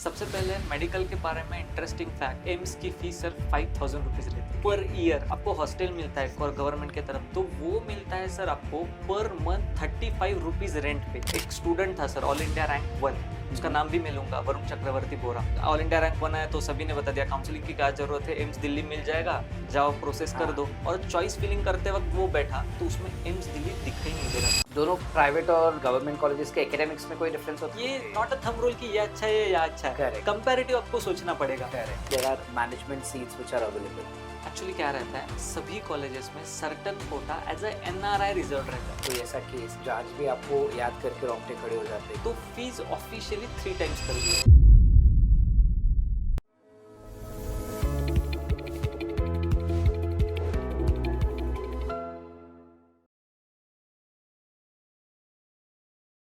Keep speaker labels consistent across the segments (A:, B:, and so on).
A: सबसे पहले मेडिकल के बारे में इंटरेस्टिंग फैक्ट, एम्स की फीस सिर्फ 5,000 रुपीज रहती है पर ईयर। आपको हॉस्टल मिलता है और गवर्नमेंट की तरफ, तो वो मिलता है सर आपको पर मंथ 35 रुपीज रेंट पे। एक स्टूडेंट था सर, ऑल इंडिया रैंक 1, उसका नाम भी मैं लूंगा, वरुण चक्रवर्ती बोरा। ऑल इंडिया रैंक 1 आया तो सभी ने बता दिया काउंसलिंग की क्या जरूरत है, एम्स दिल्ली मिल जाएगा, जाओ प्रोसेस कर दो। और चॉइस फिलिंग करते वक्त वो बैठा तो उसमें एम्स दिल्ली दिखा ही नहीं दे रहा।
B: दोनों प्राइवेट और गवर्नमेंट कॉलेजेस के एकेडमिक्स में कोई डिफरेंस होता है?
A: ये नॉट अ थंब रूल कि ये अच्छा है या अच्छा है,
B: Correct.
A: कंपैरेटिव आपको सोचना पड़ेगा।
B: There are management seats which are available.
A: Actually क्या रहता है, सभी कॉलेजेस में certain quota as a NRI reserve रहता है,
B: कोई ऐसा केस जो आज भी आपको याद करके रोंगटे खड़े हो जाते हैं?
A: तो फीस ऑफिशियली 3 टाइम्स कर दी है।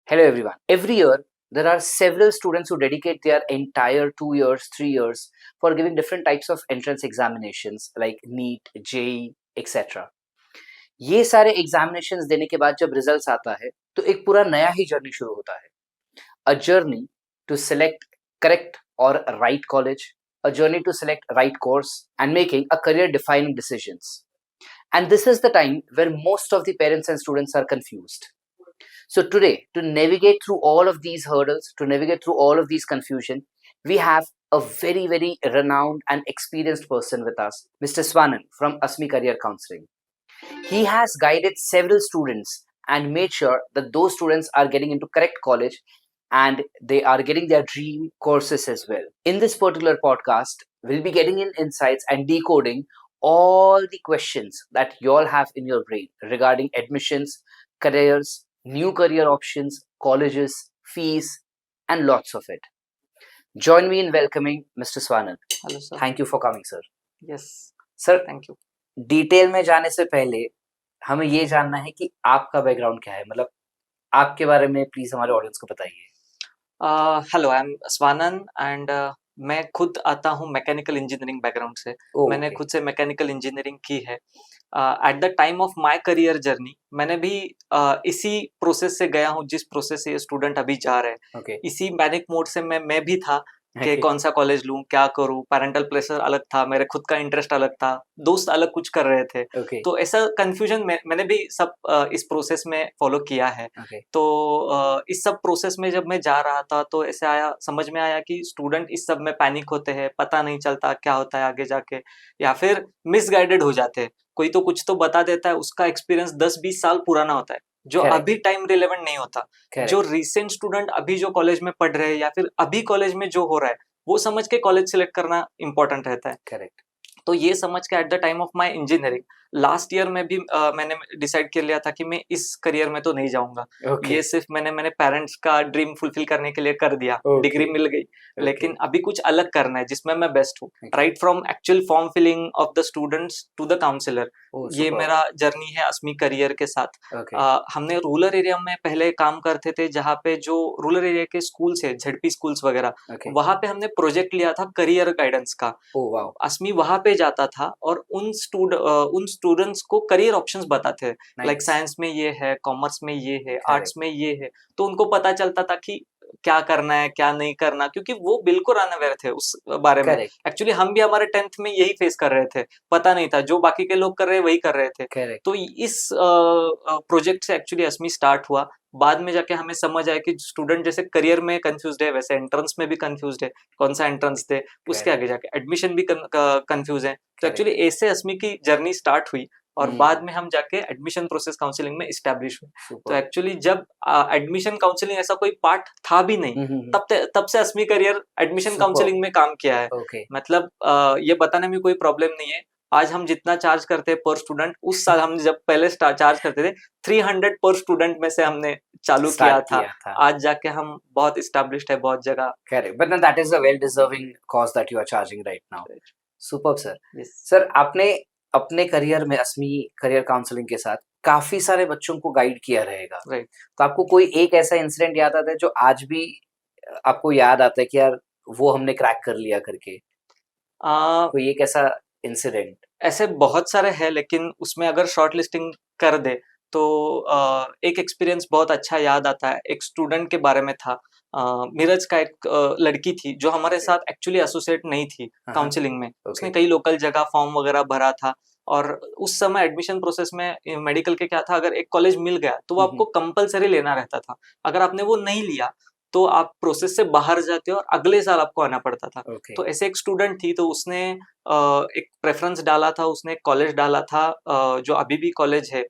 B: Hello everyone. Every year there are several students who dedicate their entire 2 years, 3 years for giving different types of entrance examinations like NEET, JEE, etc. ये सारे एग्जामिनेशंस देने के बाद जब रिजल्ट्स आता है तो एक पूरा नया ही जर्नी शुरू होता है। A journey to select correct or right college, a journey to select right course and making a career defining decisions. And this is the time where most of the parents and students are confused. So today, to navigate through all of these hurdles, to navigate through all of these confusion, we have a very, very renowned and experienced person with us, Mr. Swanan from ASMI Career Counseling. He has guided several students and made sure that those students are getting into correct college and they are getting their dream courses as well. In this particular podcast, we'll be getting in insights and decoding all the questions that you all have in your brain regarding admissions, careers, new career options, colleges, fees, and lots of it. Join me in welcoming Mr. Swanan.
A: Hello sir.
B: Thank you for coming, sir.
A: Yes
B: Sir,
A: thank you.
B: Detail में जाने से पहले हमें ये जानना है कि आपका बैकग्राउंड क्या है, मतलब आपके बारे में प्लीज हमारे ऑडियंस को बताइए।
A: Hello, I am Swanand and मैं खुद आता हूँ मैकेनिकल इंजीनियरिंग बैकग्राउंड से। मैंने
B: ओके।
A: खुद से मैकेनिकल इंजीनियरिंग की है। At the time of my career journey मैंने भी इसी प्रोसेस से गया हूँ जिस प्रोसेस से ये स्टूडेंट अभी जा रहे हैं।
B: ओके।
A: इसी पैनिक मोड से मैं भी था कि
B: Okay.
A: कौन सा कॉलेज लूं, क्या करूं। पेरेंटल प्रेशर अलग था, मेरे खुद का इंटरेस्ट अलग था, दोस्त अलग कुछ कर रहे थे।
B: ओके।
A: तो ऐसा कंफ्यूजन मैंने भी सब इस प्रोसेस में फॉलो किया है।
B: ओके।
A: तो इस सब प्रोसेस में जब मैं जा रहा था तो ऐसे आया, समझ में आया कि स्टूडेंट इस सब में पैनिक होते हैं, पता नहीं चलता क्या होता है आगे जाके, या फिर मिसगाइडेड हो जाते हैं। कोई तो कुछ तो बता देता है, उसका एक्सपीरियंस 10-20 साल पुराना होता है जो
B: Correct.
A: अभी टाइम रिलेवेंट नहीं होता।
B: Correct.
A: जो रिसेंट स्टूडेंट अभी जो कॉलेज में पढ़ रहे हैं या फिर अभी कॉलेज में जो हो रहा है वो समझ के कॉलेज सिलेक्ट करना इम्पोर्टेंट रहता है।
B: करेक्ट।
A: तो ये समझ के at the time of my engineering last year में भी मैंने डिसाइड कर लिया था कि मैं इस करियर में तो नहीं जाऊंगा।
B: ओके।
A: ये सिर्फ मैंने पेरेंट्स का ड्रीम फुलफिल करने के लिए कर दिया।
B: Okay.
A: डिग्री मिल गई,
B: Okay.
A: लेकिन अभी कुछ अलग करना है जिसमें मैं बेस्ट हूँ।
B: Okay.
A: Right from actual form filling of the students to the counsellor,
B: Oh,
A: ये
B: superb.
A: मेरा जर्नी है अस्मी करियर के साथ।
B: Okay.
A: हमने रूरल एरिया में पहले काम करते थे, जहाँ पे जो रूरल एरिया के स्कूल्स है, झेडपी स्कूल्स वगैरह,
B: Okay.
A: वहां पे हमने प्रोजेक्ट लिया था करियर गाइडेंस का।
B: Oh, wow.
A: अस्मी वहां पे जाता था और उन स्टूडेंट्स को करियर ऑप्शंस बताते हैं।
B: Nice.
A: लाइक साइंस में ये है, कॉमर्स में ये है,
B: Correct.
A: आर्ट्स में ये है, तो उनको पता चलता था कि क्या करना है क्या नहीं करना, क्योंकि वो बिल्कुल अनअवेयर थे उस बारे में।
B: Correct.
A: एक्चुअली हम भी हमारे 10th में यही फेस कर रहे थे, पता नहीं था, जो बाकी के लोग कर रहे हैं वही कर रहे थे।
B: Correct.
A: तो इस प्रोजेक्ट से एक्चुअली अस्मी स्टार्ट हुआ। बाद में जाके हमें समझ आया कि स्टूडेंट जैसे करियर में कंफ्यूज्ड है वैसे एंट्रेंस में भी कंफ्यूज्ड है, कौन सा एंट्रेंस दे, उसके आगे जाके एडमिशन भी कंफ्यूज है। तो एक्चुअली ऐसे अस्मी की जर्नी स्टार्ट हुई और बाद में हम जाके एडमिशन प्रोसेस काउंसलिंग में इस्टेब्लिश हुए। तो एक्चुअली जब एडमिशन काउंसलिंग ऐसा कोई पार्ट था भी नहीं, तब से अस्मी करियर एडमिशन काउंसलिंग में काम किया है।
B: Okay.
A: मतलब ये बताने में कोई प्रॉब्लम नहीं है। आज हम जितना चार्ज करते हैं पर स्टूडेंट, उस साल हम जब पहले चार्ज करते थे 300 पर स्टूडेंट में से हमने चालू किया था। आज जाके हम बहुत एस्टैब्लिश्ड है बहुत जगह।
B: Correct. But then that is a well-deserving cause that you are charging right now. Superb, sir.
A: Yes.
B: Sir, आपने अपने करियर में अस्मी करियर काउंसलिंग के साथ काफी सारे बच्चों को गाइड किया रहेगा।
A: Right.
B: तो आपको कोई एक ऐसा इंसिडेंट याद आता है जो आज भी आपको याद आता है कि यार वो हमने क्रैक कर लिया करके? कोई एक ऐसा इंसिडेंट?
A: ऐसे बहुत सारे हैं, लेकिन उसमें अगर शॉर्ट लिस्टिंग कर दे तो एक एक्सपीरियंस बहुत अच्छा याद आता है। एक स्टूडेंट के बारे में था, नीरज का एक लड़की थी जो हमारे
B: Okay.
A: साथ एक्चुअली एसोसिएट नहीं थी
B: हाँ,
A: काउंसलिंग में।
B: Okay.
A: उसने कई लोकल जगह फॉर्म वगैरह भरा था, और उस समय एडमिशन प्रोसेस में मेडिकल के क्या था, अगर एक कॉलेज मिल गया तो वो आपको कंपलसरी लेना रहता था। अगर आपने वो नहीं लिया तो आप प्रोसेस से बाहर जाते हो और अगले साल आपको आना पड़ता था।
B: Okay.
A: तो ऐसे एक स्टूडेंट थी, तो उसने एक प्रेफरेंस डाला था, उसने एक कॉलेज डाला था, जो अभी भी कॉलेज है,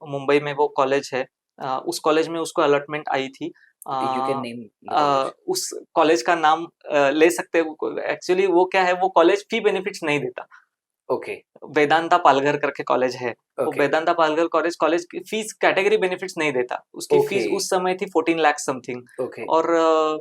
A: मुंबई में वो कॉलेज है। उस कॉलेज में उसको अलॉटमेंट आई थी।
B: You can name the college.
A: उस कॉलेज का नाम ले सकते हो। एक्चुअली वो क्या है, वो कॉलेज फी बेनिफिट्स नहीं देता।
B: Okay.
A: वेदांता पालघर करके कॉलेज है। वो
B: Okay.
A: वेदांता पालघर कॉलेज की फीस कैटेगरी बेनिफिट्स नहीं देता। उसकी फीस
B: Okay.
A: उस समय थी 14 लाख समथिंग।
B: Okay.
A: और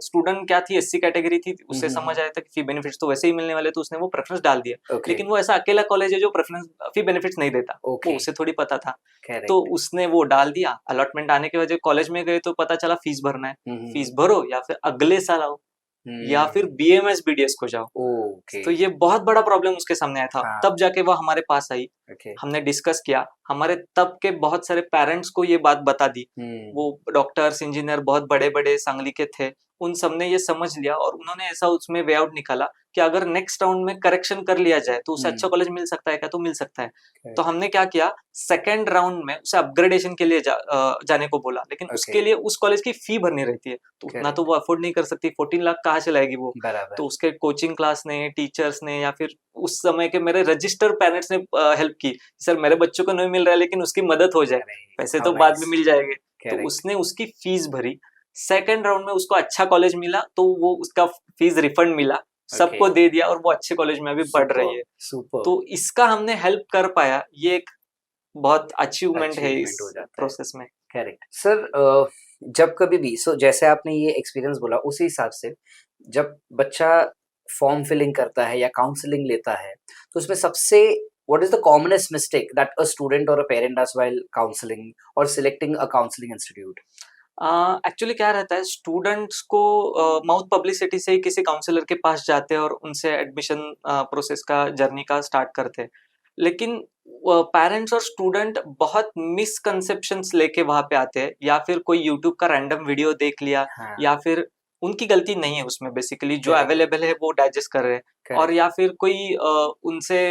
A: स्टूडेंट क्या थी, एससी कैटेगरी थी। उसे
B: हम्म,
A: समझ आया था कि फी बेनिफिट्स तो वैसे ही मिलने वाले, तो उसने वो प्रेफरेंस डाल दिया।
B: Okay.
A: लेकिन वो ऐसा अकेला कॉलेज है जो प्रेफरेंस फी बेनिफिट्स नहीं देता।
B: Okay.
A: वो उसे थोड़ी पता था।
B: Correct.
A: तो उसने वो डाल दिया। अलॉटमेंट आने के वजह कॉलेज में गए तो पता चला फीस भरना है।
B: हम्म,
A: फीस भरो या फिर अगले साल आओ, या फिर बीएमएस बीडीएस को जाओ।
B: Okay.
A: तो ये बहुत बड़ा प्रॉब्लम उसके सामने आया था।
B: हाँ।
A: तब जाके वो हमारे पास आई।
B: Okay.
A: हमने डिस्कस किया। हमारे तब के बहुत सारे पेरेंट्स को ये बात बता दी। वो डॉक्टर्स, इंजीनियर बहुत बड़े-बड़े सांगली के थे। उन सब ने ये समझ लिया और उन्होंने ऐसा उसमें वे आउट निकाला कि अगर नेक्स्ट राउंड में करेक्शन कर लिया जाए तो उसे अच्छा कॉलेज मिल सकता है क्या? तो मिल सकता है। तो हमने क्या किया, सेकंड राउंड में उसे अपग्रेडेशन के लिए जाने को बोला, लेकिन
B: Okay.
A: उसके लिए उस कॉलेज की फी भरनी रहती है। तो उतना
B: Correct.
A: तो वो अफोर्ड नहीं कर सकती। 14 लाख कहाँ से लाएगी वो?
B: बराबर.
A: तो उसके कोचिंग क्लास ने, टीचर्स ने, या फिर उस समय के मेरे रजिस्टर पेरेंट्स ने हेल्प की। सर मेरे बच्चों को नहीं मिल रहा है, लेकिन उसकी मदद हो जाए,
B: Correct.
A: पैसे
B: How
A: तो बाद में
B: nice.
A: मिल जाएंगे। तो
B: Correct.
A: उसने उसकी फीस भरी। सेकंड राउंड में उसको अच्छा कॉलेज मिला, तो वो उसका फीस रिफंड मिला, सबको
B: Okay.
A: दे दिया, और वो अच्छे कॉलेज में अभी पढ़ रही है।
B: Super.
A: तो इसका हमने हेल्प कर पाया, ये एक बहुत अचीवमेंट है
B: Achievement
A: इस
B: हो जाता है.
A: प्रोसेस में।
B: Correct sir. जब कभी भी जैसे आपने ये एक्सपीरियंस बोला उसी हिसाब से जब बच्चा फॉर्म फिलिंग करता है या काउंसलिंग लेता है तो उसमें सबसे what is the commonest mistake that a student or a parent does while counselling or selecting a counselling institute?
A: Actually क्या रहता है, स्टूडेंट्स को माउथ पब्लिसिटी से ही किसी काउंसलर के पास जाते हैं और उनसे एडमिशन प्रोसेस का, जर्नी का स्टार्ट करते हैं। लेकिन पेरेंट्स और स्टूडेंट बहुत मिसकंसेप्शंस लेके वहां पे आते हैं, या फिर कोई यूट्यूब का रैंडम वीडियो देख लिया,
B: हाँ.
A: या फिर उनकी गलती नहीं है उसमें, बेसिकली जो
B: Correct.
A: अवेलेबल है वो डाइजेस्ट कर रहे हैं।
B: Correct.
A: और या फिर कोई उनसे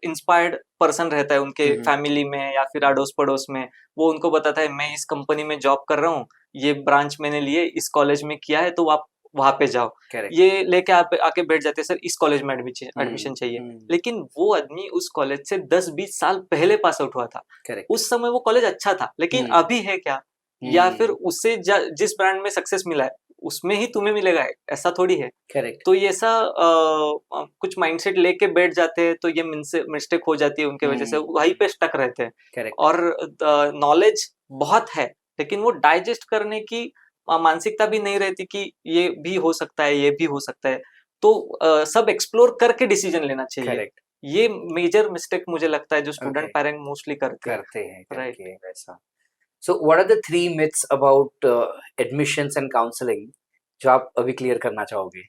A: इंस्पायर्ड पर्सन रहता है उनके फैमिली में या फिर अड़ोस पड़ोस में, वो उनको बताता है मैं इस कंपनी में जॉब कर रहा हूँ, ये ब्रांच मैंने लिए, इस कॉलेज में किया है, तो आप वहां पे जाओ।
B: Correct.
A: ये लेके आप आके बैठ जाते हैं, सर इस कॉलेज में एडमिशन चाहिए।
B: हम्म.
A: लेकिन वो आदमी उस कॉलेज से 10-20 साल पहले पास आउट हुआ था।
B: Correct.
A: उस समय वो कॉलेज अच्छा था, लेकिन अभी है क्या? या फिर उसे जिस ब्रांड में सक्सेस मिला है उसमें ही तुम्हें मिलेगा, ऐसा थोड़ी है।
B: करेक्ट.
A: तो ये ऐसा कुछ माइंडसेट लेके बैठ जाते हैं, तो ये मिस्टेक हो जाती है उनके वजह से, वहीं पे स्टक रहते हैं।
B: करेक्ट.
A: और नॉलेज बहुत है, लेकिन वो डाइजेस्ट करने की मानसिकता भी नहीं रहती कि ये भी हो सकता है, ये भी हो सकता है। तो सब एक्सप्लोर करके डिसीजन लेना चाहिए।
B: करेक्ट.
A: ये मेजर मिस्टेक मुझे लगता है जो स्टूडेंट
B: Okay.
A: पेरेंट मोस्टली करते हैं। Right.
B: करके वैसा. So what are the 3 myths about admissions and counseling जो आप अभी क्लियर करना चाहोगे?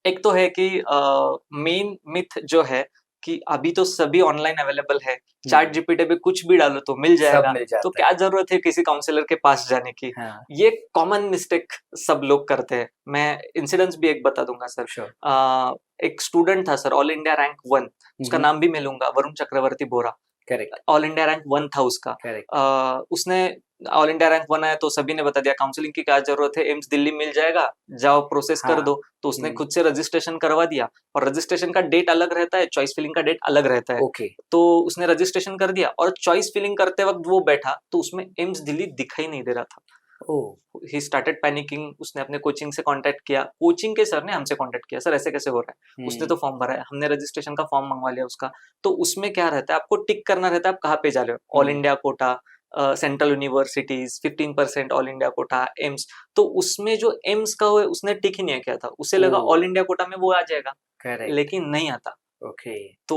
A: एक तो है कि मेन मिथ जो है कि अभी तो सभी ऑनलाइन अवेलेबल है, चैट जीपीटी पे कुछ भी डालो तो मिल जाएगा,
B: मिल जाता
A: तो क्या जरूरत है किसी काउंसलर के पास जाने की?
B: हाँ.
A: ये कॉमन मिस्टेक सब लोग करते हैं। मैं इंसिडेंट्स भी एक बता दूंगा सर।
B: Sure.
A: एक स्टूडेंट था सर, ऑल इंडिया रैंक 1, उसका नाम भी मैं लूंगा, वरुण चक्रवर्ती बोरा।
B: करेक्ट.
A: ऑल इंडिया रैंक 1 था उसका।
B: करेक्ट.
A: उसने ऑल इंडिया रैंक 1 आया तो सभी ने बता दिया काउंसलिंग की क्या जरूरत है, एम्स दिल्ली मिल जाएगा, जाओ प्रोसेस कर
B: हाँ.
A: दो। तो उसने खुद से रजिस्ट्रेशन करवा दिया, और रजिस्ट्रेशन का डेट अलग रहता है, चॉइस फिलिंग का डेट अलग रहता है।
B: ओके.
A: तो उसने रजिस्ट्रेशन कर दिया, और चॉइस फिलिंग करते वक्त वो बैठा तो उसमें एम्स दिल्ली दिखाई नहीं दे रहा था। He started panicking. उसने अपने कोचिंग से कांटेक्ट किया, कोचिंग के सर ने हमसे कांटेक्ट किया, सर ऐसे कैसे हो रहा है? उसने तो फॉर्म भरा है, हमने रजिस्ट्रेशन का फॉर्म मंगवा लिया उसका। तो उसमें क्या रहता है, आपको टिक करना रहता है आप कहाँ पे जा रहे हो। All India quota, central universities, 15% all India quota, AIIMS. तो उसमें जो एम्स का है उसने टिक ही नहीं किया था, उसे लगा ऑल इंडिया कोटा में वो आ जाएगा।
B: करेक्ट.
A: लेकिन नहीं आता।
B: ओके.
A: तो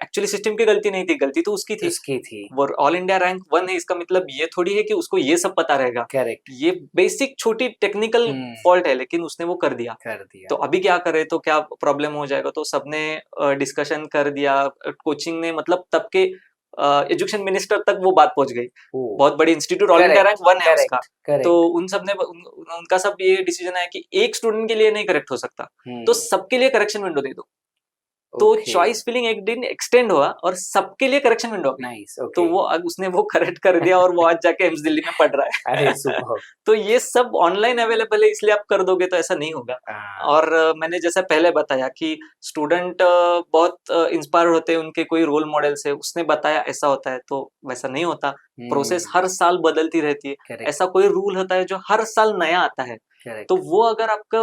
A: एक्चुअली सिस्टम की गलती नहीं थी, गलती तो उसकी थी। वो ऑल इंडिया रैंक 1 है, इसका मतलब ये थोड़ी है कि उसको ये सब पता रहेगा।
B: करेक्ट.
A: ये बेसिक छोटी टेक्निकल फॉल्ट है, लेकिन उसने वो कर दिया। तो अभी क्या करे, तो क्या प्रॉब्लम हो जाएगा? तो सबने डिस्कशन कर दिया, कोचिंग ने मतलब तब के एजुकेशन मिनिस्टर तक वो बात पहुंच गई।
B: ओह,
A: बहुत बड़ी इंस्टीट्यूट, ऑल इंडिया रैंक 1 है उसका।
B: करेक्ट
A: तो
B: करेक्ट।
A: उन सब ने उनका सब ये डिसीजन है कि एक स्टूडेंट के लिए नहीं करेक्ट हो सकता, तो सबके लिए करेक्शन विंडो दे दो। तो
B: ओके,
A: चॉइस फिलिंग एक दिन एक्सटेंड हुआ और सबके लिए करेक्शन विंडो आ गई।
B: नाइस,
A: तो
B: ओके।
A: वो उसने वो करेक्ट कर दिया और वो आज जाके एम्स दिल्ली में पढ़ रहा है।
B: अरे सुपर्ब!
A: तो ये सब ऑनलाइन अवेलेबल है, इसलिए आप कर दोगे तो ऐसा नहीं होगा।
B: हाँ,
A: और मैंने जैसा पहले बताया कि स्टूडेंट बहुत इंस्पायर होते हैं उनके कोई रोल मॉडल से, उसने बताया ऐसा होता है, तो वैसा नहीं होता। प्रोसेस हर साल बदलती रहती है।
B: करेक्ट,
A: ऐसा कोई रूल होता है जो हर साल नया आता है।
B: करेक्ट,
A: तो वो अगर आपका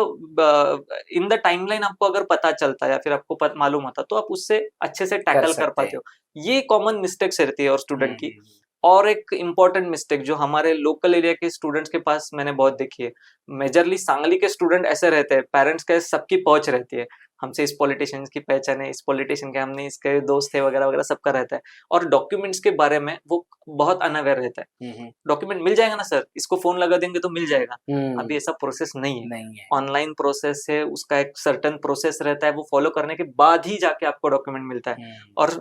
A: इन द टाइमलाइन आपको अगर पता चलता है या फिर आपको मालूम होता, तो आप उससे अच्छे से
B: कर
A: टैकल कर
B: सकते
A: पाते हो। ये कॉमन मिस्टेक्स रहती है और स्टूडेंट की।
B: हुँ,
A: और एक इम्पॉर्टेंट मिस्टेक जो हमारे लोकल एरिया के स्टूडेंट्स के पास मैंने बहुत देखी है, मेजरली सांगली के स्टूडेंट ऐसे रहते हैं, पेरेंट्स के सबकी पहुंच रहती है, हमसे इस पॉलिटिशियन की पहचान है, इस पॉलिटिशियन के हमने इसके दोस्त थे वगैरह वगैरह, सबका रहता है। और डॉक्यूमेंट्स के बारे में वो बहुत अनअवेयर रहता है।
B: हुँ,
A: डॉक्यूमेंट मिल जाएगा ना सर, इसको फोन लगा देंगे तो मिल जाएगा। अभी
B: हुँ,
A: ऐसा प्रोसेस नहीं है।
B: नहीं है,
A: ऑनलाइन प्रोसेस है, उसका एक सर्टेन प्रोसेस रहता है, वो फॉलो करने के बाद ही जाके आपको डॉक्यूमेंट मिलता है। और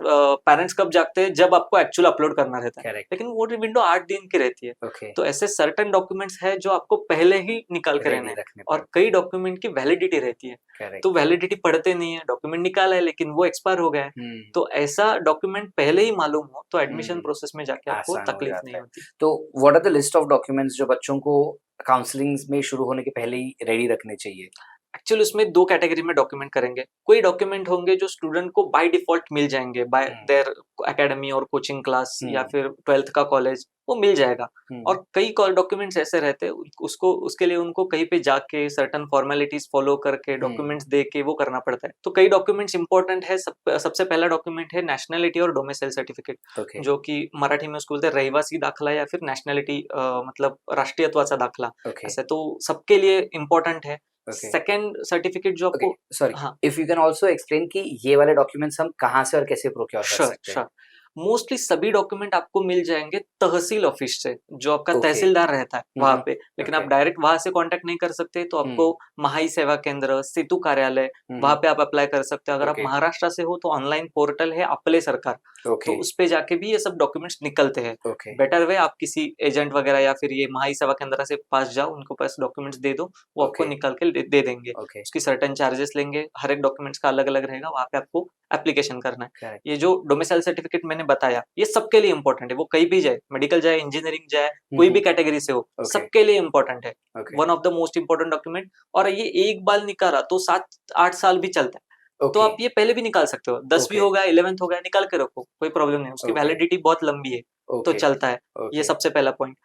A: पेरेंट्स कब जागते हैं, जब आपको एक्चुअल अपलोड करना रहता है।
B: करेक्ट,
A: लेकिन वो विंडो 8 दिन की रहती है।
B: ओके,
A: तो ऐसे सर्टेन डॉक्यूमेंट्स है जो आपको पहले ही निकाल के रहने
B: रेडी
A: हैं।
B: रखने
A: और
B: पड़ते
A: कई
B: हैं,
A: डॉक्यूमेंट की वैलिडिटी रहती है,
B: करेक्ट,
A: तो वैलिडिटी पढ़ते नहीं है, डॉक्यूमेंट निकाला है लेकिन वो एक्सपायर हो गया है।
B: हुँ,
A: तो ऐसा डॉक्यूमेंट पहले ही मालूम हो तो एडमिशन
B: हुँ,
A: प्रोसेस में जाके आपको
B: आसान हो
A: तकलीफ
B: जाता
A: नहीं
B: है।
A: होती।
B: तो what are the list of documents जो बच्चों को काउंसलिंग में शुरू होने के पहले ही रेडी रखने चाहिए?
A: एक्चुअली उसमें 2 कैटेगरी में डॉक्यूमेंट करेंगे। कोई डॉक्यूमेंट होंगे जो स्टूडेंट को बाय डिफ़ॉल्ट मिल जाएँगे, बाय
B: हुँ,
A: देयर एकेडमी और कोचिंग क्लास या
B: हुँ,
A: फिर 12th का कॉलेज, वो मिल जाएगा।
B: हुँ,
A: और कई कॉल डॉक्यूमेंट्स ऐसे रहते हैं, उसको उसके लिए उनको कहीं पे जाके सर्टेन फॉर्मेलिटीज़ फॉलो करके
B: हुँ,
A: डॉक्यूमेंट्स दे के वो करना पड़ता है। तो कई डॉक्यूमेंट्स इम्पोर्टेंट है, सबसे पहला डॉक्यूमेंट है नेशनैलिटी और डोमिसाइल सर्टिफिकेट,
B: ओके,
A: जो कि मराठी में उसको बोलते हैं रहिवासी दाखला या फिर नेशनैलिटी, मतलब राष्ट्रीयत्वाचा दाखला।
B: ओके,
A: ऐसे तो सबके लिए इम्पोर्टेंट है।
B: ओके,
A: सेकंड सर्टिफिकेट जो
B: ओके,
A: आपको,
B: सॉरी,
A: हाँ,
B: if you can also explain कि ये वाले डॉक्यूमेंट्स हम कहाँ से और कैसे प्रोक्योर कर
A: श्योर
B: सकते हैं?
A: श्योर। मोस्टली सभी डॉक्यूमेंट आपको मिल जाएंगे तहसील ऑफिस से, जो आपका
B: ओके,
A: तहसीलदार रहता है
B: हुँ,
A: वहां
B: हुँ,
A: पे। लेकिन आप
B: ओके,
A: डायरेक्ट वहां से कांटेक्ट नहीं कर सकते, तो
B: हुँ,
A: आपको महाई सेवा केंद्र, सेतु कार्यालय,
B: हुँ,
A: वहां
B: हुँ,
A: पे आप अप्लाई कर सकते हो। अगर आप
B: ओके,
A: महाराष्ट्र से हो तो ऑनलाइन पोर्टल है आपले सरकार, तो
B: ओके,
A: उस पे जाके भी ये सब डॉक्यूमेंट्स निकलते हैं।
B: ओके,
A: बेटर वे आप किसी एजेंट वगैरह या फिर ये महाई सेवा केंद्र से पास जाओ, उनको पास डॉक्यूमेंट्स दे दो, वो आपको
B: ओके,
A: निकाल के दे देंगे।
B: ओके,
A: उसकी सर्टेन चार्जेस लेंगे, हर एक डॉक्यूमेंट्स का अलग अलग रहेगा, वहां पे आपको एप्लीकेशन करना है।
B: करेक्ट,
A: ये जो डोमिसाइल सर्टिफिकेट मैंने बताया, ये सबके लिए इंपॉर्टेंट है, वो कहीं भी जाए, मेडिकल जाए, इंजीनियरिंग जाए,
B: हुँ,
A: कोई भी
B: हुँ,
A: कैटेगरी से हो,
B: ओके,
A: सबके लिए इंपॉर्टेंट है।
B: Okay,
A: one of the most important document. और ये एक बार निकाला तो 7-8 साल भी चलता है। तो
B: ओके,
A: आप ये पहले भी निकाल सकते हो, 10 भी
B: ओके,
A: हो गया, 11th हो गया, निकाल के रखो, कोई प्रॉब्लम नहीं है, उसकी
B: ओके,
A: वैलिडिटी बहुत लंबी है, तो
B: ओके,
A: चलता है। ये
B: ओके,
A: सबसे पहला पॉइंट।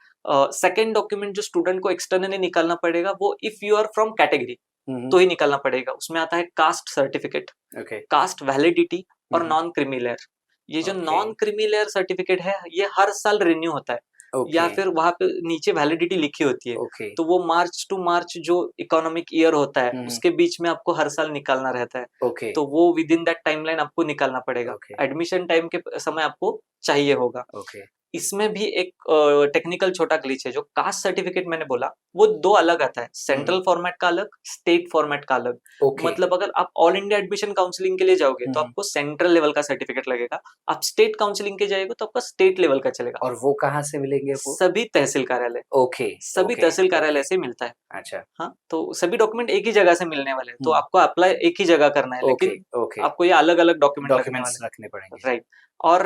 A: सेकंड डॉक्यूमेंट जो स्टूडेंट को एक्सटर्नली निकालना पड़ेगा, वो if you are from category
B: hmm, hmm,
A: तो ही निकालना पड़ेगा। उसमें आता है caste certificate,
B: okay,
A: caste validity
B: hmm,
A: और
B: हुँ,
A: नॉन क्रीमी लेयर। ये जो
B: okay,
A: non creamy layer certificate है, ये हर साल रिन्यू होता है, या
B: ओके,
A: फिर वहां पे नीचे वैलिडिटी लिखी होती है।
B: ओके,
A: तो वो मार्च टू मार्च जो इकोनॉमिक ईयर होता है,
B: हुँ, हुँ,
A: उसके बीच में आपको हर साल निकालना रहता है।
B: ओके,
A: तो वो विद इन दैट टाइमलाइन आपको निकालना पड़ेगा।
B: ओके,
A: एडमिशन टाइम के समय आपको चाहिए होगा।
B: ओके,
A: इसमें भी एक टेक्निकल छोटा ग्लिच है। जो कास्ट सर्टिफिकेट मैंने बोला, वो 2 अलग आता है,
B: हुँ, हुँ,
A: सेंट्रल फॉर्मेट का अलग, स्टेट फॉर्मेट का अलग।
B: ओके,
A: मतलब अगर आप ऑल इंडिया एडमिशन काउंसलिंग के लिए जाओगे
B: हुँ,
A: तो
B: हुँ,
A: आपको सेंट्रल लेवल का सर्टिफिकेट लगेगा। आप स्टेट काउंसलिंग के जाएंगे तो आपका स्टेट लेवल का चलेगा।
B: और वो कहाँ से मिलेंगे वो?
A: सभी तहसील कार्यालय,
B: ओके,
A: सभी
B: ओके,
A: तहसील
B: ओके,
A: कार्यालय से मिलता है।
B: अच्छा,
A: हाँ, तो सभी डॉक्यूमेंट एक ही जगह से मिलने वाले हैं, तो
B: हुँ,
A: आपको अप्लाई एक ही जगह करना है,
B: ओके,
A: लेकिन
B: ओके,
A: आपको ये अलग-अलग डॉक्यूमेंट लगने
B: डॉक्यूमेंट्स
A: वाले
B: रखने पड़ेंगे।
A: हैं। राइट। और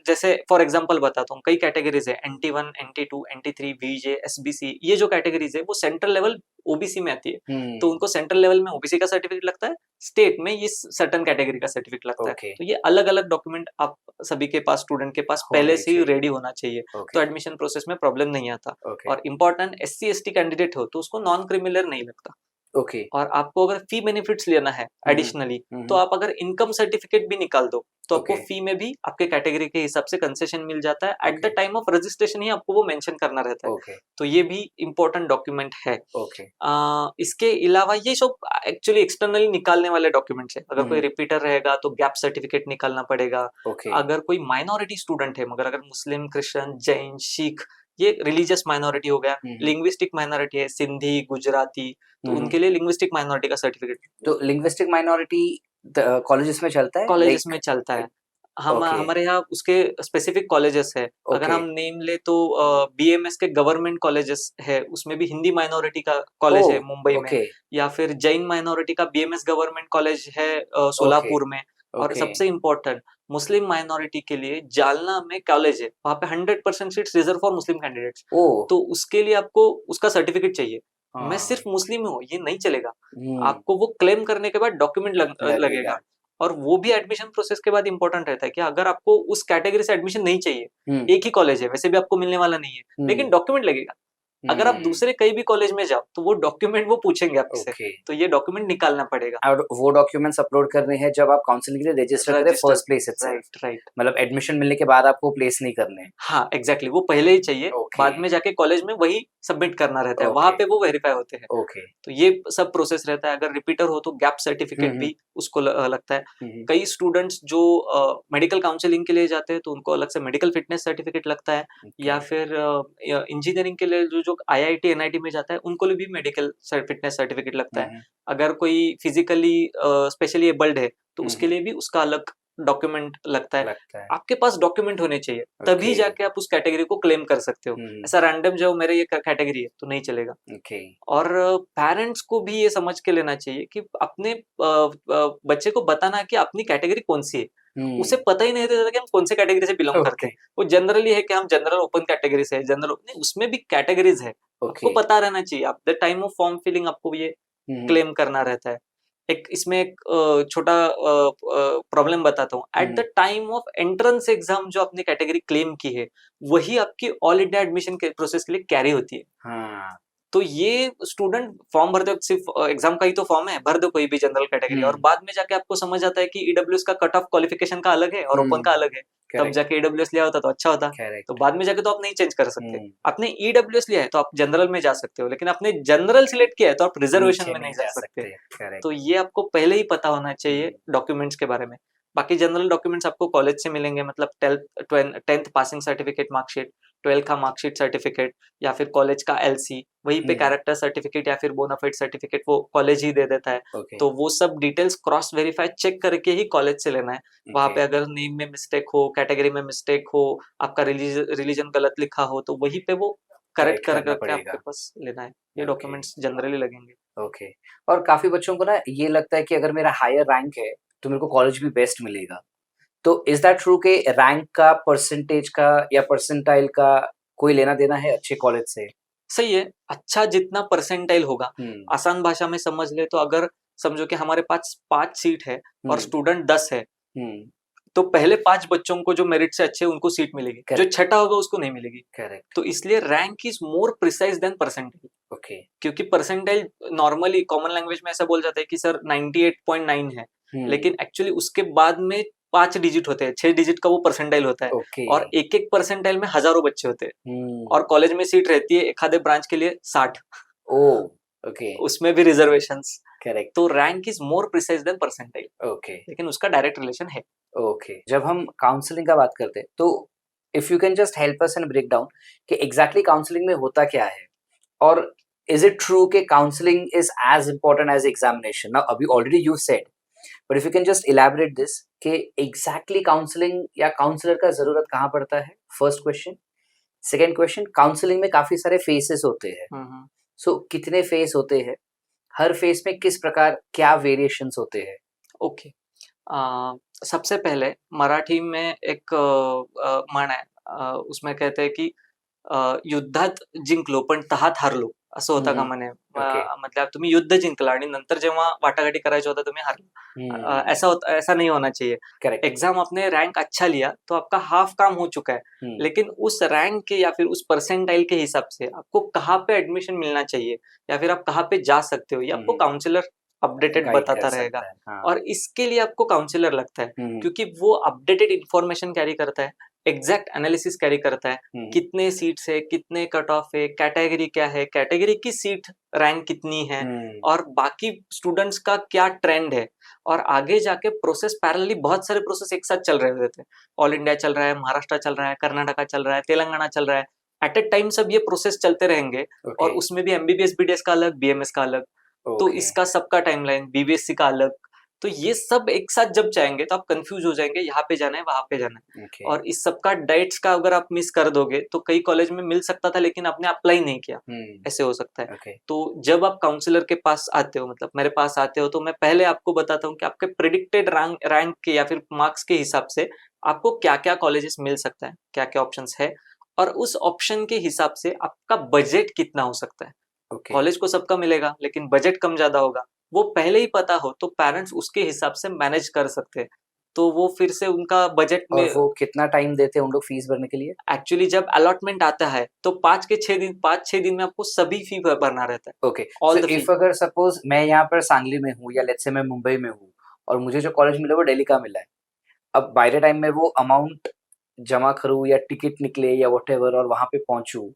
A: जैसे फॉर एग्जांपल बताता हूँ, कई कैटेगरीज़ है, NT1, NT2, NT3, VJ, SBC, ये जो कैटेगरीज़ है वो सेंट्रल लेवल ओबीसी में आती है। तो
B: हुँ,
A: उनको सेंट्रल लेवल में ओबीसी का सर्टिफिकेट लगता है, स्टेट में ये सर्टेन कैटेगरी का सर्टिफिकेट लगता है।
B: ओके,
A: तो ये अलग-अलग डॉक्यूमेंट आप सभी के पास, स्टूडेंट के पास पहले
B: होने
A: से ही
B: चाहिए।
A: रेडी होना चाहिए, तो
B: ओके,
A: एडमिशन प्रोसेस में प्रॉब्लम नहीं आता।
B: ओके,
A: और इम्पोर्टेंट SC/ST कैंडिडेट हो तो उसको नॉन क्रिमिनल नहीं लगता।
B: ओके,
A: और आपको अगर फी बेनिफिट्स लेना है
B: हुँ, हुँ,
A: एडिशनली,
B: हुँ,
A: तो
B: हुँ,
A: आप अगर इनकम सर्टिफिकेट भी निकाल दो, तो आपको
B: ओके,
A: फी में भी आपके कैटेगरी के हिसाब से कंसेशन मिल जाता है। At the
B: okay,
A: time of registration ही आपको वो मेंशन करना रहता है।
B: ओके,
A: तो ये भी इम्पोर्टेंट डॉक्यूमेंट है।
B: ओके,
A: इसके अलावा ये सब एक्चुअली एक्सटर्नली निकालने वाले डॉक्यूमेंट्स है। अगर
B: हुँ,
A: कोई
B: हुँ,
A: रिपीटर रहेगा तो गैप सर्टिफिकेट निकालना पड़ेगा।
B: ओके,
A: अगर कोई माइनॉरिटी स्टूडेंट है, मगर अगर मुस्लिम, क्रिश्चियन, जैन, सिख, ये रिलीजियस माइनॉरिटी हो गया,
B: हुँ, हुँ,
A: लिंग्विस्टिक माइनॉरिटी है, सिंधी, गुजराती, तो
B: हुँ, हुँ।
A: उनके लिए लिंग्विस्टिक माइनॉरिटी का सर्टिफिकेट
B: तो लिंग्विस्टिक माइनॉरिटी कॉलेजेस में चलता है?
A: कॉलेजेस
B: लाइक
A: में चलता है।
B: Okay.
A: हमारे यहाँ उसके स्पेसिफिक कॉलेजेस है। अगर
B: Okay.
A: हम नेम ले तो बीएमएस के गवर्नमेंट कॉलेजेस है, उसमें भी हिंदी माइनॉरिटी का कॉलेज है
B: Oh,
A: मुंबई में,
B: okay.
A: या फिर जैन माइनॉरिटी का बीएमएस गवर्नमेंट कॉलेज है
B: Okay.
A: सोलापुर में। और
B: Okay.
A: सबसे इम्पोर्टेंट मुस्लिम माइनॉरिटी के लिए जालना में कॉलेज है, वहाँ पे 100% seats reserve for Muslim candidates.
B: Oh.
A: तो उसके लिए आपको उसका सर्टिफिकेट चाहिए। मैं
B: हाँ.
A: सिर्फ मुस्लिम हूँ ये नहीं चलेगा,
B: हम्म.
A: आपको वो क्लेम करने के बाद डॉक्यूमेंट
B: लगेगा.
A: लगेगा। और वो भी एडमिशन प्रोसेस के बाद इंपॉर्टेंट रहता है कि अगर आपको उस कैटेगरी से एडमिशन नहीं चाहिए,
B: हम्म.
A: एक ही कॉलेज है वैसे भी आपको मिलने वाला नहीं है, लेकिन डॉक्यूमेंट लगेगा। अगर आप
B: हम्म.
A: दूसरे कहीं भी कॉलेज में जाओ तो वो डॉक्यूमेंट वो पूछेंगे आपसे,
B: Okay.
A: तो ये डॉक्यूमेंट निकालना पड़ेगा।
B: और वो डॉक्यूमेंट्स अपलोड करने हैं जब आप काउंसलिंग के लिए रजिस्टर करें
A: register,
B: first place itself.
A: Right right.
B: मतलब एडमिशन मिलने के बाद आपको प्लेस नहीं करने हैं.
A: हाँ एग्जैक्टली, वो पहले ही चाहिए,
B: Okay.
A: बाद में जाके कॉलेज में वही सबमिट करना रहता है,
B: Okay.
A: वहां पे वो वेरीफाई होते हैं।
B: Okay.
A: तो ये सब प्रोसेस रहता है। अगर रिपीटर हो तो गैप सर्टिफिकेट भी उसको लगता है।
B: हम्म.
A: कई स्टूडेंट्स जो मेडिकल काउंसलिंग के लिए जाते हैं तो उनको अलग से मेडिकल फिटनेस सर्टिफिकेट लगता है,
B: Okay.
A: या फिर इंजीनियरिंग के लिए जो आईआईटी एनआईटी में जाता है उनको लिए भी मेडिकल फिटनेस सर्टिफिकेट लगता है। अगर कोई फिजिकली स्पेशली एबल्ड है तो उसके लिए भी उसका अलग डॉक्यूमेंट लगता है। आपके पास डॉक्यूमेंट होने चाहिए, तभी
B: Okay.
A: जाके आप उस कैटेगरी को क्लेम कर सकते हो। ऐसा रैंडम जो मेरे ये कैटेगरी है तो नहीं चलेगा।
B: Okay.
A: और पेरेंट्स को भी ये समझ के लेना चाहिए कि अपने बच्चे को बताना कि अपनी कैटेगरी कौन सी है। उसे पता ही नहीं रहता कि हम कौन से कैटेगरी से बिलोंग करते हैं। वो जनरली है कि हम जनरल ओपन कैटेगरी से है, जनरल नहीं, उसमें भी कैटेगरीज है। आपको पता रहना चाहिए, आप the time of form filling आपको ये क्लेम करना रहता है। एक इसमें एक छोटा प्रॉब्लम बताता हूँ। At the time of entrance exam जो आपने कैटेगरी क्लेम की है वही आपकी ऑल इंडिया एडमिशन के प्रोसेस के लिए कैरी होती है।
B: हाँ.
A: तो ये स्टूडेंट फॉर्म भरते वक्त सिर्फ एग्जाम का ही तो फॉर्म है, भर दो कोई भी जनरल कैटेगरी, और बाद में जाके आपको समझ आता है कि ईडब्ल्यूएस का कट ऑफ क्वालिफिकेशन का अलग है और ओपन का अलग है। तब जाके ईडब्ल्यूएस लिया होता तो अच्छा होता। तो बाद में जाके तो आप नहीं चेंज कर सकते। आपने ईडब्ल्यूएस लिया है तो आप जनरल में जा सकते हो, लेकिन आपने जनरल सिलेक्ट किया है तो आप रिजर्वेशन में नहीं जा सकते। तो ये आपको पहले ही पता होना चाहिए डॉक्यूमेंट्स के बारे में। बाकी जनरल डॉक्यूमेंट्स आपको कॉलेज से मिलेंगे, मतलब 10th passing certificate marksheet, 12th का मार्कशीट सर्टिफिकेट, या फिर कॉलेज का एलसी, वहीं पे कैरेक्टर सर्टिफिकेट या फिर बोनाफाइड सर्टिफिकेट वो कॉलेज ही दे देता है। तो वो सब डिटेल्स क्रॉस वेरीफाई चेक करके ही कॉलेज से लेना है। वहां पे अगर नेम में मिस्टेक हो, कैटेगरी में मिस्टेक हो, आपका रिलीजन गलत लिखा हो, तो वहीं पे वो करेक्ट करके आपके पास लेना है। ये डॉक्यूमेंट्स जनरली लगेंगे।
B: ओके. और काफी बच्चों को ना ये लगता है कि अगर मेरा हायर रैंक है तो मेरे को कॉलेज भी बेस्ट मिलेगा. तो इज दैट ट्रू कि रैंक का, परसेंटेज का या परसेंटाइल का कोई लेना देना है अच्छे कॉलेज से?
A: सही है, अच्छा जितना परसेंटाइल होगा। आसान भाषा में समझ ले तो अगर समझो कि हमारे पास 5 सीट है और स्टूडेंट 10 है, तो पहले 5 बच्चों को जो मेरिट से अच्छे उनको सीट मिलेगी, जो छठा होगा उसको नहीं मिलेगी।
B: करेक्ट.
A: तो इसलिए rank is more precise than percentile.
B: Okay.
A: क्योंकि परसेंटाइल नॉर्मली कॉमन लैंग्वेज में ऐसा बोल जाता है कि सर 98.9 है, लेकिन एक्चुअली उसके बाद में 5 डिजिट होते हैं, 6 डिजिट का वो परसेंटाइल होता है। और एक परसेंटाइल में हजारों बच्चे होते हैं, और कॉलेज में सीट रहती है एक आधे ब्रांच के लिए 60।
B: ओके.
A: उसमें भी रिजर्वेशंस।
B: करेक्ट.
A: तो rank is more precise than percentile.
B: Okay.
A: लेकिन उसका डायरेक्ट रिलेशन है।
B: ओके. जब हम काउंसलिंग का बात करते हैं तो if you can just help us and break down कि एग्जैक्टली काउंसलिंग में होता क्या है, और is it true कि counseling is as important as examination? Now, अभी already you said, but if you can just elaborate this कि exactly counseling या counselor का जरूरत कहाँ पड़ता है? First question. Second question, counseling में काफी सारे phases होते हैं. So कितने phase होते हैं? हर phase में किस प्रकार क्या variations होते हैं?
A: Okay. सबसे पहले मराठी में एक म्हण आहे, उसमें कहते हैं की युद्धात जिंकलो पण तहात हारलो, असं होतं का म्हणे. मतलब तुम्ही युद्ध जिंकला आणि नंतर जेव्हा वाटाघाटी करायचं होतं तुम्ही हारला. ऐसा नहीं होना चाहिए. एग्जाम आपने रैंक अच्छा लिया तो आपका हाफ काम हो चुका है, लेकिन उस रैंक के या फिर उस परसेंटाइल के हिसाब से आपको कहाँ पे एडमिशन मिलना चाहिए या फिर आप कहाँ पे जा सकते हो, ये आपको काउंसलर अपडेटेड बताता रहेगा. और इसके लिए आपको काउंसलर लगता है, क्योंकि वो अपडेटेड इंफॉर्मेशन कैरी करता है, एग्जैक्ट एनालिसिस कैरी करता है, कितने सीट्स है, कितने कट ऑफ है, कैटेगरी क्या है, कैटेगरी की सीट रैंक कितनी है, और बाकी स्टूडेंट्स का क्या ट्रेंड है. और आगे जाके प्रोसेस पैरेलली बहुत सारे प्रोसेस एक साथ चल रहे होते हैं. ऑल इंडिया चल रहा है, महाराष्ट्र चल रहा है, कर्नाटका चल रहा है, तेलंगाना चल रहा है. एट ए टाइम सब ये प्रोसेस चलते रहेंगे. और उसमें भी एमबीबीएस बीडीएस का अलग, बीएमएस का अलग. तो इसका सबका टाइमलाइन, बीबीएससी का अलग. तो ये सब एक साथ जब जाएंगे तो आप कंफ्यूज हो जाएंगे, यहाँ पे जाना है वहां पे जाना है।
B: Okay.
A: और इस सब का डाइट्स का अगर आप मिस कर दोगे तो कई कॉलेज में मिल सकता था लेकिन आपने अप्लाई नहीं किया, ऐसे हो सकता है।
B: Okay.
A: तो जब आप काउंसलर के पास आते हो, मतलब मेरे पास आते हो, तो मैं पहले आपको बताता हूँ कि आपके प्रिडिक्टेड रैंक के या फिर मार्क्स के हिसाब से आपको क्या क्या कॉलेजेस मिल सकता है, क्या क्या ऑप्शंस है, और उस ऑप्शन के हिसाब से आपका बजट कितना हो सकता है।
B: Okay.
A: कॉलेज को सबका मिलेगा लेकिन बजट कम ज्यादा होगा, वो पहले ही पता हो तो पेरेंट्स उसके हिसाब से मैनेज कर सकते हैं। तो वो फिर से उनका बजट
B: और
A: में
B: वो कितना टाइम देते हैं उन लोग फीस भरने के लिए?
A: एक्चुअली जब अलॉटमेंट आता है तो 5-6 दिन में आपको सभी फी भरना रहता है।
B: Okay,
A: all
B: so
A: the fee.
B: If अगर सपोज मैं यहाँ पर सांगली में हूँ या लेट्स से मैं मुंबई में हूँ और मुझे जो कॉलेज मिला वो दिल्ली का मिला है, अब बाय द टाइम मैं वो अमाउंट जमा करूँ या टिकट निकले या व्हाटएवर और वहां पे पहुंचूं,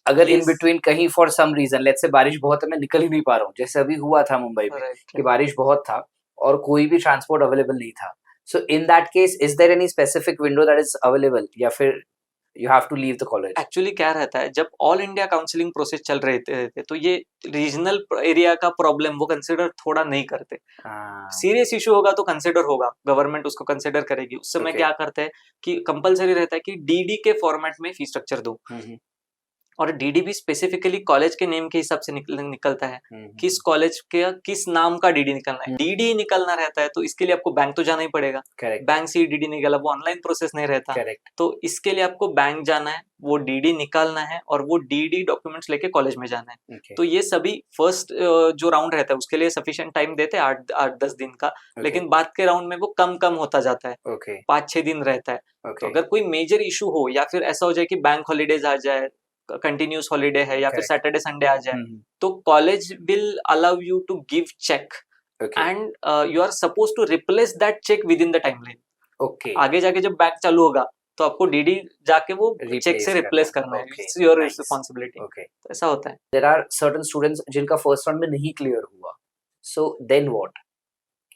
B: अगर इन
A: Yes,
B: बिटवीन कहीं फॉर सम रीजन लेट्स से बारिश बहुत है, मैं निकल ही नहीं पा रहा हूँ, जैसे अभी हुआ था मुंबई में
A: right,
B: कि
A: right.
B: बारिश बहुत था और कोई भी ट्रांसपोर्ट अवेलेबल नहीं था, so in that case is there any specific window that is available या फिर you have to leave the college?
A: Actually क्या रहता है, जब ऑल इंडिया काउंसलिंग प्रोसेस चल रहे थे तो ये रीजनल एरिया का प्रॉब्लम वो कंसिडर थोड़ा नहीं करते। सीरियस इशू होगा तो कंसिडर होगा, गवर्नमेंट उसको कंसिडर करेगी। उस समय
B: Okay.
A: क्या करते हैं कि कंपलसरी रहता है कि डीडी के फॉर्मेट में फी स्ट्रक्चर दो, और डीडी भी स्पेसिफिकली कॉलेज के नेम के हिसाब से निकलता है, किस कॉलेज के किस नाम का डीडी निकलना है। डीडी निकलना रहता है तो इसके लिए आपको बैंक तो जाना ही पड़ेगा।
B: Correct.
A: बैंक से डीडी निकला, वो ऑनलाइन प्रोसेस नहीं रहता।
B: Correct.
A: तो इसके लिए आपको बैंक जाना है, वो डीडी निकालना है और वो डीडी डॉक्यूमेंट्स लेके कॉलेज में जाना है।
B: Okay.
A: तो ये सभी फर्स्ट जो राउंड रहता है उसके लिए सफिशिएंट टाइम देते हैं, 8-10 दिन का। लेकिन बाद के राउंड में वो कम कम होता जाता है,
B: Okay.
A: 5-6 दिन रहता है। तो
B: Okay.
A: अगर कोई मेजर इशू हो या फिर ऐसा हो जाए कि बैंक हॉलीडेज आ जाए, कंटिन्यूस हॉलीडे है या फिर
B: Correct.
A: सैटरडे संडे आ जाए, तो college will allow you to give cheque
B: Okay.
A: And you are suppose to replace that cheque within the timeline.
B: Okay.
A: आगे जाके जब बैंक चालू होगा तो आपको डीडी जाके वो चेक से रिप्लेस करना है।
B: Okay.
A: It's your
B: Nice.
A: Responsibility.
B: Okay.
A: तो ऐसा होता है।
B: There are certain students जिनका फर्स्ट राउंड में नहीं क्लियर हुआ, so then what?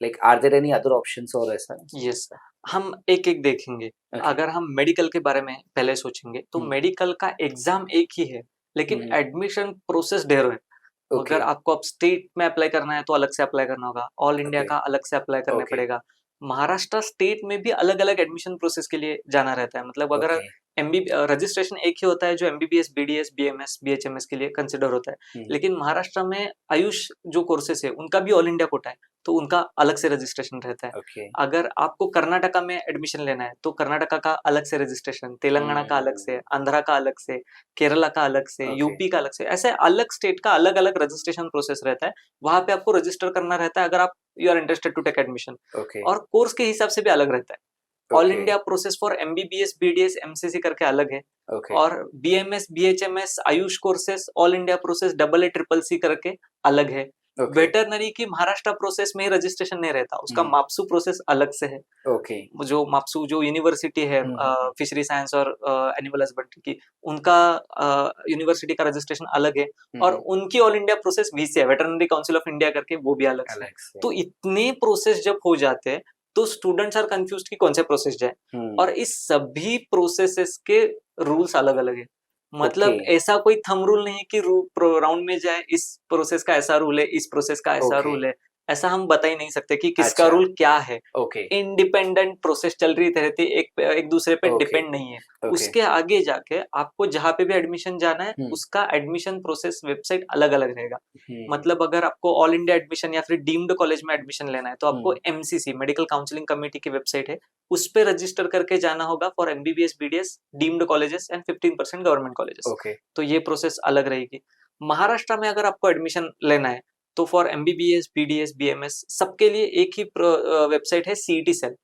B: Like are there any other options और ऐसा?
A: यस, हम एक एक देखेंगे।
B: Okay.
A: अगर हम मेडिकल के बारे में पहले सोचेंगे तो मेडिकल का एग्जाम एक ही है लेकिन एडमिशन प्रोसेस ढेरों है।
B: Okay.
A: अगर आपको अब स्टेट में अप्लाई करना है तो अलग से अप्लाई करना होगा, ऑल इंडिया
B: Okay.
A: का अलग से अप्लाई करना
B: Okay.
A: पड़ेगा। महाराष्ट्र स्टेट में भी अलग अलग एडमिशन प्रोसेस के लिए जाना रहता है। मतलब अगर
B: Okay.
A: रजिस्ट्रेशन एक ही होता है जो एमबीबीएस, बीडीएस, बीएमएस, बीएचएमएस के लिए कंसिडर होता है, लेकिन महाराष्ट्र में आयुष जो कोर्सेस है उनका भी ऑल इंडिया कोटा है, तो उनका अलग से रजिस्ट्रेशन रहता है।
B: Okay.
A: अगर आपको कर्नाटका में एडमिशन लेना है तो कर्नाटका का अलग से रजिस्ट्रेशन, तेलंगाना का अलग से, आंध्रा का अलग से, केरला का अलग से,
B: Okay.
A: यूपी का अलग से, ऐसे अलग स्टेट का अलग अलग रजिस्ट्रेशन प्रोसेस रहता है। वहां पे आपको रजिस्टर करना रहता है अगर आप you are interested to take admission.
B: Okay.
A: और कोर्स के हिसाब से भी अलग रहता है। All
B: Okay.
A: India process for MBBS, BDS, MCC करके अलग है।
B: Okay.
A: और BMS, BHMS, AYUSH courses, all India process AA triple C करके अलग है।
B: Okay.
A: वेटरनरी की महाराष्ट्र प्रोसेस में रजिस्ट्रेशन नहीं रहता, उसका मापसू प्रोसेस अलग से है।
B: Okay.
A: जो मापसू जो यूनिवर्सिटी है फिशरी साइंस और एनिमल हस्बेंड्री की, उनका यूनिवर्सिटी का रजिस्ट्रेशन अलग है। और उनकी ऑल इंडिया प्रोसेस वीसी है, वेटरनरी काउंसिल ऑफ इंडिया करके, वो भी अलग से। तो इतने प्रोसेस जब हो जाते हैं तो स्टूडेंट्स आर कंफ्यूज कि कौन से प्रोसेस जाए। और इस सभी प्रोसेसेस के रूल्स अलग अलग है। मतलब
B: Okay.
A: ऐसा कोई थंब रूल नहीं कि राउंड में जाए इस प्रोसेस का ऐसा रूल है, इस प्रोसेस का ऐसा
B: Okay.
A: रूल है, ऐसा हम बता ही नहीं सकते कि किसका
B: अच्छा.
A: रूल क्या है।
B: Okay.
A: इंडिपेंडेंट प्रोसेस चल रही रहती है, एक दूसरे पे
B: Okay.
A: डिपेंड नहीं है।
B: Okay.
A: उसके आगे जाके आपको जहाँ पे भी एडमिशन जाना है उसका एडमिशन प्रोसेस वेबसाइट अलग अलग रहेगा। मतलब अगर आपको ऑल इंडिया एडमिशन या फिर डीम्ड कॉलेज में एडमिशन लेना है तो आपको एमसीसी, मेडिकल काउंसलिंग कमेटी की वेबसाइट है, उस पे रजिस्टर करके जाना होगा for MBBS, BDS, deemed colleges and 15% government colleges.
B: Okay.
A: तो ये प्रोसेस अलग रहेगी। महाराष्ट्र में अगर आपको एडमिशन लेना है तो फॉर एमबीबीएस, बीडीएस, बीएमएस सबके लिए एक ही वेबसाइट है, सीईटी सेल।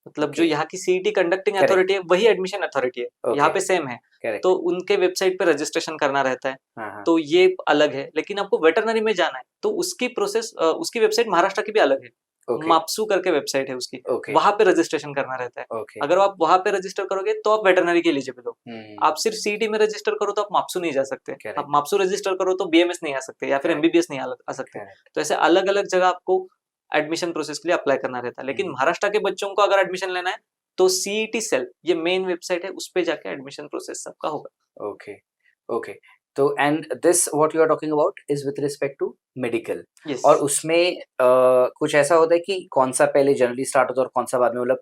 A: मतलब जो
B: Okay.
A: यहाँ की सीईटी कंडक्टिंग
B: Correct.
A: अथॉरिटी है वही एडमिशन अथॉरिटी है।
B: Okay.
A: यहाँ पे सेम है।
B: Correct.
A: तो उनके वेबसाइट पे रजिस्ट्रेशन करना रहता है।
B: हाँ.
A: तो ये अलग है। लेकिन आपको वेटरनरी में जाना है तो उसकी प्रोसेस, उसकी वेबसाइट महाराष्ट्र की भी अलग है।
B: Okay.
A: मापसू करके वेबसाइट है उसकी।
B: Okay.
A: वहां पे रजिस्ट्रेशन करना रहता है।
B: Okay.
A: अगर आप वहां पे रजिस्टर करोगे तो आप वेटरनरी के एलिजिबल हो। आप सिर्फ सीईटी में रजिस्टर करो तो आप मापसू नहीं जा सकते।
B: Correct.
A: आप मापसू रजिस्टर करो तो बीएमएस नहीं आ सकते या फिर
B: Correct.
A: एमबीबीएस नहीं आ सकते।
B: Correct.
A: तो ऐसे अलग अलग जगह आपको एडमिशन प्रोसेस के लिए अप्लाई करना रहता है। लेकिन महाराष्ट्र के बच्चों को अगर एडमिशन लेना है तो सीईटी सेल, ये मेन वेबसाइट है, उस पे जाके एडमिशन प्रोसेस सबका होगा।
B: Okay. Okay. तो and this what you are talking about is with respect to medical,
A: yes
B: और उसमें कुछ ऐसा होता है कि कौन सा पहले जनरली स्टार्ट होता है और कौन सा बाद में, मतलब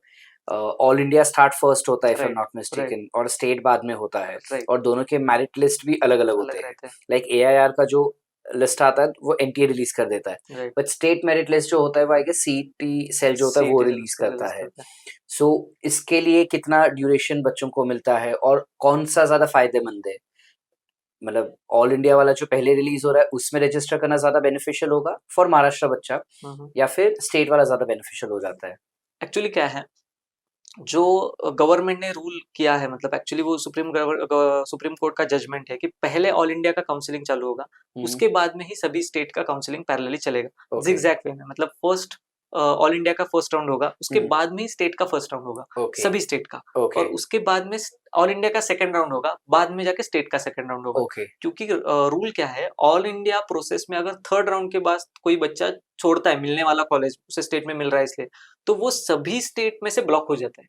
B: ऑल इंडिया स्टार्ट फर्स्ट होता है if I am
A: right
B: not
A: right
B: mistaken, और स्टेट बाद में होता है,
A: राइट
B: और दोनों के मेरिट लिस्ट भी अलग अलग होते
A: अलग
B: हैं।
A: रहते हैं
B: लाइक एआईआर का जो लिस्ट आता है वो एनटीए रिलीज कर देता है,
A: right
B: but state merit list जो होता है वो आई गेस सीटी सेल जो होता है वो
A: सीईटी
B: रिलीज करता
A: रिलीज
B: है।
A: करता है।
B: सो इसके लिए कितना ड्यूरेशन बच्चों को मिलता है और कौन सा ज्यादा फायदेमंद है? मतलब ऑल इंडिया वाला जो पहले रिलीज हो रहा है उसमें रजिस्टर करना ज्यादा बेनिफिशियल होगा फॉर महाराष्ट्र बच्चा, या फिर स्टेट वाला ज्यादा बेनिफिशियल हो जाता है?
A: एक्चुअली क्या है, जो गवर्नमेंट ने रूल किया है, मतलब एक्चुअली वो सुप्रीम कोर्ट का जजमेंट है कि पहले ऑल इंडिया का काउंसलिंग चालू होगा, उसके बाद में ही सभी स्टेट का काउंसलिंग पैरेलली चलेगा
B: ओके
A: zigzag वे में। मतलब फर्स्ट ऑल इंडिया का फर्स्ट राउंड होगा, उसके
B: हम्म।
A: बाद में ही स्टेट का फर्स्ट राउंड होगा,
B: ओके
A: सभी स्टेट का।
B: ओके
A: और उसके बाद में ऑल इंडिया का सेकंड राउंड होगा, बाद में जाके स्टेट का सेकंड राउंड होगा।
B: ओके
A: क्योंकि रूल क्या है, ऑल इंडिया प्रोसेस में अगर थर्ड राउंड के बाद कोई बच्चा छोड़ता है, मिलने वाला कॉलेज उसे स्टेट में मिल रहा है इसलिए, तो वो सभी स्टेट में से ब्लॉक हो जाता है,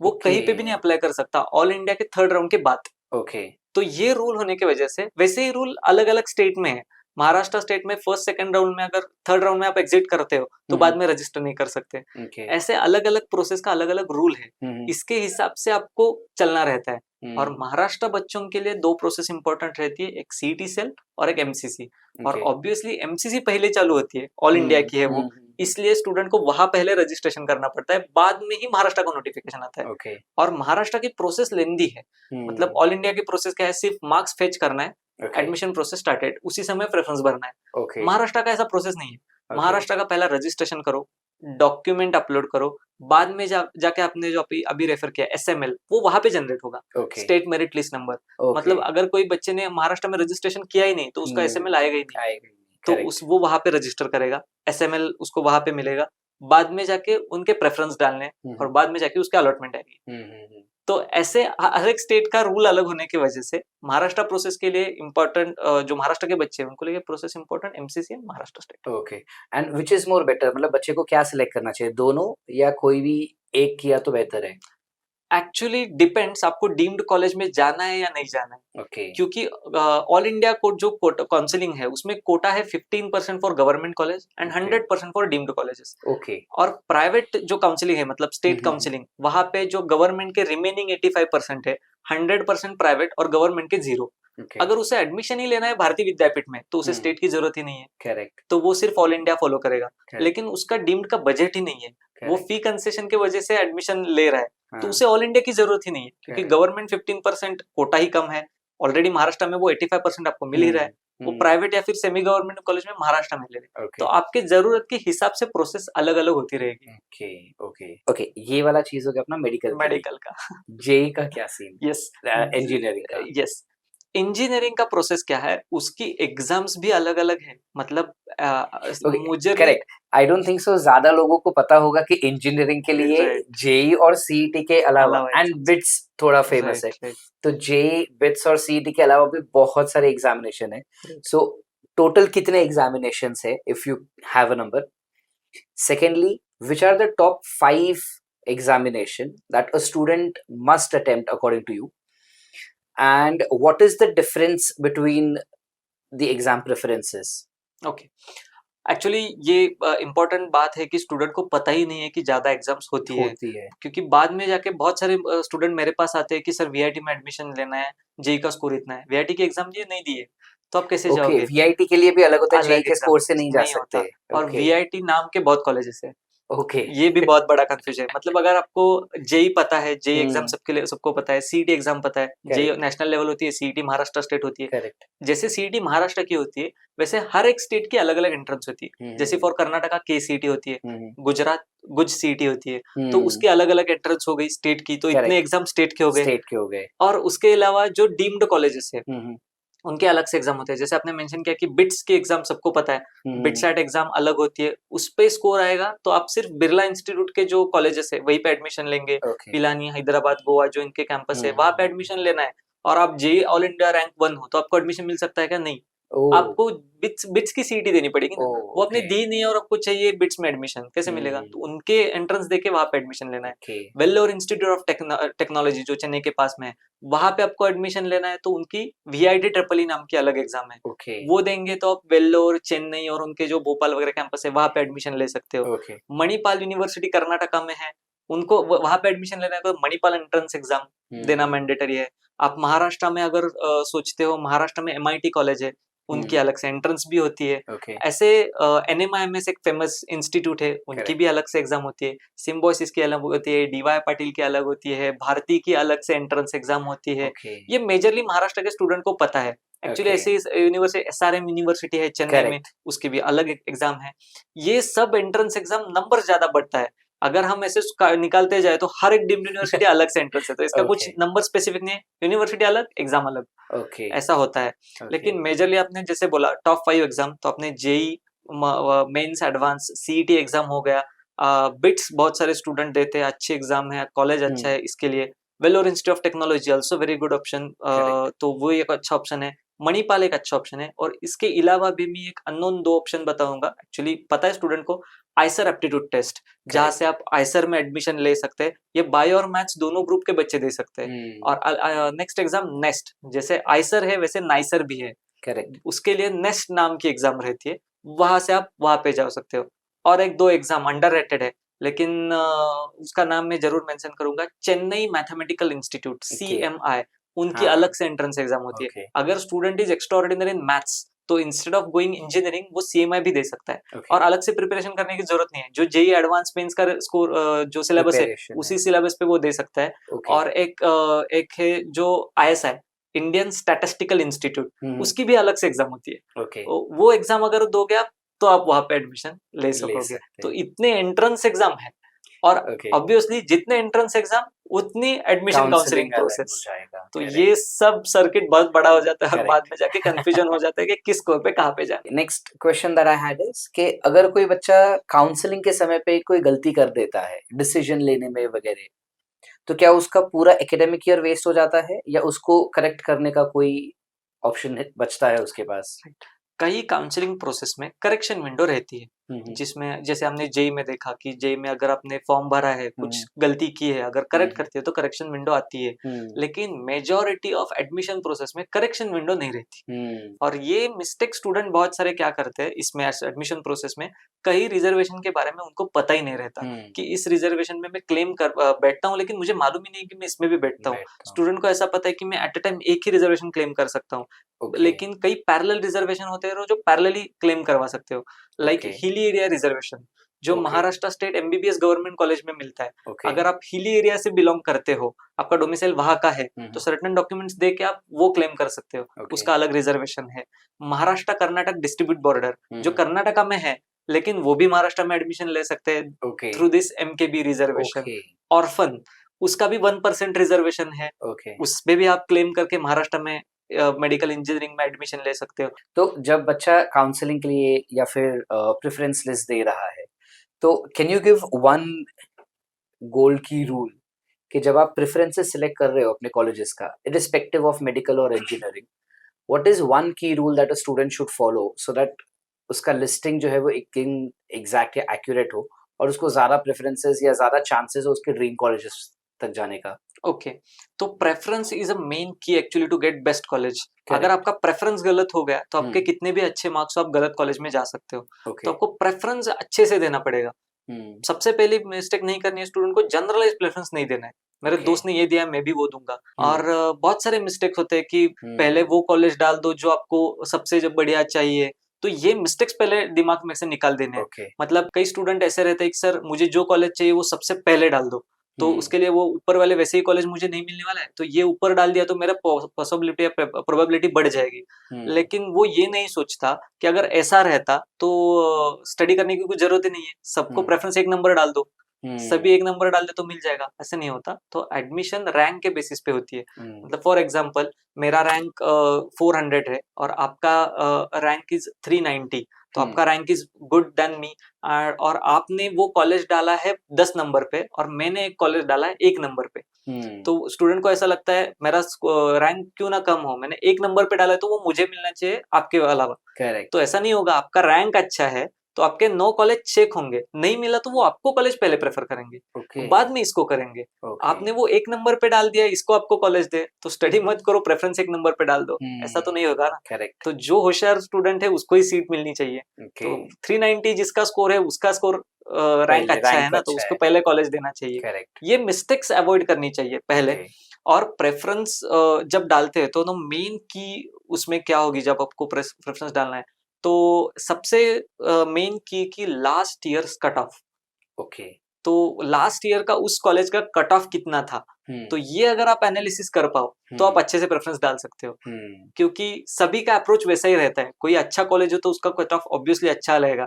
A: वो कहीं पे भी नहीं अप्लाई कर सकता ऑल इंडिया के थर्ड राउंड के बाद।
B: ओके
A: तो ये रूल होने की वजह से, वैसे ही रूल अलग अलग स्टेट में है। महाराष्ट्र स्टेट में फर्स्ट सेकंड राउंड में अगर थर्ड राउंड में आप एग्जिट करते हो तो बाद में रजिस्टर नहीं कर सकते।
B: ओके
A: ऐसे अलग अलग प्रोसेस का अलग अलग रूल है, इसके हिसाब से आपको चलना रहता है। और महाराष्ट्र बच्चों के लिए दो प्रोसेस इंपॉर्टेंट रहती है, एक सीईटी सेल और एक एमसीसी। और ऑब्वियसली एमसीसी पहले चालू होती है, ऑल इंडिया की है वो, इसलिए स्टूडेंट को वहां पहले रजिस्ट्रेशन करना पड़ता है, बाद में ही महाराष्ट्र का नोटिफिकेशन आता है।
B: ओके
A: और महाराष्ट्र की प्रोसेस लेंदी है, मतलब ऑल इंडिया की प्रोसेस क्या है, सिर्फ मार्क्स फेच करना है, एडमिशन प्रोसेस स्टार्टेड, उसी समय प्रेफरेंस भरना है।
B: ओके
A: महाराष्ट्र का ऐसा प्रोसेस नहीं है। महाराष्ट्र का पहला रजिस्ट्रेशन करो, डॉक्यूमेंट अपलोड करो, बाद में जाके आपने जो अभी रेफर किया एसएमएल, वो वहां पे जनरेट होगा,
B: okay
A: state merit list number. मतलब अगर कोई बच्चे ने महाराष्ट्र में रजिस्ट्रेशन किया ही नहीं तो उसका एसएमएल आएगा ही नहीं, तो वो वहां पे रजिस्टर करेगा, एसएमएल उसको वहां पे मिलेगा, बाद में जाके उनके प्रेफरेंस डालने और बाद में जाके उसके अलॉटमेंट आएगी। तो ऐसे हर एक स्टेट का रूल अलग होने की वजह से महाराष्ट्र प्रोसेस के लिए इम्पोर्टेंट, जो महाराष्ट्र के बच्चे हैं उनको लिए process important MCC and Maharashtra state.
B: Okay and which is more better, मतलब बच्चे को क्या सिलेक्ट करना चाहिए, दोनों या कोई भी एक किया तो बेहतर है?
A: एक्चुअली डिपेंड्स, आपको डीम्ड कॉलेज में जाना है या नहीं जाना है।
B: ओके
A: क्योंकि ऑल इंडिया को जो काउंसलिंग है उसमें कोटा है 15% for government college and 100% for deemed colleges.
B: Okay
A: और प्राइवेट जो काउंसलिंग है, मतलब स्टेट काउंसलिंग, वहां पे जो गवर्नमेंट के रिमेनिंग 85% है, 100% प्राइवेट और गवर्नमेंट के 0। अगर उसे एडमिशन ही लेना है भारतीय विद्यापीठ में तो उसे स्टेट की जरूरत ही नहीं है,
B: करेक्ट,
A: तो वो सिर्फ ऑल इंडिया फॉलो करेगा। लेकिन उसका डीम्ड का बजट ही नहीं है, वो
B: Correct.
A: फी कंसेशन की वजह से एडमिशन ले रहा है, तो
B: हाँ,
A: उसे ऑल इंडिया की जरूरत ही नहीं है, क्योंकि
B: Correct.
A: गवर्नमेंट 15% कोटा ही कम है, ऑलरेडी महाराष्ट्र में वो 85% आपको मिल ही रहा है, वो प्राइवेट या फिर सेमी गवर्नमेंट कॉलेज में महाराष्ट्र में ले रहे हैं। तो आपके जरूरत के हिसाब से प्रोसेस अलग अलग होती रहेगी।
B: ओके ओके ओके, ये वाला चीज हो गया अपना मेडिकल
A: का
B: जेई का क्या सीन?
A: यस,
B: इंजीनियरिंग का?
A: यस, इंजीनियरिंग का प्रोसेस क्या है, उसकी एग्जाम्स भी अलग अलग है। मतलब मुझे
B: correct, I don't think so ज्यादा लोगों को पता होगा कि इंजीनियरिंग के लिए जेई और सीईटी के अलावा एंड बिट्स थोड़ा फेमस है, तो जेई बिट्स और सीईटी के अलावा भी बहुत सारे एग्जामिनेशन है। सो टोटल कितने एग्जामिनेशंस है if you have a number? Secondly, which are the top 5 examination that a student must attempt according to you, and what is the difference between the exam preferences?
A: Okay, actually ये important बात है कि student को पता ही नहीं है कि ज्यादा एग्जाम्स होती है, क्योंकि बाद में जाके बहुत सारे स्टूडेंट मेरे पास आते हैं कि सर वीआईटी में एडमिशन लेना है, जेई का स्कोर इतना है, वीआईटी की एग्जाम ये नहीं दिए तो आप कैसे जाओगे?
B: वीआईटी के लिए भी अलग होता है, जेई के स्कोर से नहीं जा सकते।
A: और वीआईटी नाम के बहुत कॉलेजेस है,
B: ओके
A: ये भी बहुत बड़ा कंफ्यूजन है। मतलब अगर आपको जेई पता है, जेई एग्जाम सबके लिए सबको पता है, सीईटी एग्जाम पता है, जेई नेशनल लेवल होती है, सीईटी महाराष्ट्र स्टेट होती है।
B: करेक्ट,
A: जैसे सीईटी महाराष्ट्र की होती है वैसे हर एक स्टेट की अलग अलग एंट्रेंस होती है। जैसे फॉर कर्नाटका के सीईटी होती है, गुजरात गुज सीईटी होती है, तो उसके अलग अलग एंट्रेंस हो गई स्टेट की, तो इतने एग्जाम स्टेट के हो गए। और उसके अलावा जो डीम्ड कॉलेजेस है उनके अलग से एग्जाम होते हैं। जैसे आपने मेंशन किया कि बिट्स की एग्जाम सबको पता है, बिट्सैट एग्जाम अलग होती है, उस पे स्कोर आएगा तो आप सिर्फ बिरला इंस्टीट्यूट के जो कॉलेजेस है वहीं पे एडमिशन लेंगे। पिलानी, हैदराबाद, गोवा जो इनके कैंपस है वहां पे एडमिशन लेना है। और आप जेई ऑल इंडिया रैंक 1 हो तो आपको एडमिशन मिल सकता है क्या? नहीं,
B: ओह,
A: आपको बिट्स बिट्स की सीईटी देनी पड़ेगी ना,
B: ओह,
A: वो आपने
B: ओके,
A: दी नहीं है और आपको चाहिए बिट्स में एडमिशन, कैसे मिलेगा? तो उनके एंट्रेंस देके वहां पे एडमिशन लेना है।
B: Okay,
A: Vellore institute of technology जो चेन्नई के पास में है, वहां पे आपको एडमिशन लेना है, तो उनकी वीआईटी ट्रिपल ई नाम की अलग एग्जाम है,
B: ओके,
A: वो देंगे तो आप वेल्लोर, चेन्नई और उनके जो भोपाल वगैरह कैंपस है वहां पे एडमिशन ले सकते हो।
B: ओके,
A: मणिपाल यूनिवर्सिटी कर्नाटका में है, उनको वहां पे एडमिशन लेना है तो मणिपाल एंट्रेंस एग्जाम देना मैंडेटरी है। आप महाराष्ट्र में अगर सोचते हो, महाराष्ट्र में एमआईटी कॉलेज है, उनकी अलग से एंट्रेंस भी होती है।
B: ओके,
A: ऐसे एनएमआईएमएस एक फेमस इंस्टीट्यूट है, उनकी
B: करेक्ट,
A: भी अलग से एग्जाम होती है। सिम्बोसिस की अलग होती है, डीवाई पाटिल की अलग होती है, भारती की अलग से एंट्रेंस एग्जाम होती है।
B: ओके,
A: ये मेजरली महाराष्ट्र के स्टूडेंट को पता है। एक्चुअली
B: ओके,
A: ऐसी यूनिवर्सिटी एसआरएम यूनिवर्सिटी है चेन्नई में,
B: करेक्ट,
A: उसकी भी अलग एग्जाम है। ये सब एंट्रेंस एग्जाम नंबर ज्यादा बढ़ता है, अगर हम ऐसे निकालते जाए तो हर एक डीम्ड यूनिवर्सिटी अलग से एंट्रेंस है, तो इसका कुछ
B: ओके,
A: नंबर स्पेसिफिक नहीं है, यूनिवर्सिटी अलग एग्जाम अलग,
B: ओके,
A: ऐसा होता है।
B: ओके,
A: लेकिन मेजरली आपने जैसे बोला टॉप 5 एग्जाम, तो आपने JEE Mains advance CET exam हो गया, बिट्स बहुत सारे स्टूडेंट देते हैं, अच्छी एग्जाम है, कॉलेज अच्छा है इसके लिए। Vellore institute of technology also very good option,
B: correct,
A: तो वो एक अच्छा ऑप्शन है। मणिपाल एक अच्छा ऑप्शन है, और इसके अलावा भी मैं एक अननोन 2 ऑप्शन बताऊंगा, एक्चुअली पता है स्टूडेंट को, आइसर एप्टीट्यूड टेस्ट, जहां से
B: करेक्ट,
A: आप आइसर में एडमिशन ले सकते हैं। ये बायो और मैथ्स दोनों ग्रुप के बच्चे दे सकते हैं। और नेक्स्ट एग्जाम नेस्ट, जैसे आइसर है वैसे नाइसर भी है,
B: करेक्ट,
A: उसके लिए नेस्ट नाम की एग्जाम रहती है, वहां से आप वहां पे जा सकते हो। और एक 2 एग्जाम अंडररेटेड है, लेकिन उसका नाम मैं जरूर मेंशन करूंगा, Chennai mathematical institute
B: okay,
A: CMI, उनकी
B: हाँ,
A: अलग से एंट्रेंस एग्जाम होती है।
B: ओके,
A: अगर student is extraordinary in maths, तो इंस्टेड ऑफ गोइंग इंजीनियरिंग वो सीएमआई भी दे सकता है,
B: ओके,
A: और अलग से प्रिपरेशन करने की जरूरत नहीं है। जो जेई एडवांस मेंस का स्कोर जो सिलेबस है,
B: प्रिपरेशन है,
A: उसी सिलेबस पे वो दे सकता है।
B: ओके,
A: और एक है जो आईएसआई, इंडियन स्टैटिस्टिकल इंस्टीट्यूट,
B: हम्म,
A: उसकी भी अलग से एग्जाम होती है।
B: ओके,
A: वो एग्जाम अगर दोगे आप, तो आप वहां पे एडमिशन ले
B: ले
A: सकोगे।
B: सकते
A: तो
B: हैं,
A: इतने एंट्रेंस एग्जाम है, और
B: ओके,
A: ऑब्वियसली जितने एंट्रेंस एग्जाम उतनी एडमिशन काउंसलिंग
B: काउंसलिंग अलग हो
A: प्रोसेस,
B: जाएगा,
A: तो ये
B: करेक्ट,
A: सब सर्किट बहुत बड़ा हो जाता है, और बाद
B: करेक्ट।
A: में जाके कंफ्यूजन हो जाता है कि किस स्कोर पे कहाँ पे जाए।
B: Next question that I had is कि अगर कोई बच्चा काउंसलिंग के समय पे कोई गलती कर देता है डिसीजन लेने में वगैरह, तो क्या उसका पूरा एकेडमिक ईयर वेस्ट हो जाता है या उसको करेक्ट करने का कोई ऑप्शन बचता है उसके पास?
A: कई काउंसलिंग प्रोसेस में करेक्शन विंडो रहती है,
B: हम्म,
A: जिसमें जैसे हमने जेई में देखा कि जेई में अगर आपने फॉर्म भरा है, कुछ
B: हम्म,
A: गलती की है, अगर करेक्ट
B: हम्म,
A: करती है तो करेक्शन विंडो आती है।
B: हम्म,
A: लेकिन मेजॉरिटी ऑफ एडमिशन प्रोसेस में करेक्शन विंडो नहीं रहती,
B: हम्म,
A: और ये मिस्टेक स्टूडेंट बहुत सारे क्या करते हैं इसमें, एडमिशन प्रोसेस में कई रिजर्वेशन के बारे में उनको पता ही नहीं रहता
B: हम्म,
A: कि इस रिजर्वेशन में मैं क्लेम कर बैठता हूँ, लेकिन मुझे मालूम ही नहीं कि मैं इसमें भी बैठता हूँ।
B: बैठता हूँ,
A: स्टूडेंट को ऐसा पता है कि मैं एट अ टाइम एक ही रिजर्वेशन क्लेम कर सकता हूँ,
B: ओके,
A: लेकिन कई पैरेलल रिजर्वेशन होते हैं जो पैरेलली क्लेम करवा सकते हो, like
B: okay,
A: hilly area reservation, जो
B: okay,
A: Maharashtra state MBBS government college में मिलता है।
B: ओके,
A: अगर आप हिली एरिया से बिलोंग करते हो, आपका डोमिसाइल वहां का है,
B: हम्म,
A: तो सर्टेन डॉक्यूमेंट्स दे के आप वो क्लेम कर सकते हो,
B: ओके,
A: उसका अलग रिजर्वेशन है। महाराष्ट्र कर्नाटक डिस्ट्रीब्यूट बॉर्डर, जो
B: हम्म,
A: कर्नाटका में है, लेकिन वो भी महाराष्ट्र में एडमिशन ले सकते हैं
B: okay,
A: through this MKB reservation.
B: Okay,
A: orphan, उसका भी 1% रिजर्वेशन है,
B: ओके।
A: उसमें भी आप क्लेम करके महाराष्ट्र में मेडिकल इंजीनियरिंग में एडमिशन ले सकते हो।
B: तो जब बच्चा काउंसलिंग के लिए या फिर प्रेफरेंस लिस्ट दे रहा है, तो can you give one gold की रूल कि जब आप प्रेफरेंसेस सिलेक्ट कर रहे हो अपने कॉलेजेस का, इरिस्पेक्टिव ऑफ मेडिकल और इंजीनियरिंग, व्हाट इज वन की rule that a student should follow so that उसका लिस्टिंग जो है वो एकदम एग्जैक्ट या एक्यूरेट हो और उसको ज्यादा प्रेफरेंसेस या ज्यादा चांसेस हो उसके ड्रीम कॉलेजेस तक जाने का?
A: ओके, तो preference is a main key actually to get best college. अगर
B: करेक्ट।
A: आपका प्रेफरेंस गलत हो गया तो आपके
B: हम्म,
A: कितने भी अच्छे मार्क्स हो, आप गलत कॉलेज में जा सकते हो।
B: ओके।
A: तो आपको प्रेफरेंस अच्छे से देना पड़ेगा।
B: हम्म,
A: सबसे पहली मिस्टेक नहीं करनी है स्टूडेंट को, जनरलाइज प्रेफरेंस नहीं देना है, मेरे
B: ओके।
A: दोस्त ने ये दिया मैं भी वो दूंगा। और
B: हम्म,
A: बहुत सारे मिस्टेक्स होते हैं कि पहले
B: हम्म,
A: वो कॉलेज डाल दो जो आपको सबसे जब बढ़िया चाहिए, तो ये मिस्टेक्स पहले दिमाग में से निकाल देने हैं।
B: ओके।
A: मतलब कई स्टूडेंट ऐसे रहते हैं कि सर मुझे जो कॉलेज चाहिए वो सबसे पहले डाल दो, तो उसके लिए वो ऊपर वाले वैसे ही कॉलेज मुझे नहीं मिलने वाला है, तो ये ऊपर डाल दिया तो मेरा पॉसिबिलिटी या प्रोबेबिलिटी बढ़ जाएगी।
B: हम्म,
A: लेकिन वो ये नहीं सोचता कि अगर ऐसा रहता तो स्टडी करने की कोई जरूरत ही नहीं है, सबको
B: हम्म,
A: प्रेफरेंस एक नंबर डाल दो,
B: हम्म,
A: सभी एक नंबर डाल दे तो मिल जाएगा, ऐसा नहीं होता। तो एडमिशन रैंक के बेसिस पे होती है।
B: हम्म,
A: मतलब फॉर एग्जांपल मेरा रैंक 400 है और आपका रैंक इज 390, तो
B: हम्म,
A: आपका rank is good than me, और आपने वो कॉलेज डाला है 10 नंबर पे और मैंने एक कॉलेज डाला है 1 नंबर पे, तो स्टूडेंट को ऐसा लगता है मेरा रैंक क्यों ना कम हो, मैंने एक नंबर पे डाला है तो वो मुझे मिलना चाहिए आपके अलावा।
B: करेक्ट।
A: तो ऐसा नहीं होगा, आपका रैंक अच्छा है तो आपके 9 कॉलेज चेक होंगे, नहीं मिला तो वो आपको कॉलेज पहले प्रेफर करेंगे,
B: ओके।
A: बाद में इसको करेंगे।
B: ओके।
A: आपने वो एक नंबर पे डाल दिया, इसको आपको कॉलेज दे, तो स्टडी मत करो, प्रेफरेंस एक नंबर पे डाल दो, ऐसा तो नहीं होगा ना।
B: करेक्ट।
A: तो जो होशियार स्टूडेंट है उसको ही सीट मिलनी चाहिए।
B: ओके।
A: तो 390 जिसका स्कोर है उसका स्कोर रैंक अच्छा है
B: रैंक
A: ना, तो
B: अच्छा
A: उसको
B: है।
A: पहले कॉलेज देना चाहिए।
B: करेक्ट।
A: ये मिस्टेक्स अवॉइड करनी चाहिए पहले।
B: ओके।
A: और प्रेफरेंस जब डालते हैं तो मेन की उसमें क्या होगी, जब आपको प्रेफरेंस डालना है तो सबसे मेन की last years cut off.
B: Okay.
A: तो लास्ट ईयर का उस कॉलेज का कट ऑफ कितना था, तो ये अगर आप एनालिसिस कर पाओ तो आप अच्छे से प्रेफरेंस डाल सकते हो। क्योंकि सभी का अप्रोच वैसा ही रहता है, कोई अच्छा कॉलेज हो तो उसका कट ऑफ ऑब्वियसली अच्छा रहेगा,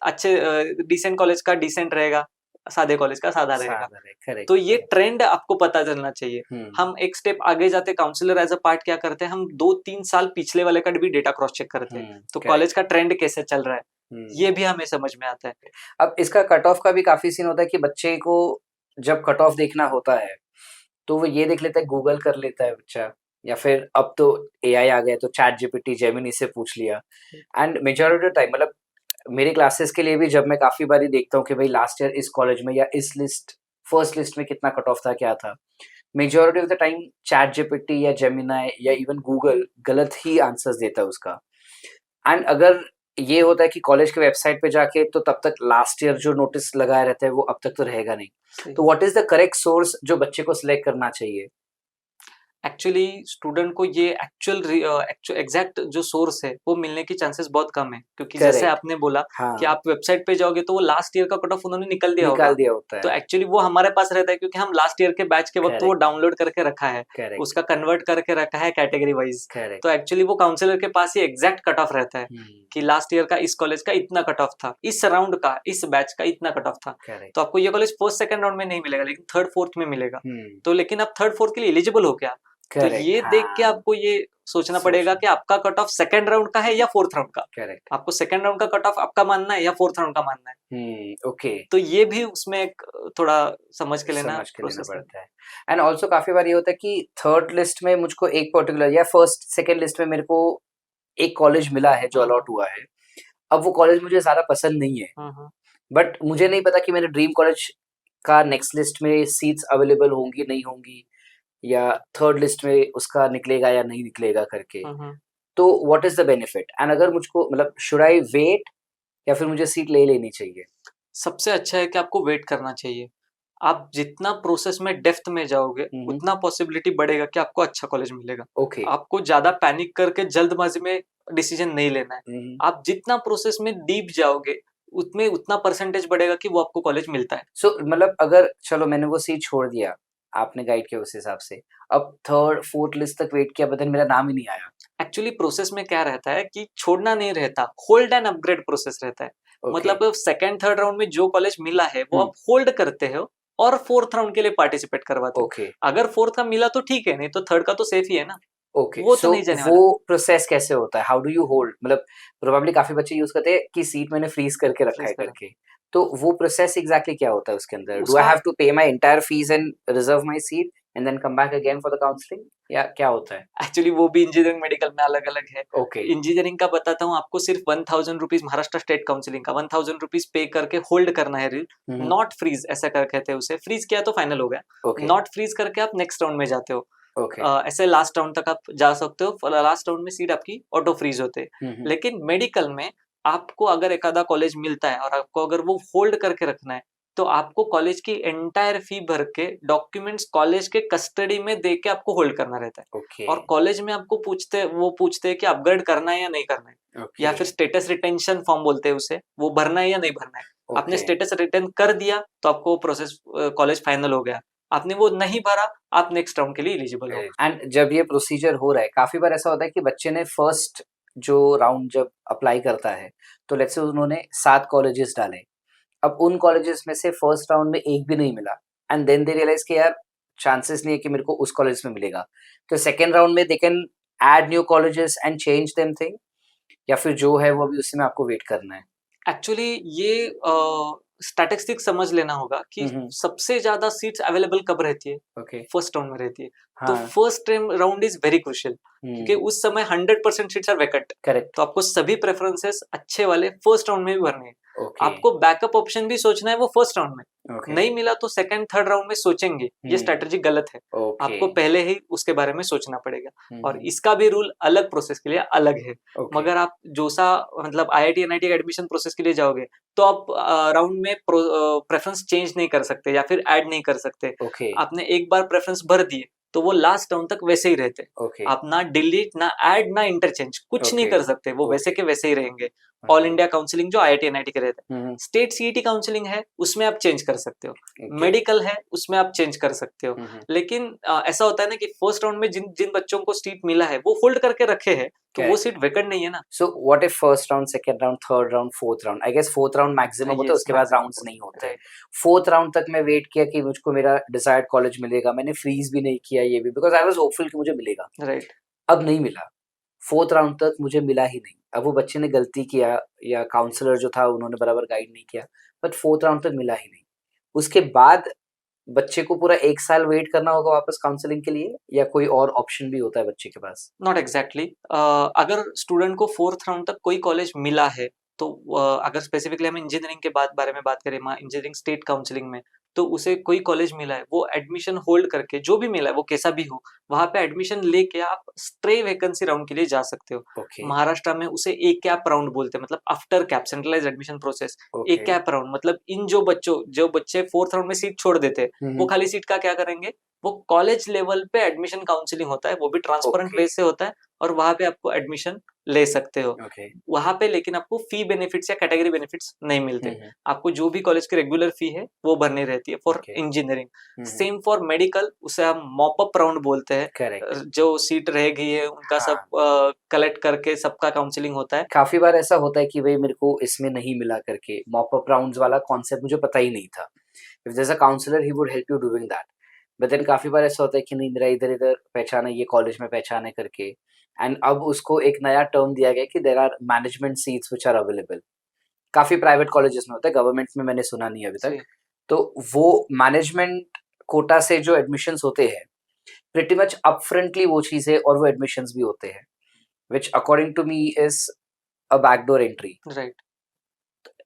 A: अच्छे डिसेंट कॉलेज का डिसेंट रहेगा, सादे कॉलेज का सादा रहेगा।
B: करेक्ट।
A: तो ये ट्रेंड आपको पता चलना चाहिए। हम एक स्टेप आगे जाते, काउंसलर एज अ पार्ट क्या करते हैं, हम 2-3 साल पिछले वाले का भी डेटा क्रॉस चेक करते हैं, तो कॉलेज का ट्रेंड कैसे चल रहा है ये भी हमें समझ में आता है।
B: अब इसका कट ऑफ का भी काफी सीन होता है कि बच्चे को जब कट ऑफ देखना होता है तो वो ये देख लेता है, गूगल कर लेता है बच्चा, या फिर अब तो एआई आ गया तो चैट जीपीटी जेमिनी से पूछ लिया। एंड मेजॉरिटी ऑफ टाइम मतलब मेरे क्लासेस के लिए भी जब मैं काफी बारी देखता हूँ कि भाई लास्ट ईयर इस कॉलेज में या इस लिस्ट फर्स्ट लिस्ट में कितना कट ऑफ था, क्या था, majority of the time chat GPT या जेमिनाई या इवन गूगल गलत ही आंसर्स देता है उसका। एंड अगर ये होता है कि कॉलेज के वेबसाइट पे जाके, तो तब तक लास्ट ईयर जो नोटिस लगाया रहता है वो अब तक तो रहेगा नहीं। तो what is the correct source जो बच्चे को सिलेक्ट करना चाहिए?
A: एक्चुअली स्टूडेंट को ये एक्चुअल एग्जैक्ट जो सोर्स है वो मिलने की चांसेस बहुत कम है, क्योंकि जैसे
B: करेक्ट।
A: आपने बोला
B: हाँ,
A: कि आप वेबसाइट पे जाओगे तो वो लास्ट ईयर का कट ऑफ उन्होंने निकल दिया होगा।
B: निकाल दिया होता
A: तो
B: है।
A: एक्चुअली वो हमारे पास रहता है क्योंकि हम लास्ट ईयर के बैच के वक्त वो
B: करेक्ट।
A: डाउनलोड करके रखा है,
B: करेक्ट।
A: उसका कन्वर्ट करके रखा है कैटेगरी वाइज।
B: करेक्ट।
A: तो एक्चुअली वो काउंसलर के पास ही एग्जैक्ट कट ऑफ रहता है कि लास्ट ईयर का इस कॉलेज का इतना कट ऑफ था, इस राउंड का इस बैच का इतना कट ऑफ था।
B: करेक्ट।
A: तो आपको ये कॉलेज फर्स्ट सेकंड राउंड में नहीं मिलेगा, लेकिन थर्ड फोर्थ में मिलेगा।
B: हम्म।
A: तो लेकिन आप थर्ड फोर्थ के लिए एलिजिबल हो क्या, तो
B: करेक्ट।
A: ये देख के
B: हाँ,
A: आपको ये सोचना पड़ेगा कि आपका कट ऑफ सेकंड राउंड का है या फोर्थ राउंड का।
B: करेक्ट।
A: आपको सेकंड राउंड का कट ऑफ आपका मानना है या फोर्थ राउंड का मानना है।
B: ओके।
A: तो ये भी उसमें एक थोड़ा समझ के लेना
B: समझ के लेना
A: प्रोसेस है।
B: पड़ता है। एंड ऑल्सो काफी बार ये होता है कि थर्ड लिस्ट में मुझको एक पर्टिकुलर या फर्स्ट सेकंड लिस्ट में मेरे को एक कॉलेज मिला है जो अलॉट हुआ है। अब वो कॉलेज मुझे ज्यादा पसंद नहीं है, बट मुझे नहीं पता कि मेरे ड्रीम कॉलेज का नेक्स्ट लिस्ट में सीट्स अवेलेबल होंगी नहीं होंगी, या थर्ड लिस्ट में उसका निकलेगा या नहीं निकलेगा करके। तो what is the benefit? And अगर मुझको मतलब शुड आई वेट या फिर मुझे सीट ले लेनी चाहिए?
A: सबसे अच्छा है कि आपको वेट करना चाहिए। आप जितना प्रोसेस में डेप्थ में जाओगे उतना पॉसिबिलिटी बढ़ेगा कि आपको अच्छा कॉलेज मिलेगा।
B: ओके।
A: आपको ज्यादा पैनिक करके जल्दबाजी में डिसीजन नहीं लेना है। आप जितना प्रोसेस में डीप जाओगे उतने उतना परसेंटेज बढ़ेगा कि वो आपको कॉलेज मिलता है।
B: सो मतलब अगर चलो मैंने वो सीट छोड़ दिया, आपने गाइड किया उस हिसाब से, अब थर्ड फोर्थ लिस्ट तक वेट किया, बट मेरा नाम ही नहीं आया।
A: एक्चुअली प्रोसेस में क्या रहता है कि छोड़ना नहीं रहता, होल्ड एंड अपग्रेड प्रोसेस रहता है। मतलब सेकंड थर्ड राउंड में जो कॉलेज मिला है वो आप होल्ड करते हो और फोर्थ राउंड के लिए पार्टिसिपेट करवाते हो।
B: ओके।
A: अगर फोर्थ का मिला तो ठीक है, नहीं तो थर्ड का तो सेफ ही है ना।
B: ओके।
A: वो
B: सो
A: तो नहीं जाने
B: वो प्रोसेस कैसे होता है? How do you hold? मतलब प्रोबेबली काफी बच्चे यूज करते हैं कि सीट मैंने फ्रीज करके रखा है
A: Freeze करा।
B: करके, तो वो प्रोसेस एग्जैक्टली क्या होता है उसके अंदर? डू आई
A: उसका
B: have to pay my entire fees and reserve my seat and then come back again for the counselling, या क्या होता है?
A: एक्चुअली वो भी इंजीनियरिंग मेडिकल में अलग अलग है।
B: ओके।
A: इंजीनियरिंग का बताता हूँ आपको, सिर्फ 1000 रुपीज महाराष्ट्र स्टेट काउंसिलिंग का 1000 रुपीज पे करके होल्ड करना है रील। नॉट फ्रीज ऐसा कर कहते हैं उसे, फ्रीज किया तो फाइनल हो गया।
B: ओके।
A: नॉट फ्रीज करके आप नेक्स्ट राउंड में जाते हो।
B: ओके।
A: ऐसे लास्ट राउंड तक आप जा सकते हो, लास्ट राउंड में सीट आपकी ऑटो फ्रीज होते हैं। लेकिन मेडिकल में आपको अगर एक आधा कॉलेज मिलता है और आपको अगर वो होल्ड करके रखना है तो आपको कॉलेज की एंटायर फी भर के डॉक्यूमेंट्स कॉलेज के कस्टडी में दे के आपको होल्ड करना रहता है।
B: ओके।
A: और कॉलेज में आपको पूछते हैं कि अपग्रेड करना है या नहीं करना है,
B: ओके।
A: या फिर स्टेटस रिटेंशन फॉर्म बोलते हैं उसे, वो भरना है या नहीं भरना है। आपने स्टेटस रिटर्न कर दिया तो आपको प्रोसेस कॉलेज फाइनल हो गया। आपने वो नहीं भरा, आप नेक्स्ट राउंड के लिए एलिजिबल हो।
B: एंड जब ये प्रोसीजर हो रहा है, काफी बार ऐसा होता है कि बच्चे ने फर्स्ट जो राउंड जब अप्लाई करता है, तो लेट्स से उन्होंने 7 कॉलेजेस डाले, अब उन कॉलेजेस में से फर्स्ट राउंड में एक भी नहीं मिला, एंड देन दे रियलाइज कि यार चांसेस नहीं है कि मेरे को उस कॉलेज में मिलेगा, तो सेकेंड राउंड में they can add new colleges and change them thing, या फिर जो है वो अभी उसी में आपको वेट करना है?
A: एक्चुअली ये स्टैटिस्टिक्स समझ लेना होगा कि सबसे ज्यादा सीट्स अवेलेबल कब रहती है,
B: ओके
A: फर्स्ट राउंड में रहती है। तो
B: हाँ
A: first round is very crucial, क्योंकि उस समय 100% सीट्स आर वैकेंट।
B: करेक्ट
A: तो आपको सभी प्रेफरेंसेस अच्छे वाले फर्स्ट राउंड में भी भरने हैं।
B: ओके
A: आपको बैकअप ऑप्शन भी सोचना है वो फर्स्ट राउंड में।
B: ओके
A: नहीं मिला तो सेकंड थर्ड राउंड में सोचेंगे, ये स्ट्रेटजी गलत है।
B: ओके
A: आपको पहले ही उसके बारे में सोचना पड़ेगा। और
B: हम्म,
A: इसका भी रूल अलग प्रोसेस के लिए अलग है।
B: ओके
A: मगर आप जोसा मतलब आईआईटी एनआईटी के एडमिशन प्रोसेस के लिए जाओगे तो आप राउंड में प्रेफरेंस चेंज नहीं कर सकते या फिर ऐड नहीं कर सकते।
B: ओके
A: आपने एक बार प्रेफरेंस भर दिए तो वो लास्ट राउंड तक वैसे ही रहते।
B: ओके
A: आप ना डिलीट ना ऐड ना इंटरचेंज कुछ नहीं
B: Okay.
A: कर सकते, वो वैसे
B: Okay.
A: के वैसे ही रहेंगे। ऑल इंडिया काउंसलिंग जो आईआईटी एनआईटी के रहते हैं,
B: हम्म,
A: स्टेट सीईटी काउंसलिंग है उसमें आप चेंज कर सकते हो,
B: Okay.
A: मेडिकल है उसमें आप चेंज कर सकते हो।
B: हम्म,
A: लेकिन ऐसा होता है ना कि फर्स्ट राउंड में जिन जिन बच्चों को सीट मिला है वो होल्ड करके रखे हैं, तो वो
B: Correct.
A: सीट वैकेंट नहीं है ना।
B: So what if first round, second round, third round, fourth round? I guess fourth round maximum होता है,
A: Yes,
B: उसके बाद
A: maximum
B: rounds
A: होता है,
B: नहीं होते।
A: right.
B: Fourth round तक मैं वेट किया कि मुझको मेरा डिजायर्ड कॉलेज मिलेगा, मैंने फ्रीज भी नहीं किया ये भी, बिकॉज आई वाज होपफुल कि मुझे मिलेगा।
A: राइट
B: अब नहीं मिला, फोर्थ राउंड तक मुझे मिला ही नहीं। अब वो बच्चे ने गलती किया या काउंसलर जो था उन्होंने बराबर गाइड नहीं किया, बट फोर्थ राउंड तक मिला ही नहीं। उसके बाद बच्चे को पूरा 1 साल वेट करना होगा वापस काउंसलिंग के लिए, या कोई और ऑप्शन भी होता है बच्चे के पास?
A: नॉट एग्जैक्टली अगर स्टूडेंट को फोर्थ राउंड तक कोई कॉलेज मिला है तो अगर स्पेसिफिकली हम इंजीनियरिंग के बारे में बात करें, इंजीनियरिंग स्टेट काउंसलिंग में, तो उसे कोई कॉलेज मिला है वो एडमिशन होल्ड करके, जो भी मिला है वो कैसा भी हो, वहां पे एडमिशन लेके आप स्ट्रे वैकेंसी राउंड के लिए जा सकते हो।
B: ओके
A: महाराष्ट्र में उसे ए कैप राउंड बोलते हैं, मतलब after CAP centralise admission process. A
B: okay
A: CAP round मतलब इन जो बच्चे फोर्थ राउंड में सीट छोड़ देते हैं वो खाली सीट का क्या करेंगे, वो कॉलेज लेवल पे एडमिशन काउंसलिंग होता है, वो भी ट्रांसपेरेंट
B: ओके
A: वे से होता है, और वहां पे आपको एडमिशन ले सकते हो।
B: ओके
A: वहां पे लेकिन आपको फी बेनिफिट्स या कैटेगरी बेनिफिट्स नहीं मिलते।
B: हम्म,
A: आपको जो भी कॉलेज की रेगुलर फी है वो भरनी रहती है for
B: Okay.
A: Engineering. Same for medical, उसे हम मॉप अप राउंड बोलते हैं।
B: करेक्ट
A: जो सीट रह गई है उनका
B: हाँ
A: सब कलेक्ट करके सबका काउंसलिंग होता है।
B: काफी बार ऐसा होता है कि भाई मेरे को इसमें नहीं मिला करके, मॉप अप राउंड्स वाला कॉन्सेप्ट मुझे पता ही नहीं था। If there is a counsellor he would help you doing that, but then काफी बार ऐसा होता है कि नहीं मेरा इधर इधर पहचान है, ये कॉलेज में पहचान है करके, एंड अब उसको एक नया टर्म दिया गया कि there are management seats which are available. काफी प्राइवेट कॉलेजेस में होता है, गवर्नमेंट में मैंने सुना नहीं अभी तक।
A: सही।
B: तो वो मैनेजमेंट कोटा से जो एडमिशंस होते हैं, प्रिटी मच अपफ्रंटली वो चीजें और वो एडमिशंस भी होते हैं, which according to me is a backdoor entry.
A: Right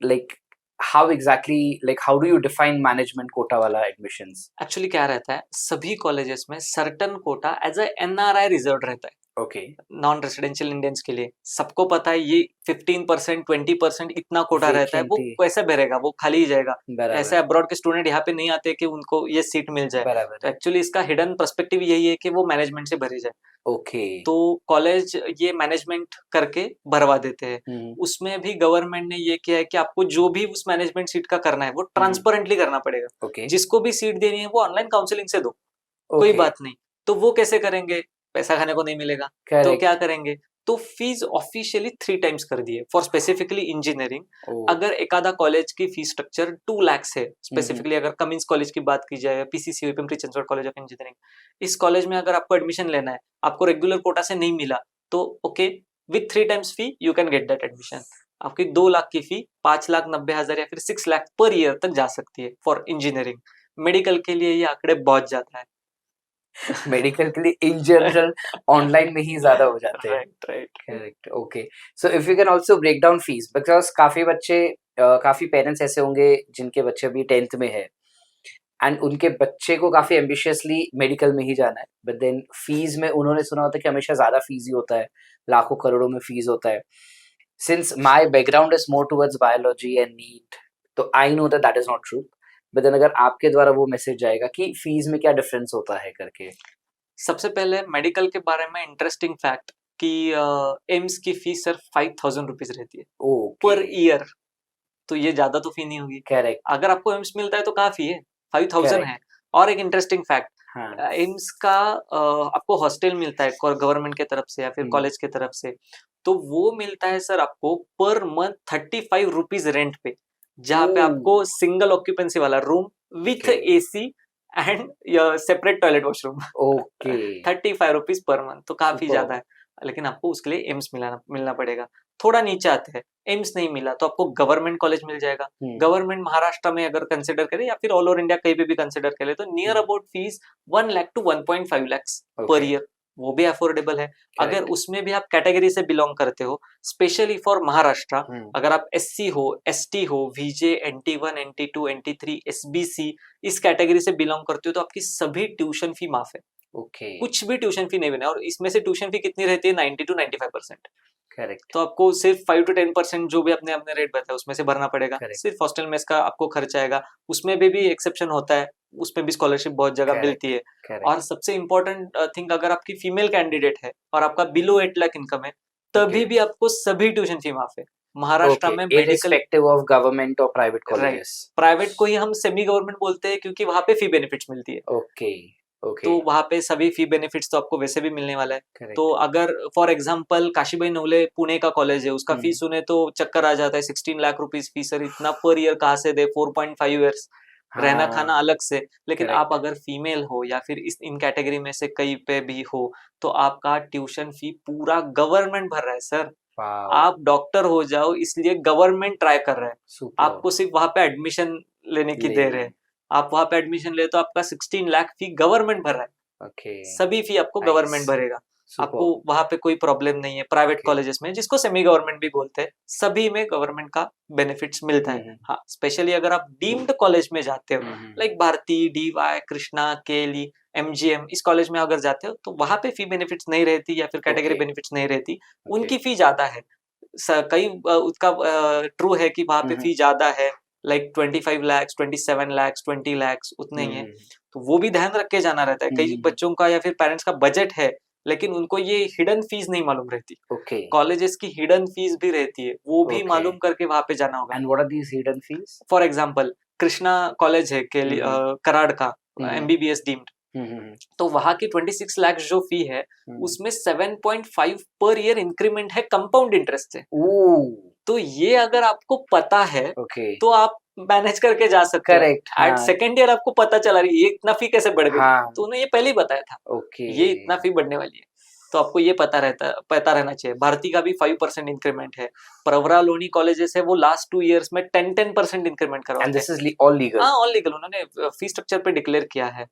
B: Like how exactly, like how do you define management quota wala admissions?
A: Actually क्या रहता है, सभी कॉलेजेस में certain quota as a NRI reserve रहता है।
B: Okay.
A: नॉन रेसिडेंशियल इंडियंस के लिए सबको पता है ये 15% 20% इतना कोटा रहता है, वो
B: Vacant ही।
A: कैसे भरेगा, वो खाली ही जाएगा।
B: बराबर
A: ऐसे अब्रॉड के स्टूडेंट यहाँ पे नहीं आते कि उनको ये सीट मिल जाए।
B: बराबर
A: तो एक्चुअली इसका हिडन पर्सपेक्टिव यही है कि वो मैनेजमेंट से भरी जाए।
B: Okay.
A: तो कॉलेज ये मैनेजमेंट करके भरवा देते हैं।
B: हम्म,
A: उसमें भी गवर्नमेंट ने ये किया है कि आपको जो भी उस मैनेजमेंट सीट का करना है वो ट्रांसपेरेंटली करना पड़ेगा।
B: Okay.
A: जिसको भी सीट देनी है वो ऑनलाइन काउंसलिंग से दो, कोई
B: Okay.
A: बात नहीं। तो वो कैसे करेंगे, पैसा खाने को नहीं मिलेगा। तो
B: Correct.
A: क्या करेंगे, तो फीस ऑफिशियली 3 टाइम्स कर दी है फॉर स्पेसिफिकली इंजीनियरिंग।
B: Oh.
A: अगर एक आधा कॉलेज की फीस स्ट्रक्चर 2 लाख है, स्पेसिफिकली अगर कमिंस कॉलेज की बात की जाए, PCC Pimpri Chinchwad college of engineering, इस कॉलेज में अगर आपको एडमिशन लेना है, आपको रेगुलर कोटा से नहीं मिला, तो okay, with 3 times fee you can get that admission. आपकी 2 लाख की फी 5,90,000 या फिर 6 लाख पर ईयर तक जा सकती है फॉर इंजीनियरिंग। मेडिकल के लिए ये आंकड़े बहुत ज्यादा है।
B: मेडिकल के लिए इन जनरल ऑनलाइन में ही ज्यादा हो जाते हैं।
A: Right right
B: correct okay. So if you can also break down fees, because काफी बच्चे काफी पेरेंट्स ऐसे होंगे जिनके बच्चे अभी 10th में है एंड उनके बच्चे को काफी एम्बिशियसली मेडिकल में ही जाना है, बट देन फीस में उन्होंने सुना होता है कि हमेशा ज्यादा फीस ही होता है, लाखों करोड़ों में फीस होता है। Since my background is more towards biology and NEET, तो I know that that is not true, but then अगर आपके द्वारा वो मैसेज जाएगा कि फीस में क्या डिफरेंस होता है करके।
A: सबसे पहले मेडिकल के बारे में इंटरेस्टिंग फैक्ट कि एम्स की फीस सिर्फ 5,000 रुपीज रहती है पर ईयर। तो ये ज्यादा तो फी नहीं होगी।
B: करेक्ट।
A: अगर आपको एम्स मिलता है तो काफी है, 5,000 है। और एक इंटरेस्टिंग फैक्ट,
B: हाँ
A: एम्स का आपको हॉस्टल मिलता है गवर्नमेंट के तरफ से या फिर कॉलेज के तरफ से, तो वो मिलता है सर आपको पर मंथ 35 रुपीज रेंट पे, जहाँ पे आपको सिंगल ऑक्यूपेंसी वाला room with AC and separate toilet washroom
B: okay
A: 35 rupees per month, तो काफी
B: Superb.
A: ज्यादा है। लेकिन आपको उसके लिए एम्स मिलना पड़ेगा। थोड़ा नीचे आते हैं, एम्स नहीं मिला तो आपको गवर्नमेंट कॉलेज मिल जाएगा। गवर्नमेंट महाराष्ट्र में अगर कंसिडर करें या फिर ऑल ओवर इंडिया कहीं पे भी कंसिडर करें तो near about fees 1 lakh to 1.5 lakh पर
B: Okay.
A: ईयर, वो भी अफोर्डेबल है। अगर
B: Correct.
A: उसमें भी आप कैटेगरी से बिलोंग करते हो, स्पेशली फॉर महाराष्ट्र, अगर आप एससी हो, एसटी हो, वीजे, NT1, NT2, NT3, SBC इस कैटेगरी से बिलोंग करते हो तो आपकी सभी ट्यूशन फी माफ है।
B: Okay.
A: कुछ भी ट्यूशन फी नहीं बने, और इसमें से ट्यूशन फी कितनी रहती है? 90 to 95%।
B: Correct.
A: तो आपको सिर्फ 5 to 10% जो भी अपने अपने रेट बताया उसमें से भरना पड़ेगा।
B: Correct.
A: सिर्फ हॉस्टल मेस का आपको खर्चा आएगा, उसमें भी एक्सेप्शन होता है, उसमें भी स्कॉलरशिप बहुत जगह
B: Correct.
A: मिलती है।
B: Correct.
A: और सबसे इम्पोर्टेंट थिंग, अगर आपकी फीमेल कैंडिडेट है और आपका बिलो 8 लाख इनकम है, तभी
B: Okay.
A: भी आपको सभी ट्यूशन फी माफ है। महाराष्ट्र
B: Okay.
A: में medical,
B: Irrespective of government or private
A: right,
B: colleges.
A: Private को ही हम सेमी गवर्नमेंट बोलते हैं क्योंकि वहां पे फी बेनिफिट्स मिलती है।
B: Okay. Okay.
A: तो वहां पे सभी फी बेनिफिट्स तो आपको वैसे भी मिलने वाला है।
B: Correct.
A: तो अगर फॉर एग्जांपल काशीबाई नवले पुणे का कॉलेज है, उसका फीस सुने तो चक्कर आ जाता है। 16 लाख रुपीस फीस, सर इतना पर ईयर कहाँ से दे? 4.5 ईयर्स रहना
B: हाँ,
A: खाना अलग से। लेकिन
B: Correct.
A: आप अगर फीमेल हो या फिर इन कैटेगरी में से कहीं पे भी हो तो आपका ट्यूशन फी पूरा गवर्नमेंट भर रहा है सर।
B: Wow.
A: आप डॉक्टर हो जाओ इसलिए गवर्नमेंट ट्राई कर रहा है,
B: Super.
A: आपको सिर्फ वहां पे एडमिशन लेने की
B: ले
A: दे
B: रहे
A: रहे
B: हैं।
A: हैं। आप वहां पे एडमिशन ले तो आपका 16 लाख फी गवर्नमेंट भर रहा है,
B: Okay.
A: सभी फी आपको
B: Nice.
A: गवर्नमेंट भरेगा।
B: Super.
A: आपको वहां पे कोई प्रॉब्लम नहीं है। Private
B: Okay.
A: कॉलेजेस में, जिसको सेमी गवर्नमेंट भी बोलते हैं, सभी में गवर्नमेंट का बेनिफिट्स मिलता है।
B: हम्म।
A: हाँ, स्पेशली अगर आप डीम्ड कॉलेज में जाते हो, लाइक भारती, DY, कृष्णा, केली, MGM, इस कॉलेज में अगर जाते हो तो वहां पे फी बेनिफिट्स नहीं रहती या फिर कैटेगरी
B: Okay.
A: बेनिफिट्स नहीं रहती,
B: Okay.
A: उनकी फी ज्यादा है। कई उसका ट्रू है कि वहां पे फी ज्यादा है, लाइक 25 लाख, 27 लाख, 20 लाख उतने ही है। तो वो भी ध्यान रख के जाना रहता है। कई बच्चों का या फिर पेरेंट्स का बजट है लेकिन उनको ये हिडन फीस नहीं मालूम रहती।
B: Okay.
A: कॉलेजेस की हिडन फीस भी रहती है, वो भी
B: Okay.
A: मालूम करके वहां पे जाना होगा।
B: And what are these hidden fees?
A: For example Krishna college है कराड़ का, MBBS डीम्ड, तो वहां की 26 लाख जो फी है उसमें 7.5 पर ईयर इंक्रीमेंट है कंपाउंड इंटरेस्ट से। तो ये अगर आपको पता है
B: Okay.
A: तो आप मैनेज करके जा सकते हो।
B: Correct.
A: एट
B: हाँ.
A: सेकेंड ईयर आपको पता चला ये इतना फी कैसे बढ़ गई,
B: हाँ.
A: तो उन्हें ये पहले ही बताया था
B: Okay.
A: ये इतना फी बढ़ने वाली है। तो आपको ये पता रहना चाहिए। भारती का भी 5% इंक्रीमेंट है। प्रवरा लोनी कॉलेजेस है, वो लास्ट 2 इयर्स में 10% इंक्रीमेंट
B: And
A: करवाते
B: this
A: हैं।
B: is all legal.
A: हाँ, ऑल लीगल, उन्होंने फी स्ट्रक्चर पे डिक्लेयर किया है।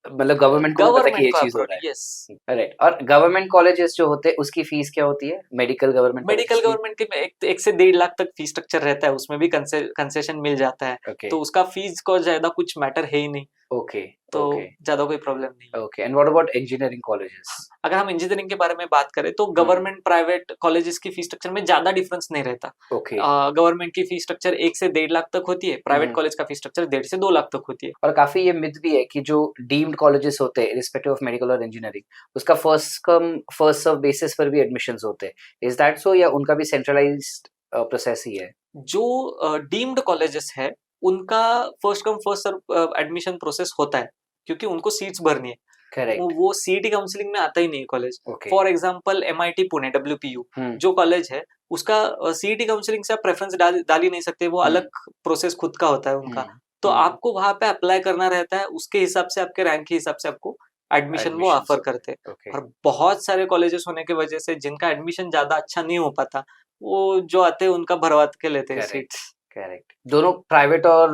B: मतलब गवर्नमेंट को भी पता कि ये चीज हो रहा है।
A: यस।
B: राइट। और गवर्नमेंट कॉलेजेस जो होते हैं उसकी फीस क्या होती है? मेडिकल गवर्नमेंट
A: के में 1 से 1.5 लाख तक फीस स्ट्रक्चर रहता है, उसमें भी कंसेशन मिल जाता है।
B: Okay.
A: तो उसका फीस को ज्यादा कुछ मैटर है ही नहीं,
B: Okay.
A: तो
B: Okay.
A: ज्यादा कोई प्रॉब्लम नहीं है।
B: Okay. And what about engineering colleges?
A: अगर हम इंजीनियरिंग के बारे में बात करें तो गवर्नमेंट प्राइवेट कॉलेजेस की फीस स्ट्रक्चर में ज्यादा डिफरेंस नहीं रहता।
B: Okay.
A: गवर्नमेंट की फीस स्ट्रक्चर 1 से 1.5 लाख तक होती है, प्राइवेट कॉलेज का फीस स्ट्रक्चर 1.5 से 2 लाख तक होती है।
B: और काफी ये मिथ भी है कि जो डीम्ड कॉलेजेस होते हैं रिस्पेक्टिव ऑफ मेडिकल और इंजीनियरिंग, उसका first come first serve basis पर भी एडमिशंस होते हैं। इज दैट सो, या उनका भी सेंट्रलाइज्ड प्रोसेस ही है?
A: जो डीम्ड कॉलेजेस है उनका first come first serve admission process होता है क्योंकि उनको सीट्स भरनी है।
B: करेक्ट।
A: वो सीईटी काउंसलिंग में आता ही नहीं college.
B: Okay.
A: For example MIT Pune WPU जो कॉलेज है उसका सीईटी काउंसलिंग से आप प्रेफरेंस डाल ही नहीं सकते, वो अलग प्रोसेस खुद का होता है उनका। तो आपको वहां पे अप्लाई करना रहता है, उसके हिसाब से आपके रैंक के हिसाब से आपको एडमिशन वो ऑफर करते हैं।
B: Okay.
A: और बहुत सारे कॉलेजेस होने की वजह से जिनका एडमिशन ज्यादा अच्छा नहीं हो पाता, वो जो आते हैं उनका भरवा के लेते हैं सीट्स।
B: करेक्ट। दोनों प्राइवेट और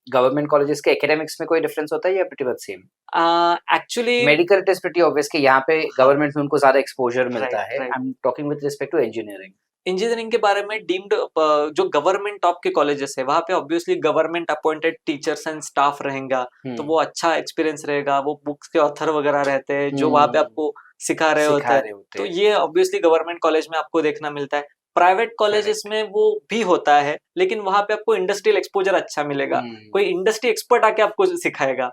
B: गवर्नमेंट कॉलेजेस के एकेडमिक्स में कोई डिफरेंस होता है या pretty much same?
A: Actually
B: medical it is pretty obvious कि यहाँ पे गवर्नमेंट में उनको ज्यादा एक्सपोजर मिलता है।
A: right.
B: I am talking with respect to engineering.
A: Engineering के बारे में डीम्ड जो गवर्नमेंट टॉप के कॉलेजेस है वहां पे obviously government appointed teachers and staff रहेगा, तो वो अच्छा एक्सपीरियंस रहेगा। वो बुक्स के ऑथर वगैरह रहते हैं जो वहां पे आपको सिखा रहे होते हैं, तो ये ऑब्वियसली गवर्नमेंट कॉलेज में आपको देखना मिलता है। प्राइवेट कॉलेजेस में वो भी होता है लेकिन वहां पे आपको इंडस्ट्रियल एक्सपोजर अच्छा मिलेगा, कोई इंडस्ट्री एक्सपर्ट आके आपको सिखाएगा।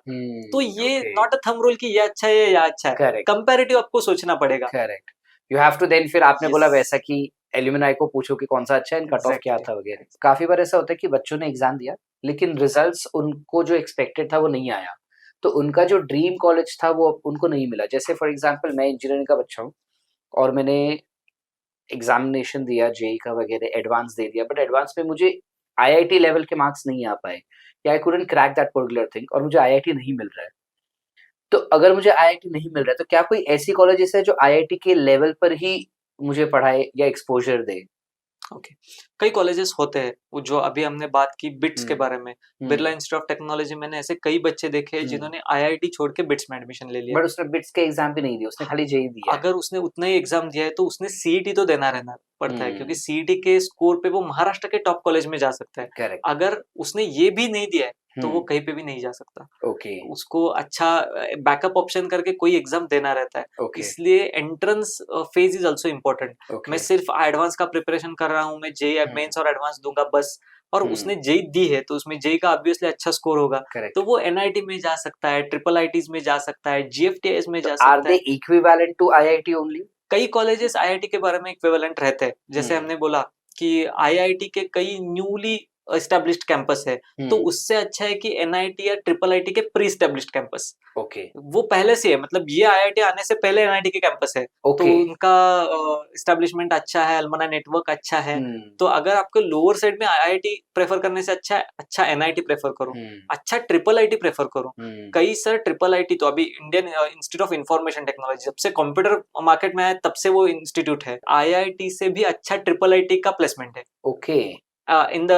A: तो ये नॉट अ थंब रूल कि ये अच्छा है या अच्छा है, कंपैरेटिव आपको सोचना पड़ेगा।
B: Correct. You have to then, फिर आपने बोला वैसा कि एल्यूमिनाई को पूछो कि कौन सा अच्छा है, कट ऑफ क्या था वगैरह। काफी बार ऐसा होता है कि बच्चों ने एग्जाम दिया लेकिन रिजल्ट्स उनको जो एक्सपेक्टेड था वो नहीं आया, तो उनका जो ड्रीम कॉलेज था वो उनको नहीं मिला। जैसे फॉर एग्जांपल मैं इंजीनियरिंग का बच्चा हूँ और मैंने एग्जामिनेशन दिया जेई का वगैरह, एडवांस दे दिया, बट एडवांस में मुझे आईआईटी लेवल के मार्क्स नहीं आ पाए या I couldn't crack that particular thing और मुझे आईआईटी नहीं मिल रहा है। तो अगर मुझे आईआईटी नहीं मिल रहा है तो क्या कोई ऐसी कॉलेजेस है जो आईआईटी के लेवल पर ही मुझे पढ़ाए या एक्सपोजर दे?
A: ओके, कई कॉलेजेस होते हैं वो जो अभी हमने बात की बिट्स के बारे में, बिरला इंस्टीट्यूट ऑफ टेक्नोलॉजी, मैंने ऐसे कई बच्चे देखे हैं जिन्होंने आईआईटी छोड़ के बिट्स में एडमिशन ले लिया।
B: बट उसने बिट्स के एग्जाम भी नहीं दिए, उसने खाली जेई दिया है।
A: अगर उसने उतना ही एग्जाम दिया है तो उसने सीईटी तो देना रहना पड़ता है, क्योंकि सीईटी के स्कोर पे वो महाराष्ट्र के टॉप कॉलेज में जा सकता है।
B: करेक्ट।
A: अगर उसने ये भी नहीं दिया है तो वो कहीं पे भी नहीं जा सकता।
B: ओके।
A: उसको अच्छा बैकअप ऑप्शन करके कोई एग्जाम देना रहता है।
B: ओके।
A: इसलिए entrance phase is also important.
B: Okay.
A: मैं सिर्फ एडवांस का प्रिपरेशन कर रहा हूँ, मैं जेई मेंस और एडवांस दूंगा बस, और उसने जेई दी है तो उसमें जेई का ऑब्वियसली अच्छा स्कोर होगा, तो वो एनआईटी में जा सकता है, ट्रिपल आईटीज में जा सकता है, जीएफटीएस में जा
B: आर
A: सकता
B: दे
A: है।
B: Equivalent to IIT only?
A: कई कॉलेजेस आईआईटी के बारे में इक्विवेलेंट रहते हैं, जैसे हमने बोला कि आईआईटी के कई न्यूली एस्टेब्लिश्ड कैंपस है, तो उससे अच्छा है कि एनआईटी या ट्रिपल आईटी के प्री एस्टेब्लिश्ड कैंपस।
B: ओके।
A: वो पहले से है, मतलब ये आईआईटी आने से पहले एनआईटी के कैंपस है, तो उनका एस्टेब्लिशमेंट अच्छा है, अलमना नेटवर्क अच्छा है। तो अगर आपको लोअर साइड में आईआईटी प्रेफर करने से अच्छा एनआईटी प्रेफर करो, अच्छा ट्रिपल आईटी प्रेफर करो। कई सर ट्रिपल आईटी तो अभी Indian institute of information technology, जब से कंप्यूटर मार्केट में आया तब से वो इंस्टीट्यूट है, आईआईटी से भी अच्छा ट्रिपल आईटी का प्लेसमेंट है।
B: ओके।
A: इन द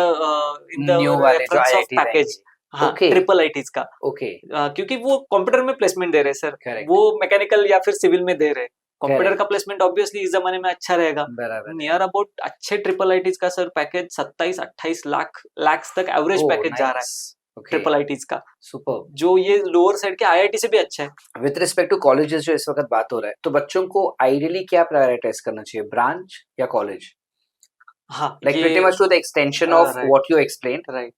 B: न्यू वाले जो
A: रेफरेंस ऑफ
B: आईआईटी
A: पैकेज, हाँ,
B: ओके।
A: ट्रिपल आईटीज का।
B: ओके।
A: क्योंकि वो कंप्यूटर में प्लेसमेंट दे रहे हैं सर,
B: Correct.
A: वो मैकेनिकल या फिर सिविल में दे रहे हैं। Computer
B: Correct.
A: का प्लेसमेंट ऑब्वियसली इस जमाने में अच्छा रहेगा।
B: बराबर है।
A: नियर अबाउट अच्छे ट्रिपल आईटीज का सर पैकेज 27-28 लाख तक एवरेज पैकेज जा रहा है ट्रिपल आईटीज का,
B: सुपर,
A: जो ये लोअर साइड के आईआईटी से भी अच्छा है।
B: विद रिस्पेक्ट टू कॉलेजेस जो इस वक्त बात हो रहा है, तो बच्चों को आइडियली क्या प्रायोरिटाइज करना चाहिए, ब्रांच या कॉलेज?
A: हाँ,
B: like pretty much to the extension of what you explained.
A: Right.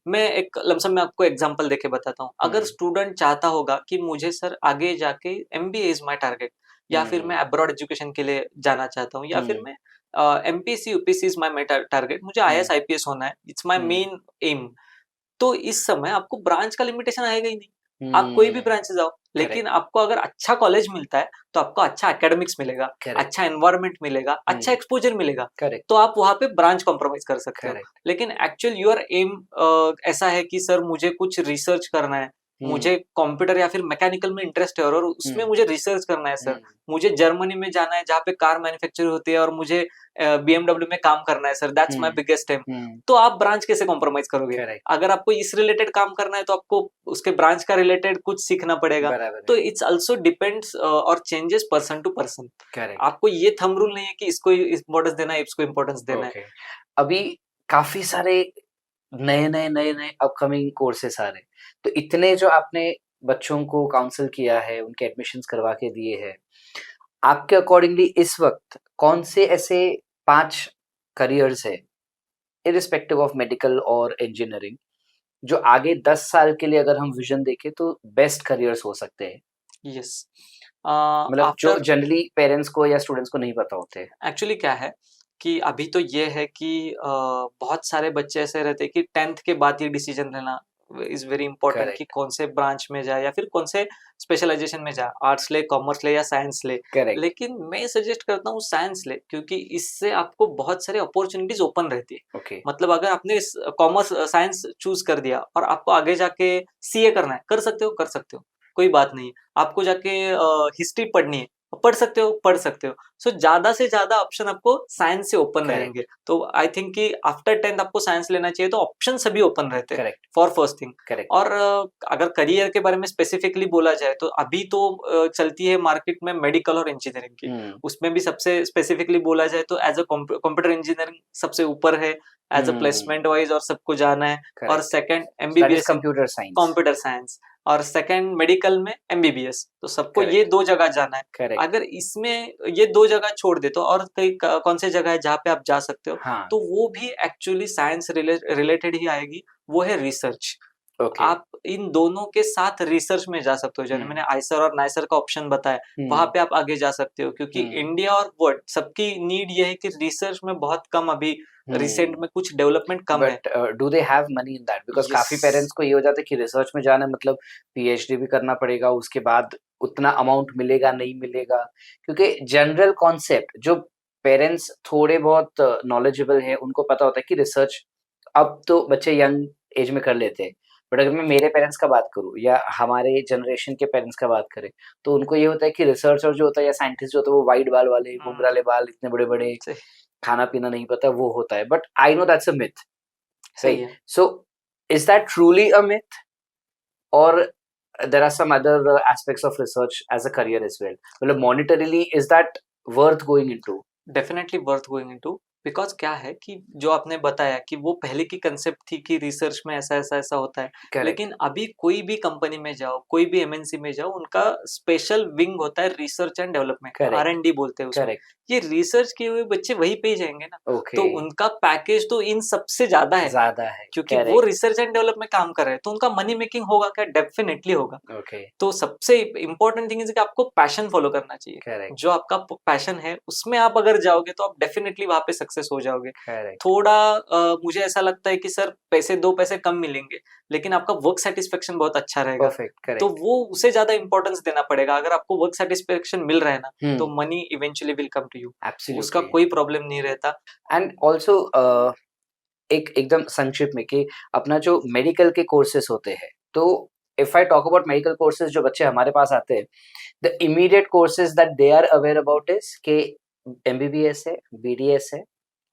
A: मैं एक लमसम में आपको एग्जांपल देके बताता हूँ। अगर स्टूडेंट चाहता होगा कि मुझे सर आगे जाके एमबीए इज माय टारगेट, या फिर मैं अब्रॉड एजुकेशन के लिए जाना चाहता हूँ, या फिर मैं MPSC UPSC is my target, मुझे आईएएस आईपीएस होना है, इट्स माय मेन एम, तो इस समय आपको ब्रांच का लिमिटेशन आएगा ही नहीं। आप कोई भी ब्रांच से जाओ, लेकिन आपको अगर अच्छा कॉलेज मिलता है तो आपको अच्छा एकेडमिक्स मिलेगा, अच्छा एनवायरनमेंट मिलेगा, अच्छा एक्सपोजर मिलेगा, तो आप वहां पे ब्रांच कॉम्प्रोमाइज कर सकते हो। लेकिन एक्चुअल योर एम ऐसा है कि सर मुझे कुछ रिसर्च करना है, मुझे कंप्यूटर या फिर मैकेनिकल में इंटरेस्ट है और उसमें मुझे रिसर्च करना है सर, मुझे जर्मनी में जाना है जहाँ पे कार मैन्युफैक्चर होती है और मुझे बीएमडब्ल्यू में काम करना है sir, that's my biggest aim. तो आप ब्रांच कैसे कॉम्प्रोमाइज करोगे? अगर आपको इस रिलेटेड काम करना है तो आपको उसके ब्रांच का रिलेटेड कुछ सीखना पड़ेगा। तो इट्स ऑल्सो डिपेंड्स और चेंजेस पर्सन टू पर्सन। आपको ये थंब रूल नहीं है कि इसको इम्पोर्टेंस देना है, इसको इम्पोर्टेंस देना है।
B: अभी काफी सारे नए अपकमिंग कोर्सेस आ रहे, तो इतने जो आपने बच्चों को काउंसिल किया है, उनके एडमिशंस करवा के दिए हैं, आपके अकॉर्डिंगली इस वक्त कौन से ऐसे 5 करियर्स है, इरिस्पेक्टिव ऑफ मेडिकल और इंजीनियरिंग, जो आगे 10 साल के लिए अगर हम विजन देखें तो बेस्ट करियर्स हो सकते हैं?
A: यस,
B: मतलब जो जनरली पेरेंट्स को या स्टूडेंट्स को नहीं पता होते।
A: एक्चुअली क्या है कि अभी तो ये है कि बहुत सारे बच्चे ऐसे रहते हैं कि 10th के बाद ये डिसीजन लेना इज वेरी इंपॉर्टेंट कि कौन से ब्रांच में जाए या फिर कौन से स्पेशलाइजेशन में जाए, आर्ट्स ले, कॉमर्स ले या साइंस ले। लेकिन मैं सजेस्ट करता हूँ साइंस ले, क्योंकि इससे आपको बहुत सारे अपॉर्चुनिटीज ओपन रहती है। मतलब अगर आपने कॉमर्स साइंस चूज कर दिया और आपको आगे जाके सीए करना है, कर सकते हो, कोई बात नहीं। आपको जाके हिस्ट्री पढ़नी है, पढ़ सकते हो। सो ज्यादा से ज्यादा ऑप्शन आपको साइंस से ओपन रहेंगे। तो आई थिंक कि आफ्टर 10th आपको साइंस लेना चाहिए, तो ऑप्शन सभी ओपन रहते हैं फॉर फर्स्ट थिंग। और अगर करियर के बारे में स्पेसिफिकली बोला जाए तो अभी तो चलती है मार्केट में मेडिकल और इंजीनियरिंग की। उसमें भी सबसे स्पेसिफिकली बोला जाए तो एज अ कंप्यूटर इंजीनियरिंग सबसे ऊपर है एज अ प्लेसमेंट वाइज, और सबको जाना है। और सेकंड एमबीबीएस कंप्यूटर साइंस, और सेकंड मेडिकल में एमबीबीएस। तो सबको ये 2 जगह जाना है। अगर इसमें ये 2 जगह छोड़ दे तो और कई कौन से जगह है जहाँ पे आप जा सकते हो? तो वो भी एक्चुअली साइंस रिलेटेड ही आएगी, वो है रिसर्च। आप इन दोनों के साथ रिसर्च में जा सकते हो। जैसे मैंने आइसर और नाइसर का ऑप्शन बताया, वहां पे आप आगे जा सकते हो, क्योंकि इंडिया और वर्ल्ड सबकी नीड ये है कि रिसर्च में बहुत कम अभी रिसेंट में कुछ डेवलपमेंट कम है।
B: Do they have money in that? Because काफी पेरेंट्स को ये हो जाता है कि रिसर्च में जाना मतलब पीएचडी भी करना पड़ेगा, उसके बाद उतना अमाउंट मिलेगा नहीं मिलेगा, क्योंकि जनरल कॉन्सेप्ट जो पेरेंट्स थोड़े बहुत नॉलेजेबल है उनको पता होता है कि रिसर्च अब तो बच्चे यंग एज में कर लेते हैं, बट अगर मैं मेरे पेरेंट्स का बात करूँ या हमारे जनरेशन के पेरेंट्स का बात करें, तो उनको ये होता है कि रिसर्चर जो होता है या साइंटिस्ट जो होता है वो वाइट बाल वाले, घुंघराले बाल, इतने बड़े-बड़े,
A: सही
B: खाना पीना नहीं पता, वो होता है। But I know that's a myth,
A: सही
B: राइट?
A: है।
B: So is that truly a myth or there are some other aspects of research as a career as well? मतलब monetarily is that worth going into?
A: Definitely worth going into, because क्या है कि जो आपने बताया कि वो पहले की कंसेप्ट थी कि रिसर्च में ऐसा ऐसा ऐसा होता है,
B: Correct.
A: लेकिन अभी कोई भी कंपनी में जाओ, कोई भी एमएनसी में जाओ, उनका स्पेशल विंग होता है research and development,
B: Correct.
A: R&D बोलते हैं उसमें।
B: Correct.
A: ये रिसर्च किए हुए बच्चे वहीं पे ही जाएंगे ना,
B: Okay.
A: तो उनका पैकेज तो इन सबसे ज्यादा है,
B: ज्यादा है।
A: क्योंकि वो
B: Correct.
A: रिसर्च एंड डेवलप में काम कर रहे हैं, तो उनका मनी मेकिंग होगा क्या? डेफिनेटली होगा।
B: Okay.
A: तो सबसे इम्पोर्टेंट थिंग इज कि आपको पैशन फॉलो करना चाहिए।
B: Correct.
A: जो आपका पैशन है उसमें आप अगर जाओगे तो आप डेफिनेटली वहां पे सक्सेस हो जाओगे।
B: Correct.
A: थोड़ा मुझे ऐसा लगता है कि सर पैसे 2 पैसे कम मिलेंगे, लेकिन आपका वर्क सेटिस्फेक्शन बहुत अच्छा रहेगा,
B: Perfect.
A: तो
B: Correct.
A: वो उसे ज्यादा इंपॉर्टेंस देना पड़ेगा। अगर आपको वर्क सेटिस्फेक्शन मिल रहा है ना, तो
B: Hmm.
A: Money eventually will come to you, उसका
B: Absolutely.
A: कोई प्रॉब्लम नहीं रहता।
B: And also एकदम संक्षिप्त में कि अपना जो मेडिकल के कोर्सेज होते हैं, तो if I talk about medical courses, जो बच्चे हमारे पास आते हैं, the immediate courses that they are aware about is के एमबीबीएस है, बीडीएस है,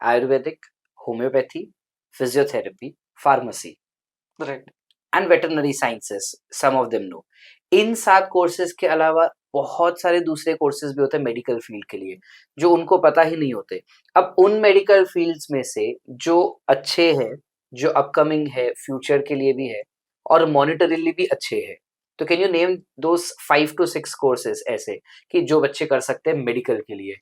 B: Ayurvedic, homeopathy, physiotherapy, pharmacy
A: right.
B: And veterinary sciences, some of them no. इन 7 कोर्सेज के अलावा बहुत सारे दूसरे कोर्सेज भी होते हैं मेडिकल फील्ड के लिए, जो उनको पता ही नहीं होते। अब उन मेडिकल फील्ड्स में से जो अच्छे हैं, जो अपकमिंग है, फ्यूचर के लिए भी है और मॉनिटरीली भी अच्छे हैं, तो can you name those 5 to 6 courses ऐसे कि जो बच्चे कर सकते हैं मेडिकल के लिए?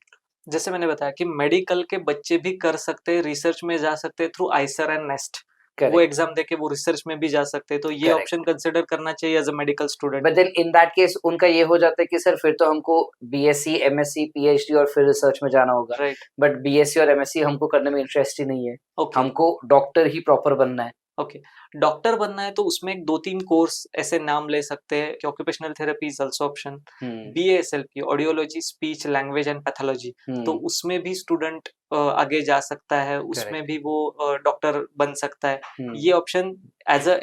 A: जैसे मैंने बताया कि मेडिकल के बच्चे भी कर सकते हैं, रिसर्च में जा सकते हैं थ्रू आइसर एंड नेस्ट, वो
B: करेक्ट।
A: एग्जाम देके वो रिसर्च में भी जा सकते हैं, तो ये
B: Correct.
A: ऑप्शन कंसिडर करना चाहिए as a medical student.
B: But then in that case उनका ये हो जाता है कि सर फिर तो हमको बीएससी, एमएससी, पीएचडी और फिर रिसर्च में जाना होगा।
A: राइट।
B: बट बीएससी और एमएससी हमको करने में इंटरेस्ट ही नहीं है,
A: ओके
B: हमको डॉक्टर ही प्रॉपर बनना है।
A: ओके, डॉक्टर बनना है तो उसमें 2-3 कोर्स ऐसे नाम ले सकते हैं कि occupational therapy is also option, BASLP audiology speech language and pathology, तो उसमें भी स्टूडेंट आगे जा सकता है, उसमें भी वो डॉक्टर बन सकता है। ये option as a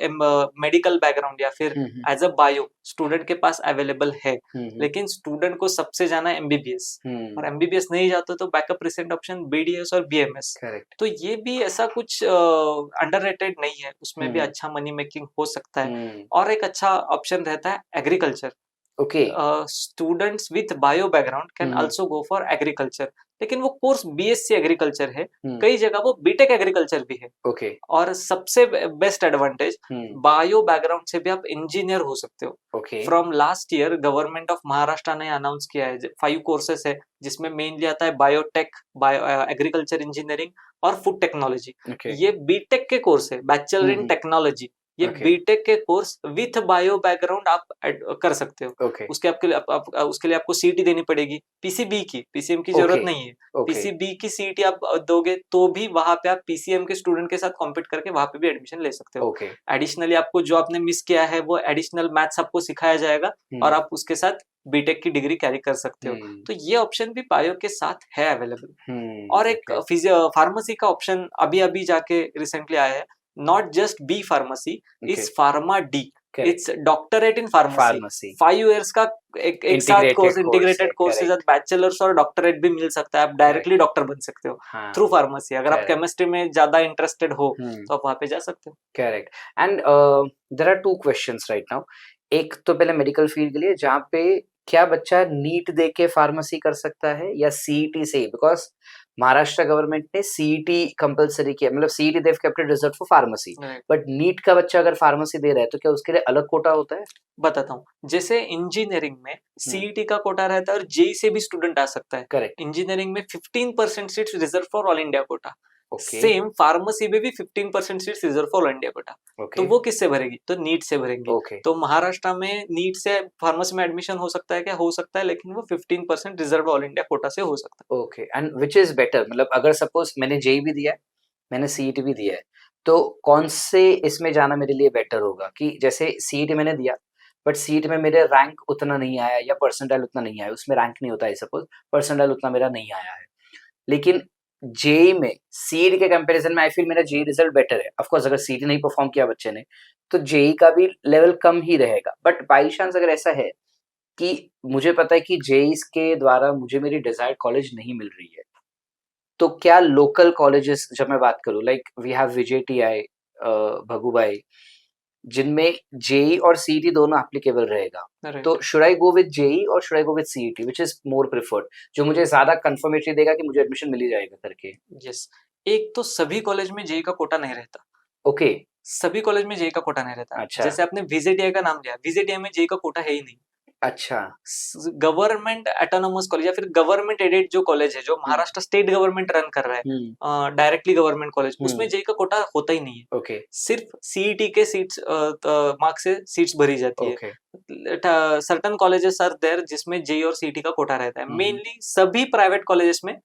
A: medical background या फिर एज अ बायो स्टूडेंट के पास अवेलेबल है, लेकिन स्टूडेंट को सबसे जाना है एमबीबीएस, और एमबीबीएस नहीं जाते तो बैकअप रिसेंट ऑप्शन बीडीएस और बीएमएस।
B: करेक्ट।
A: तो ये भी ऐसा कुछ अंडररेटेड नहीं है, उसमें भी अच्छा मनी मेकिंग हो सकता है। और एक अच्छा ऑप्शन रहता है agriculture.
B: Okay.
A: Students with bio background can also go for agriculture, लेकिन वो कोर्स बीएससी एग्रीकल्चर है, कई जगह वो बीटेक एग्रीकल्चर भी है।
B: ओके।
A: और सबसे बेस्ट एडवांटेज, बायो बैकग्राउंड से भी आप इंजीनियर हो सकते हो।
B: Okay.
A: From last year government of Maharashtra ने अनाउंस किया है 5 कोर्सेस है, जिसमें मेनली आता है बायोटेक, बायो एग्रीकल्चर इंजीनियरिंग और फूड टेक्नोलॉजी। ये बीटेक के कोर्स है, बैचलर इन टेक्नोलॉजी। ये बीटेक के कोर्स विथ बायो बैकग्राउंड आप कर सकते हो। उसके उसके लिए आपको सीईटी देनी पड़ेगी, पीसीबी की, पीसीएम की जरूरत नहीं है। पीसीबी की सीईटी आप दोगे तो भी वहां पे आप पीसीएम के स्टूडेंट के साथ कॉम्पीट करके वहां पे भी एडमिशन ले सकते हो। एडिशनली आपको जो आपने मिस किया है वो एडिशनल मैथ्स आपको सिखाया जाएगा और आप उसके साथ बीटेक की डिग्री कैरी कर सकते हो। तो ये ऑप्शन भी बायो के साथ है अवेलेबल। और एक फार्मेसी का ऑप्शन अभी अभी जाके रिसेंटली आया है, not just be pharmacy, it's pharma D, it's doctorate in pharmacy. 5 years का एक साथ कोर्स, इंटीग्रेटेड कोर्स के साथ बैचलर्स और डॉक्टरेट भी मिल सकता है, आप डायरेक्टली डॉक्टर बन सकते हो थ्रू फार्मेसी। अगर आप केमिस्ट्री में ज्यादा इंटरेस्टेड हो तो आप वहां पे जा सकते हो।
B: Correct. And there are 2 questions right now. एक तो पहले मेडिकल फील्ड के लिए, जहाँ पे क्या बच्चा नीट दे के फार्मेसी कर सकता है या सीईटी से? बिकॉज महाराष्ट्र गवर्नमेंट ने सीईटी कंपलसरी किया, मतलब CET they've kept it reserved for pharmacy, but NEET का बच्चा अगर फार्मेसी दे रहा है तो क्या उसके लिए अलग कोटा होता है?
A: बताता हूँ, जैसे इंजीनियरिंग में सीईटी का कोटा रहता है और जेई से भी स्टूडेंट आ सकता है।
B: करेक्ट।
A: इंजीनियरिंग में 15% seats reserve for all India quota. Same pharmacy में भी 15% seats reserve for all India quota. तो वो किससे भरेगी? तो नीट से भरेंगे। तो महाराष्ट्र में नीट से फार्मेसी में एडमिशन हो सकता है क्या? हो सकता है, लेकिन वो 15% रिजर्व ऑल इंडिया कोटा से हो सकता है।
B: Okay. And which is better? मतलब अगर सपोज मैंने जेई भी दिया है, मैंने सीईटी भी दिया है, तो कौन से इसमें जाना मेरे लिए बेटर होगा? कि जैसे सीईटी मैंने दिया बट सीईटी में मेरे रैंक उतना नहीं आया या परसेंटाइल उतना नहीं आया, उसमें रैंक नहीं होता है, सपोज परसेंटाइल उतना मेरा नहीं आया है, लेकिन जेई में सीईटी के कंपैरिजन में आई फील मेरा जेई रिजल्ट बेटर है। ऑफ कोर्स अगर सीईटी नहीं परफॉर्म किया बच्चे ने तो जेई का भी लेवल कम ही रहेगा, बट बाई चांस अगर ऐसा है कि मुझे पता है कि जेई के द्वारा मुझे मेरी डिजायर्ड कॉलेज नहीं मिल रही है, तो क्या लोकल कॉलेजेस जब मैं बात करूं, like we have VJTI, Bhagubai, जिनमें जेई और सीईटी दोनों एप्लीकेबल रहेगा,
A: राइट
B: तो should I go with JEE or should I go with CET, which is more preferred, जो मुझे ज्यादा कंफर्मेटरी देगा कि मुझे एडमिशन मिल ही जाएगा करके?
A: यस। एक तो सभी कॉलेज में जेई का कोटा नहीं रहता,
B: ओके।
A: सभी कॉलेज में जेई का कोटा नहीं रहता।
B: अच्छा।
A: जैसे आपने विजेटीआई का नाम लिया, विजेटीआई में जेई का कोटा है ही नहीं।
B: अच्छा।
A: गवर्नमेंट ऑटोनोमस कॉलेज या फिर गवर्नमेंट एडेड जो कॉलेज है, जो महाराष्ट्र स्टेट गवर्नमेंट रन कर रहा है, डायरेक्टली गवर्नमेंट कॉलेज, उसमें जेई का कोटा होता ही नहीं है।
B: ओके।
A: सिर्फ सीईटी के सीट्स मार्क्स से सीट्स भरी जाती है।
B: Okay.
A: Certain colleges are there जिसमें जेई और सीईटी का कोटा रहता है।
B: हम्म।
A: मेनली सभी प्राइवेट कॉलेजेस में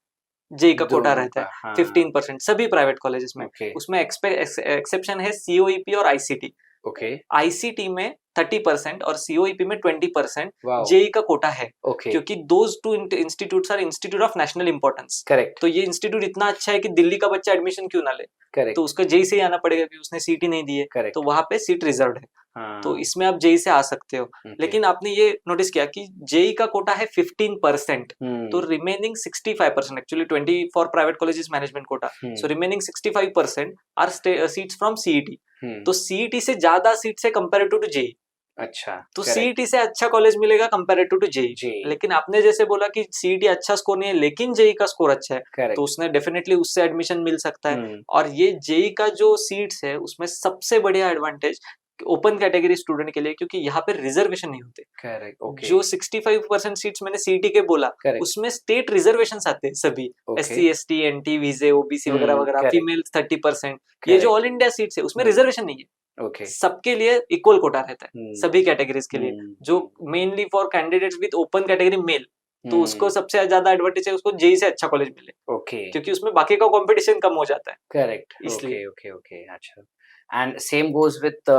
A: जेई का कोटा
B: दोनों
A: रहता
B: का,
A: है,
B: हाँ।
A: 15% सभी प्राइवेट कॉलेजेस में।
B: ओके।
A: उसमें एक्सेप्शन है सीओईपी और आईसीटी।
B: ओके।
A: आईसीटी में 30% और सीओईपी में 20%
B: वाओ।
A: जेई का कोटा है,
B: ओके।
A: क्योंकि those two institutes are institute of national importance.
B: Correct.
A: तो ये इंस्टीट्यूट इतना अच्छा है कि दिल्ली का बच्चा एडमिशन क्यों ना ले,
B: करेक्ट।
A: तो उसका जेई से ही आना पड़ेगा क्योंकि उसने सीटी नहीं दी है,
B: करेक्ट।
A: तो वहां पे सीट रिजर्व है।
B: हाँ।
A: तो इसमें आप जेई से आ सकते हो।
B: ओके।
A: लेकिन आपने ये नोटिस किया कि जेई का कोटा है 15%, तो remaining 65%, actually 20 for private colleges management quota, so remaining 65% are seats from CET. तो सीईटी से ज्यादा सीट्स है कंपेरेटिव टू जेई।
B: अच्छा।
A: तो
B: correct.
A: सीईटी से अच्छा कॉलेज मिलेगा कंपेरेटिव टू जेई।
B: जेई।
A: लेकिन आपने जैसे बोला कि सीईटी अच्छा स्कोर नहीं है लेकिन जेई का स्कोर अच्छा है,
B: Correct.
A: तो उसने डेफिनेटली उससे एडमिशन मिल सकता है।
B: हम्म।
A: और ये जेई का जो सीट्स है उसमें सबसे बढ़िया एडवांटेज ओपन कैटेगरी स्टूडेंट के लिए, क्योंकि यहाँ पे रिजर्वेशन नहीं होते।
B: करेक्ट। ओके।
A: जो 65% सीट्स मैंने सीईटी के बोला,
B: Correct.
A: उसमें स्टेट रिजर्वेशन आते हैं सभी,
B: Okay.
A: एससी एसटी एनटी वीजे ओबीसी वगैरह वगैरह,
B: Correct.
A: फीमेल्स 30%, ये जो ऑल इंडिया सीट्स है उसमें रिजर्वेशन नहीं है।
B: ओके।
A: सबके लिए इक्वल कोटा रहता है, सभी कैटेगरीज के लिए। जो mainly for candidates with open category mail, तो उसको सबसे ज्यादा एडवांटेज है, उसको जेई से अच्छा कॉलेज मिले,
B: ओके।
A: क्योंकि उसमें बाकी का कंपटीशन कम हो जाता है।
B: करेक्ट।
A: इसलिए
B: ओके। ओके। ओके। अच्छा। And same goes with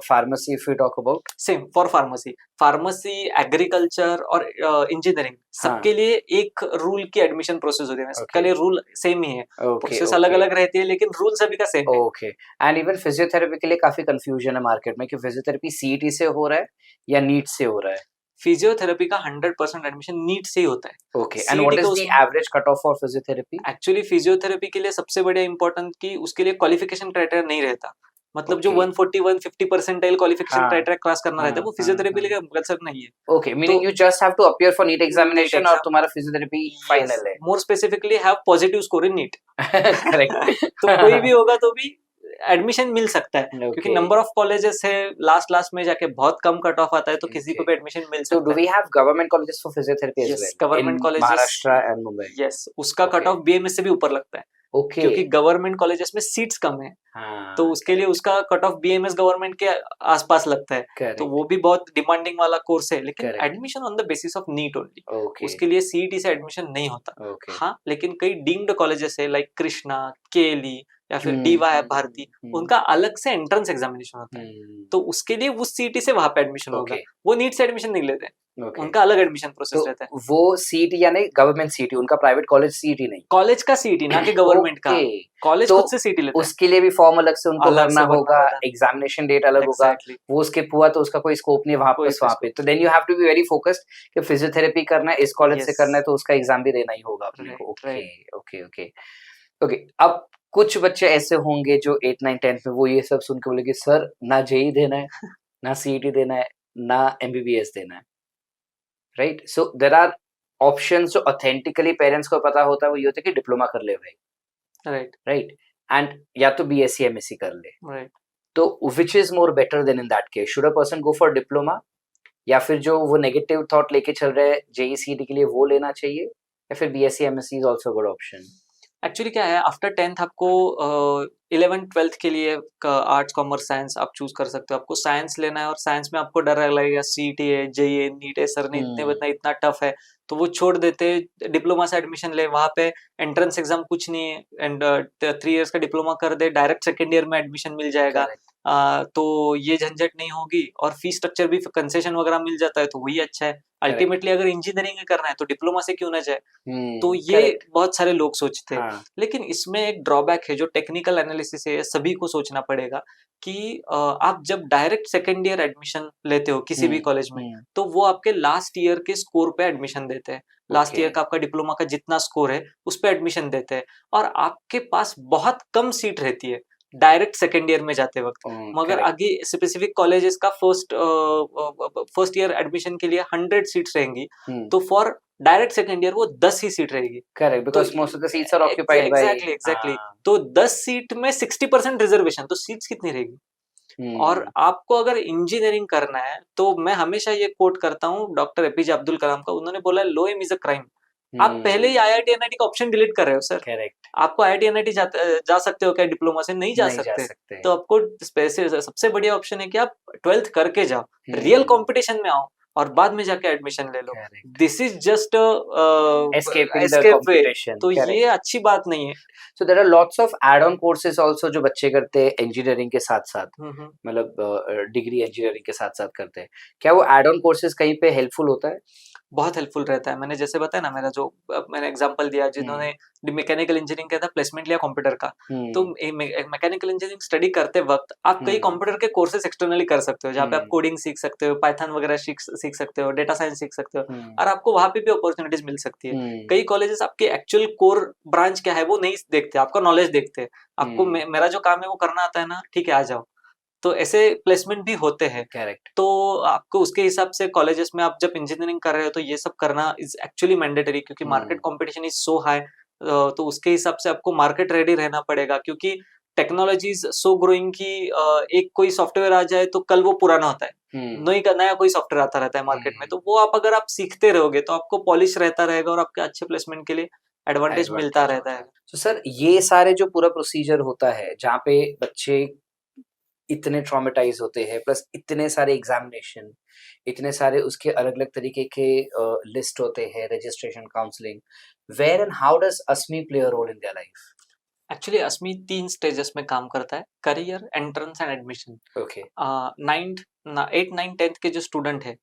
B: pharmacy if we talk about.
A: Same for pharmacy, agriculture और इंजीनियरिंग, सबके लिए एक रूल की एडमिशन प्रोसेस होती है। सबके लिए रूल सेम ही है,
B: Okay.
A: प्रोसेस अलग अलग रहती है लेकिन रूल सभी का सेम है।
B: ओके। एंड इवन फिजियोथेरेपी के लिए काफी कंफ्यूजन है मार्केट में कि फिजियोथेरेपी सीईटी से हो रहा है या नीट से हो रहा है?
A: फिजियोथेरेपी का 100% एडमिशन नीट से ही होता है।
B: Okay. And what is the average cut off for physiotherapy?
A: Actually physiotherapy के लिए सबसे बढ़िया इंपॉर्टेंट कि उसके लिए क्वालिफिकेशन क्राइटेरिया नहीं रहता। मतलब जो 140 150 परसेंटाइल क्वालिफिकेशन क्राइटेरिया क्रॉस करना रहता है, वो फिजियोथेरेपी के लिए कंपल्सरी नहीं है।
B: Okay, meaning you just have to appear for NEET examination और तुम्हारा फिजियोथेरेपी फाइनल है।
A: More specifically have positive score in NEET.
B: Correct.
A: तो कोई भी होगा तो भी एडमिशन मिल सकता है, क्योंकि नंबर ऑफ कॉलेजेस है, लास्ट में जाके बहुत कम कट ऑफ आता है, तो किसी को भी एडमिशन मिल सकता है।
B: So do we have government colleges for physiotherapy as well?
A: Yes, government colleges,
B: Maharashtra and Mumbai.
A: Yes, उसका कट ऑफ बीएमएस से भी ऊपर लगता है।
B: Okay.
A: क्योंकि गवर्नमेंट कॉलेजेस में सीट्स कम है, तो उसके लिए उसका कट ऑफ बीएमएस गवर्नमेंट के आसपास लगता है। तो वो भी बहुत डिमांडिंग वाला कोर्स है, लेकिन admission on the basis of NEET only. उसके लिए सीईटी से एडमिशन नहीं होता। हाँ, लेकिन कई डीम्ड कॉलेजेस है लाइक कृष्णा, केली या फिर डीवाई भारती, उनका अलग से एंट्रेंस एग्जामिनेशन होता है, तो उसके लिए उस सीईटी से वहां पे एडमिशन होगा। वो नीट से एडमिशन नहीं लेते, उनका अलग एडमिशन प्रोसेस रहता है।
B: वो सीईटी यानी गवर्नमेंट सीईटी, उनका प्राइवेट कॉलेज सीईटी नहीं,
A: कॉलेज का सीईटी ना कि गवर्नमेंट का। कॉलेज खुद से सीईटी लेता है,
B: उसके लिए भी फॉर्म अलग से उनको भरना होगा, एग्जामिनेशन डेट अलग होगा। वो स्किप हुआ तो उसका कोई स्कोप नहीं वहां पे। तो then you have to be very focused कि फिजियोथेरेपी करना है, इस कॉलेज से करना है, तो उसका एग्जाम भी देना ही होगा अपने को। ओके। अब कुछ बच्चे ऐसे होंगे जो 8 9 10 में वो ये सब सुन के बोले कि सर ना जेई देना है, ना सीईटी देना है, ना एमबीबीएस देना है, right? So there are options जो ऑथेंटिकली पेरेंट्स को पता होता है, वो ये होता है कि डिप्लोमा कर ले भाई, राइट, एंड या तो बीएससी एमएससी कर ले,
A: राइट।
B: तो which is more better than in that case? Should a person go for diploma, या फिर जो वो नेगेटिव थॉट लेके चल रहे हैं जेई सीईटी के लिए वो लेना चाहिए, या फिर BSc MSc is also good option?
A: Actually क्या है, आफ्टर 10th आपको 11th 12th के लिए आर्ट्स कॉमर्स साइंस आप चूज कर सकते हो। आपको साइंस लेना है और साइंस में आपको डर लगेगा सीईटी है, जेई है, नीट है, सर ने इतना टफ है, तो वो छोड़ देते, डिप्लोमा से एडमिशन ले, वहां पे एंट्रेंस एग्जाम कुछ नहीं है, एंड 3 इयर्स का डिप्लोमा कर दे, डायरेक्ट सेकेंड ईयर में एडमिशन मिल जाएगा। तो ये झंझट नहीं होगी और फीस स्ट्रक्चर भी कंसेशन वगैरह मिल जाता है तो वही अच्छा है। अल्टीमेटली अगर इंजीनियरिंग करना है तो डिप्लोमा से क्यों ना जाए। तो ये
B: करेक्ट।
A: बहुत सारे लोग सोचते हैं।
B: हाँ।
A: लेकिन इसमें एक ड्रॉबैक है जो टेक्निकल एनालिसिस है, सभी को सोचना पड़ेगा कि आप जब डायरेक्ट सेकेंड ईयर एडमिशन लेते हो किसी भी कॉलेज में, तो वो आपके लास्ट ईयर के स्कोर पे एडमिशन देते हैं। लास्ट ईयर का आपका डिप्लोमा का जितना स्कोर है उस पे एडमिशन देते हैं और आपके पास बहुत कम सीट रहती है डायरेक्ट सेकेंड ईयर में जाते वक्त। मगर आगे स्पेसिफिक कॉलेजेस का फर्स्ट ईयर एडमिशन के लिए 100 सीट्स रहेंगी, तो फॉर डायरेक्ट सेकेंड ईयर वो 10 ही सीट रहेगी।
B: Correct, because most of the seats are occupied by
A: exactly. तो 10 सीट में 60% रिजर्वेशन, तो सीट्स कितनी रहेगी। और आपको अगर इंजीनियरिंग करना है तो मैं हमेशा ये कोट करता हूँ डॉक्टर एपीजे अब्दुल कलाम का, उन्होंने बोला लो एम इज अ क्राइम। आप पहले ही आईआईटी एनआईटी का ऑप्शन डिलीट कर रहे हो सर।
B: करेक्ट।
A: आपको आईआईटी एनआईटी जा सकते हो क्या डिप्लोमा से? नहीं जा सकते। तो आपको सबसे बढ़िया ऑप्शन है कि आप 12th करके जाओ, रियल कंपटीशन में आओ और बाद में जाके एडमिशन ले लो। दिस इज जस्ट एस्केप वे। तो ये अच्छी बात नहीं है।
B: So there are lots of add-on courses also जो बच्चे करते हैं इंजीनियरिंग के साथ साथ, मतलब डिग्री इंजीनियरिंग के साथ साथ करते हैं। क्या वो एड-ऑन कोर्सेज कहीं पे हेल्पफुल होता है?
A: बहुत हेल्पफुल रहता है। मैंने जैसे बताया ना, मेरा जो मैंने एग्जांपल दिया, जिन्होंने मैकेनिकल इंजीनियरिंग किया था, प्लेसमेंट लिया कंप्यूटर का, तो मैकेनिकल इंजीनियरिंग स्टडी करते वक्त आप कई कंप्यूटर के कोर्सेज एक्सटर्नली कर सकते हो, जहाँ पे आप कोडिंग सीख सकते हो, पाइथन वगैरह सीख सकते हो, डेटा साइंस सीख सकते हो, और आपको वहां पे भी अपॉर्चुनिटीज मिल सकती है। कई कॉलेजेस आपके एक्चुअल कोर ब्रांच क्या है वो नहीं देखते, आपका नॉलेज देखते हैं। आपको मेरा जो काम है वो करना आता है ना, ठीक है आ जाओ। तो ऐसे प्लेसमेंट भी होते हैं।
B: करेक्ट।
A: तो आपको उसके हिसाब से कॉलेजेस में आप जब इंजीनियरिंग कर रहे हो तो ये सब करना इज एक्चुअली मैंडेटरी, क्योंकि market competition is so high. तो उसके हिसाब से आपको मार्केट रेडी रहना पड़ेगा, क्योंकि टेक्नोलॉजीज सो ग्रोइंग की एक कोई सॉफ्टवेयर आ जाए तो कल वो पुराना होता है, नया कोई सॉफ्टवेयर आता रहता है मार्केट में। तो वो अगर आप सीखते रहोगे तो आपको पॉलिश रहता रहेगा और आपके अच्छे प्लेसमेंट के लिए एडवांटेज मिलता रहता है।
B: तो सर ये सारे जो पूरा प्रोसीजर होता है जहाँ पे बच्चे इतने ट्रॉमेटाइज होते हैं, प्लस इतने सारे एग्जामिनेशन, इतने सारे उसके अलग अलग तरीके के लिस्ट होते हैं, registration, counselling, where and how does Asmi play a role in their life?
A: Actually Asmi 3 stages में काम करता है, career, entrance and admission.
B: Okay.
A: 8 9 10th के जो स्टूडेंट है,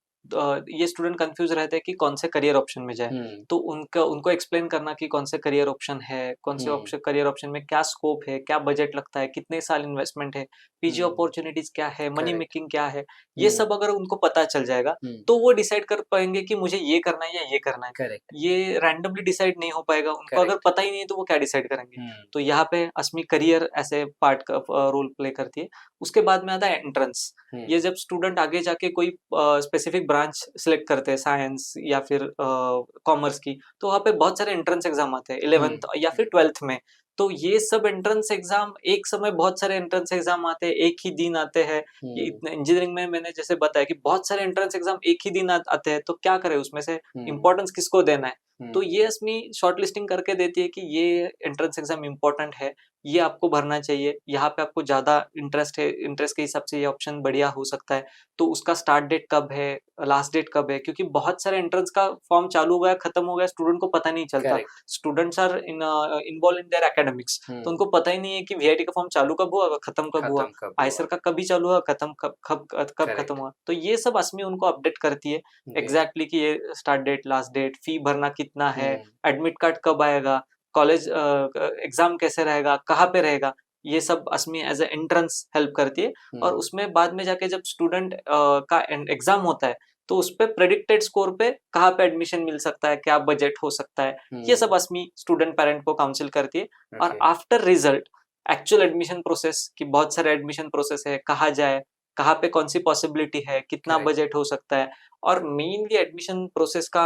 A: ये स्टूडेंट कंफ्यूज रहते हैं कि कौन से करियर ऑप्शन में जाए। तो उनको एक्सप्लेन करना कि कौन से करियर ऑप्शन है, कौन से करियर ऑप्शन में क्या स्कोप है, क्या बजट लगता है, कितने साल इन्वेस्टमेंट है, पीजी अपॉर्चुनिटीज क्या है, मनी मेकिंग क्या है, ये सब अगर उनको पता चल जाएगा तो वो डिसाइड कर पाएंगे कि मुझे ये करना है या ये करना है।
B: करेक्ट।
A: ये रैंडमली डिसाइड नहीं हो पाएगा, उनको अगर पता ही नहीं है तो वो क्या डिसाइड करेंगे। तो यहाँ पे अस्मी करियर ऐसे पार्ट का रोल प्ले करती है। उसके बाद में आता है एंट्रेंस। ये जब स्टूडेंट आगे जाके कोई स्पेसिफिक ब्रांच सिलेक्ट करते हैं, साइंस या फिर कॉमर्स की, तो वहाँ पे बहुत सारे एंट्रेंस एग्जाम आते हैं 11th या फिर 12th में। तो ये सब एंट्रेंस एग्जाम एक समय बहुत सारे एंट्रेंस एग्जाम आते हैं, एक ही दिन आते हैं। इंजीनियरिंग में मैंने जैसे बताया कि बहुत सारे एंट्रेंस एग्जाम एक ही दिन आते हैं, तो क्या करें उसमें से इंपॉर्टेंस किसको देना है। तो ये अस्मी शॉर्ट लिस्टिंग करके देती है कि ये एंट्रेंस एग्जाम इंपॉर्टेंट है, ये आपको भरना चाहिए, यहाँ पे आपको ज्यादा इंटरेस्ट है, इंटरेस्ट के हिसाब से ये ऑप्शन बढ़िया हो सकता है। तो उसका स्टार्ट डेट कब है, लास्ट डेट कब है, क्योंकि बहुत सारे एंट्रेंस का फॉर्म चालू हो गया, खत्म हो गया, स्टूडेंट को पता नहीं चलता। Students are involved in their academics, तो उनको पता ही नहीं है कि वीआईटी का फॉर्म चालू कब हुआ, खत्म कब हुआ, आईसर का कभी चालू हुआ, खत्म कब खत्म हुआ। तो ये सब अस्मी उनको अपडेट करती है एग्जैक्टली कि ये स्टार्ट डेट, लास्ट डेट, फी भरना कितना है, एडमिट कार्ड कब आएगा, कॉलेज एग्जाम कैसे रहेगा, कहाँ पे रहेगा, ये सब अस्मी एज ए एंट्रेंस हेल्प करती है। और उसमें बाद में जाके जब स्टूडेंट का एग्जाम होता है तो उस पे प्रेडिक्टेड स्कोर पे कहाँ पे एडमिशन मिल सकता है, क्या बजट हो सकता है, ये सब अस्मी स्टूडेंट पेरेंट को काउंसिल करती है। और after result actual admission process की बहुत सारे एडमिशन प्रोसेस है, कहाँ जाए, कहाँ पे कौन सी पॉसिबिलिटी है, कितना बजट हो सकता है। और मेनली एडमिशन प्रोसेस का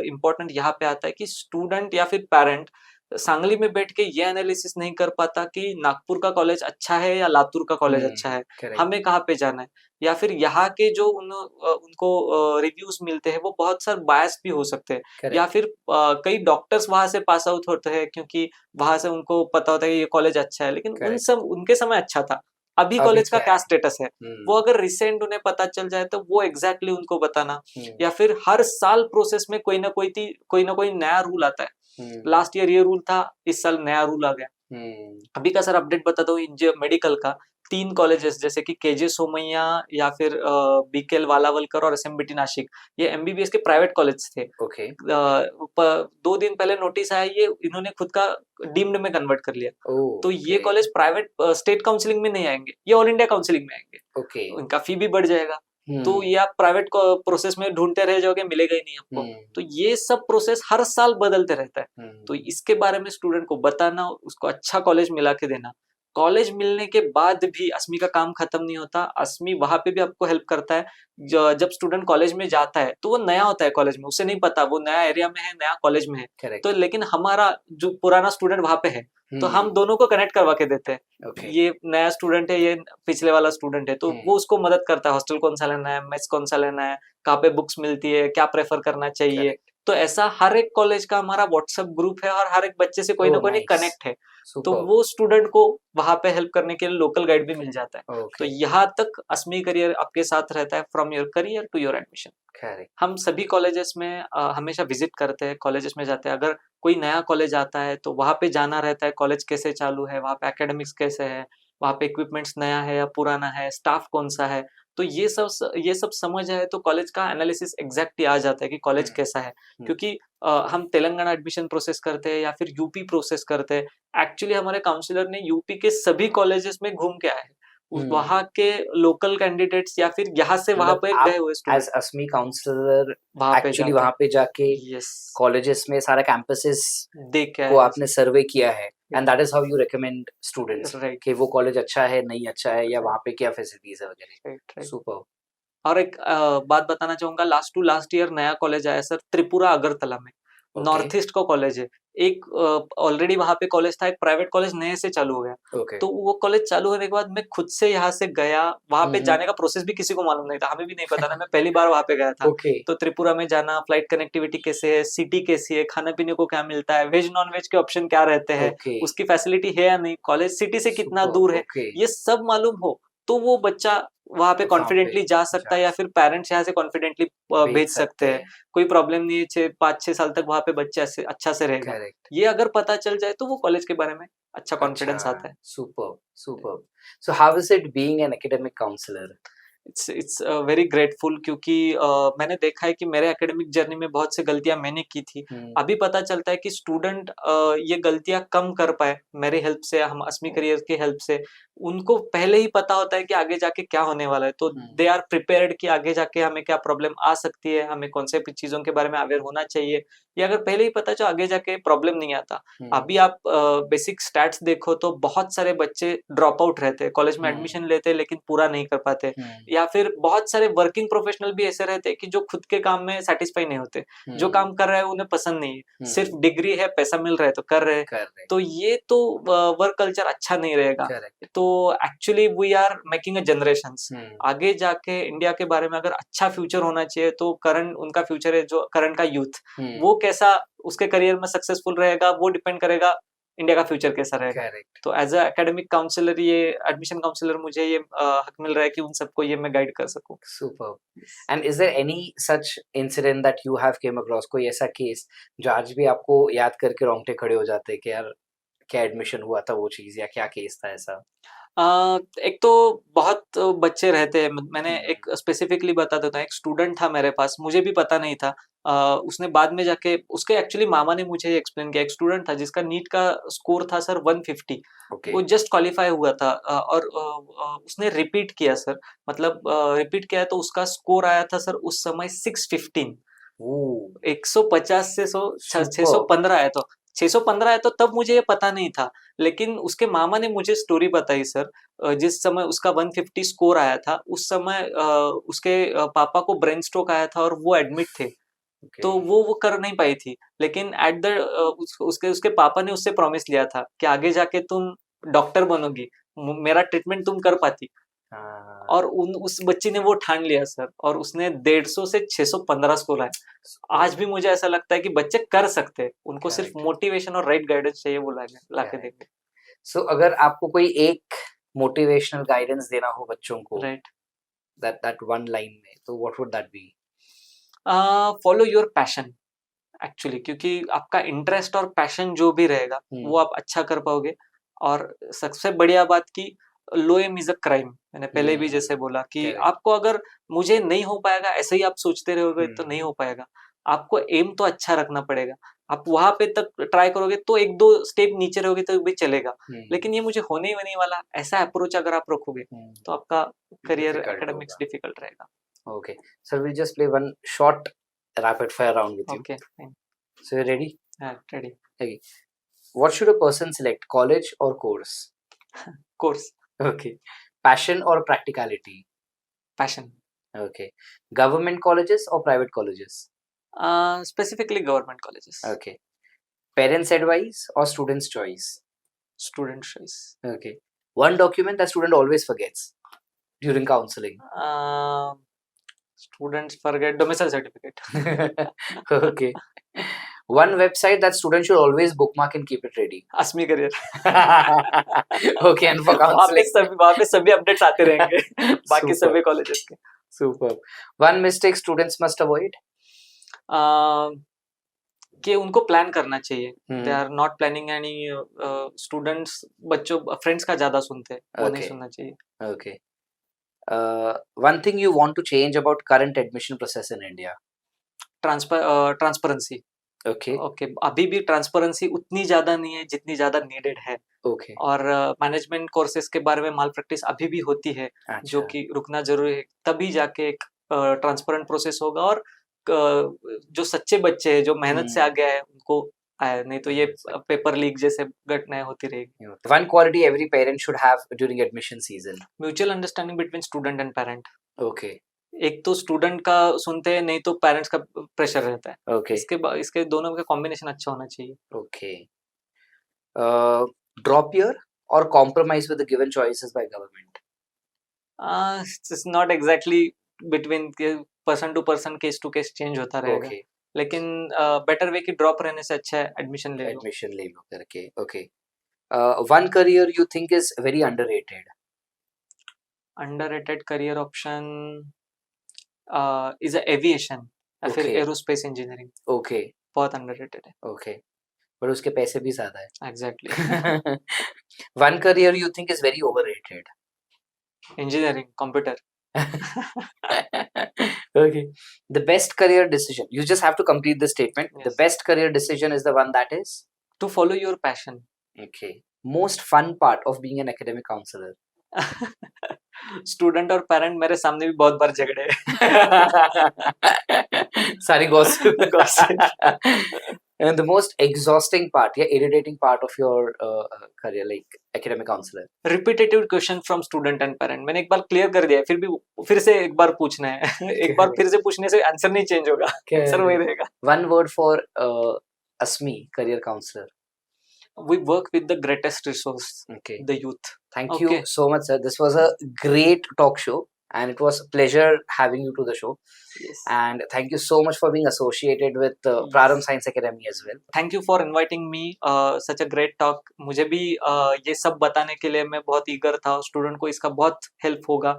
A: इम्पोर्टेंट यहाँ पे आता है कि स्टूडेंट या फिर पेरेंट सांगली में बैठ के ये एनालिसिस नहीं कर पाता कि नागपुर का कॉलेज अच्छा है या लातूर का कॉलेज अच्छा है, हमें कहाँ पे जाना है। या फिर यहाँ के जो उनको रिव्यूज मिलते हैं वो बहुत सारे बायस भी हो सकते हैं, या फिर कई डॉक्टर्स वहां से पास आउट होते हैं क्योंकि वहां से उनको पता होता है कि ये कॉलेज अच्छा है, लेकिन उनके समय अच्छा था, अभी कॉलेज का क्या स्टेटस है वो अगर रिसेंट उन्हें पता चल जाए तो वो एग्जैक्टली उनको बताना। या फिर हर साल प्रोसेस में कोई ना कोई नया रूल आता है। लास्ट ईयर ये रूल था, इस साल नया रूल आ गया, अभी का सर अपडेट बताता हूँ मेडिकल का। 3 कॉलेजेस जैसे कि केजे सोमैया या फिर बीकेएल वालावलकर और एसएमबीटी नासिक, ये एमबीबीएस के प्राइवेट कॉलेज थे।
B: ओके
A: 2 दिन पहले नोटिस आया, ये इन्होंने खुद का डीम्ड में कन्वर्ट कर लिया। तो ये कॉलेज प्राइवेट स्टेट काउंसलिंग में नहीं आएंगे, ये ऑल इंडिया काउंसलिंग में आएंगे।
B: ओके
A: इनका फी भी बढ़ जाएगा। तो ये आप प्राइवेट प्रोसेस में ढूंढते रह जाओगे, मिलेगा ही नहीं आपको। तो ये सब प्रोसेस हर साल बदलते रहता है। तो इसके बारे में स्टूडेंट को बताना, उसको अच्छा कॉलेज मिला के देना। कॉलेज मिलने के बाद भी अस्मी का काम खत्म नहीं होता। अस्मी वहां पे भी आपको हेल्प करता है। जब स्टूडेंट कॉलेज में जाता है तो वो नया होता है कॉलेज में, उसे नहीं पता वो नया एरिया में है, नया कॉलेज में है।
B: करेक्ट
A: तो लेकिन हमारा जो पुराना स्टूडेंट वहां पे है, तो हम दोनों को कनेक्ट करवा के देते हैं।
B: ओके
A: ये नया स्टूडेंट है, ये पिछले वाला स्टूडेंट है, तो वो उसको मदद करता है, हॉस्टल कौन सा लेना है, मेस कौन सा लेना है, कहाँ पे बुक्स मिलती है, क्या प्रेफर करना चाहिए। तो ऐसा हर एक कॉलेज का हमारा व्हाट्सएप ग्रुप है और हर एक बच्चे से कोई ना कोई कनेक्ट है। तो वो स्टूडेंट को वहां पे हेल्प करने के लिए लोकल गाइड भी मिल जाता है। तो यहाँ तक अस्मी करियर आपके साथ रहता है, from your career to your admission. हम सभी कॉलेजेस में हमेशा विजिट करते हैं, कॉलेजेस में जाते हैं। अगर कोई नया कॉलेज आता है तो वहां पे जाना रहता है, कॉलेज कैसे चालू है, वहां पे एकेडमिक्स कैसे है, वहां पे इक्विपमेंट्स नया है या पुराना है, स्टाफ कौन सा है। तो ये सब समझ आए तो कॉलेज का एनालिसिस एग्जैक्टली आ जाता है कि कॉलेज कैसा है। क्योंकि हम तेलंगाना एडमिशन प्रोसेस करते हैं या फिर यूपी प्रोसेस करते हैं। एक्चुअली हमारे काउंसलर ने यूपी के सभी कॉलेजेस में घूम के आए हैं, वहाँ के लोकल कैंडिडेट्स या फिर यहाँ से वहां पे गए हुए
B: एज अस्मी काउंसलर
A: वहां पे
B: एक्चुअली वहां पे जाके
A: यस
B: कॉलेजेस में सारा कैंपसेस
A: देख के
B: को आपने सर्वे किया है, and that is how you recommend students
A: right
B: कि वो कॉलेज अच्छा है नहीं अच्छा है या वहां पे क्या फैसिलिटीज है वगैरह।
A: राइट।
B: सुपर।
A: और एक बात बताना चाहूंगा, लास्ट टू लास्ट ईयर नया कॉलेज आया सर, त्रिपुरा अगरतला में। नॉर्थ ईस्ट का कॉलेज है। एक ऑलरेडी वहां पे कॉलेज था, एक प्राइवेट कॉलेज नए से चालू हो गया। तो वो कॉलेज चालू होने के बाद मैं खुद से यहाँ से गया, वहां पे जाने का प्रोसेस भी किसी को मालूम नहीं था, हमें भी नहीं पता था, मैं पहली बार वहां पे गया था। तो त्रिपुरा में जाना, फ्लाइट कनेक्टिविटी कैसे है, सिटी कैसी है, खाने पीने को क्या मिलता है, वेज नॉन वेज के ऑप्शन क्या रहते हैं, उसकी फैसिलिटी है या नहीं, कॉलेज सिटी से कितना दूर है, ये सब मालूम हो तो वो बच्चा वहां पे कॉन्फिडेंटली जा सकता है, या फिर पेरेंट्स यहाँ से कॉन्फिडेंटली भेज सकते हैं। कोई प्रॉब्लम नहीं है, 5-6 साल तक वहां पे बच्चा अच्छा से रहेगा। ये अगर पता चल जाए तो वो कॉलेज के बारे में अच्छा कॉन्फिडेंस आता है।
B: Super super. So how is it being an academic counselor?
A: It's very grateful, क्योंकि मैंने देखा है कि मेरे एकेडमिक जर्नी में बहुत सी गलतियां मैंने की थी। अभी पता चलता है कि स्टूडेंट ये गलतियां कम कर पाए मेरे हेल्प से, हम अस्मी करियर की हेल्प से। उनको पहले ही पता होता है कि आगे जाके क्या होने वाला है, तो दे आर प्रिपेयर्ड कि आगे जाके हमें क्या प्रॉब्लम आ सकती है, हमें कौन से चीजों के बारे में अवेयर होना चाहिए। ये अगर पहले ही पता चलो, आगे जाके प्रॉब्लम नहीं आता। अभी आप बेसिक स्टैट्स देखो तो बहुत सारे बच्चे ड्रॉप आउट रहते हैं, कॉलेज में एडमिशन लेते हैं लेकिन पूरा नहीं कर पाते। या फिर बहुत सारे वर्किंग प्रोफेशनल भी ऐसे रहते हैं कि जो खुद के काम में सेटिस्फाई नहीं होते, जो काम कर रहे हैं उन्हें पसंद नहीं है, सिर्फ डिग्री है, पैसा मिल रहा है तो कर रहे हैं। तो ये तो वर्क कल्चर अच्छा नहीं रहेगा। तो actually we are making a generations. आगे जाके इंडिया के बारे में अगर अच्छा फ्यूचर होना चाहिए तो करंट उनका फ्यूचर है, जो करंट का यूथ, वो कैसा उसके करियर में सक्सेसफुल रहेगा, वो डिपेंड करेगा इंडिया का फ्यूचर कैसा रहेगा। तो एज अ एकेडमिक काउंसलर, ये एडमिशन काउंसलर, मुझे ये हक मिल रहा है कि उन सबको ये मैं गाइड कर सकूं।
B: Super. And is there any such incident that you have came across, कोई ऐसा केस जो आज भी आपको याद करके रोंगटे खड़े हो जाते हैं कि यार क्या एडमिशन हुआ था वो चीज, या क्या केस था ऐसा?
A: एक तो बहुत बच्चे रहते हैं, मैंने एक स्पेसिफिकली बता देता हूँ। एक स्टूडेंट था मेरे पास, मुझे भी पता नहीं था। उसने बाद में जाके, उसके एक्चुअली मामा ने मुझे एक्सप्लेन किया। एक स्टूडेंट था जिसका नीट का स्कोर था सर 150। वो जस्ट क्वालिफाई हुआ था, और उसने रिपीट किया सर, मतलब रिपीट किया तो उसका स्कोर आया था सर उस समय 615। 150 से 615 आया, तो 615 है, तो तब मुझे ये पता नहीं था। लेकिन उसके मामा ने मुझे स्टोरी बताई सर, जिस समय उसका 150 स्कोर आया था, उस समय उसके पापा को ब्रेन स्ट्रोक आया था और वो एडमिट थे। तो वो कर नहीं पाई थी। लेकिन एट द उसके पापा ने उससे प्रॉमिस लिया था कि आगे जाके तुम डॉक्टर बनोगी, मेरा ट्रीटमेंट तुम कर पाती। और उस बच्ची ने वो ठान लिया सर, और उसने 150 से 615 स्कोर आया। आज भी मुझे ऐसा लगता है कि बच्चे कर सकते हैं, उनको सिर्फ मोटिवेशन और राइट गाइडेंस चाहिए, वो लाके देंगे।
B: सो अगर आपको कोई एक मोटिवेशनल गाइडेंस देना हो बच्चों को,
A: राइट,
B: दैट वन लाइन में, तो what would that be?
A: Follow your passion actually, क्योंकि आपका इंटरेस्ट और पैशन जो भी रहेगा वो आप अच्छा कर पाओगे। और सबसे बढ़िया बात की लो एम इज अ क्राइम। मैंने पहले भी जैसे बोला कि
B: correct.
A: आपको अगर मुझे नहीं हो पाएगा ऐसे ही आप सोचते रहोगे तो नहीं हो पाएगा। आपको एम तो अच्छा रखना पड़ेगा। आप वहां पे तक ट्राई करोगे तो एक दो स्टेप नीचे रहोगे तो भी चलेगा, लेकिन ये मुझे होने ही नहीं वाला, ऐसा अप्रोच अगर आप रखोगे तो आपका करियर
B: Difficult
A: एकेडमिक्स
B: होगा।
A: डिफिकल्ट रहेगा।
B: Okay, so we'll just play one short rapid fire round with you.
A: Okay fine,
B: So you ready?
A: Ready.
B: Okay. What should a person select, college or course?
A: Course,
B: Okay. Passion or practicality?
A: Passion,
B: Okay. Government colleges or private colleges?
A: Specifically government colleges,
B: Okay. Parents' advice or student's choice?
A: Student choice.
B: Okay. One document that student always forgets during counseling.
A: Students forget domicile certificate.
B: Okay. One website that students should always bookmark and keep it ready.
A: Asmi career.
B: Okay, and for counseling.
A: वहाँ पे सभी updates आते रहेंगे बाकी
B: Super.
A: सभी colleges के।
B: Superb. One mistake students must avoid.
A: कि उनको प्लान करना चाहिए।
B: Hmm.
A: They are not planning any, students बच्चों फ्रेंड्स का ज्यादा सुनते हैं, वो नहीं
B: Okay.
A: सुनना चाहिए।
B: Okay. One thing you want to change about current admission process in India.
A: Transparency.
B: Okay.
A: Okay, अभी भी ट्रांसपेरेंसी उतनी ज्यादा नहीं है जितनी ज्यादा नीडेड है,
B: Okay.
A: और मैनेजमेंट कोर्सेज के बारे में माल प्रैक्टिस अभी भी होती है, जो
B: अच्छा.
A: कि रुकना जरूरी है। तभी जाके एक ट्रांसपेरेंट प्रोसेस होगा, और जो सच्चे बच्चे हैं जो मेहनत से आ गया है उनको आया, नहीं तो ये पेपर लीक जैसे घटनाएं होती रहेगी।
B: One quality every parent should have during admission season.
A: Mutual understanding between student and parent.
B: Okay.
A: एक तो स्टूडेंट का सुनते हैं, नहीं तो पेरेंट्स का प्रेशर रहता है।
B: Okay.
A: इसके दोनों का कॉम्बिनेशन अच्छा होना चाहिए।
B: Okay. Drop year or compromise with the given choices by government.
A: It's not exactly between person to person, case to case change होता रहेगा।
B: Okay.
A: लेकिन बेटर वे की ड्रॉप रहने से अच्छा है एडमिशन ले लो।
B: Admission ले लो करके. Okay. One career you think is very underrated.
A: Underrated career option is aviation या फिर
B: Okay.
A: Aerospace engineering,
B: Okay.
A: बहुत अंडररेटेड है।
B: Okay. पर उसके पैसे भी ज्यादा है.
A: Exactly.
B: One career you think is very overrated.
A: Engineering, computer.
B: Okay. The best career decision. You just have to complete the statement. The
A: Yes.
B: best career decision is the one that is.
A: To follow your passion.
B: Okay. Most fun part of being an academic counselor.
A: Student और parent मेरे सामने भी बहुत बार झगड़े।
B: Sorry, gossip.
A: Gossip.
B: And the most exhausting part, yeah, irritating part of your career, like academic counselor.
A: Repetitive question from student and parent. मैंने एक बार clear कर दिया है, फिर भी फिर से एक बार पूछना है। एक बार फिर से पूछने से आंसर नहीं चेंज होगा, आंसर वही रहेगा।
B: One word for ASME, career counselor.
A: We work with the greatest resource,
B: Okay.
A: the youth.
B: Thank you
A: Okay.
B: so much, sir. This was a great talk show, and it was a pleasure having you to the show.
A: Yes.
B: And thank you so much for being associated with
A: Yes.
B: Prarambh Science Academy as well.
A: Thank you for inviting me, such a great talk. मुझे भी ये सब बताने के लिए मैं बहुत eager था, स्टूडेंट को इसका बहुत हेल्प होगा।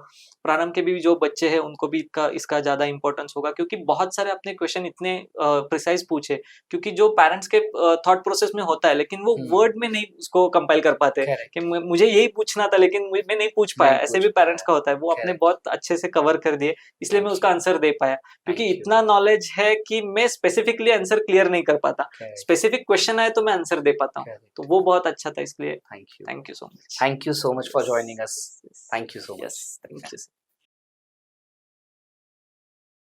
A: प्रारंभ के भी जो बच्चे हैं उनको भी इसका ज्यादा इंपॉर्टेंस होगा, क्योंकि बहुत सारे अपने क्वेश्चन इतने प्रिसाइज पूछे, क्योंकि जो पेरेंट्स के थॉट प्रोसेस में होता है लेकिन वो वर्ड में नहीं उसको कंपाइल कर पाते
B: Correct.
A: कि मुझे यही पूछना था लेकिन मैं नहीं पूछ पाया।
B: नहीं
A: ऐसे
B: पूछ
A: भी पेरेंट्स का होता है, वो अपने
B: Correct.
A: बहुत अच्छे से कवर कर दिए, इसलिए मैं
B: Thank
A: उसका
B: you.
A: आंसर दे पाया। क्योंकि
B: Thank you.
A: इतना नॉलेज है कि मैं स्पेसिफिकली आंसर क्लियर नहीं कर पाता,
B: Correct.
A: स्पेसिफिक क्वेश्चन आए तो मैं आंसर दे पाता हूँ,
B: Correct.
A: तो वो बहुत अच्छा था। इसलिए
B: Thank you.
A: Thank you so much.
B: Thank you so much for joining us. Thank you so much.
A: Yes, thank you.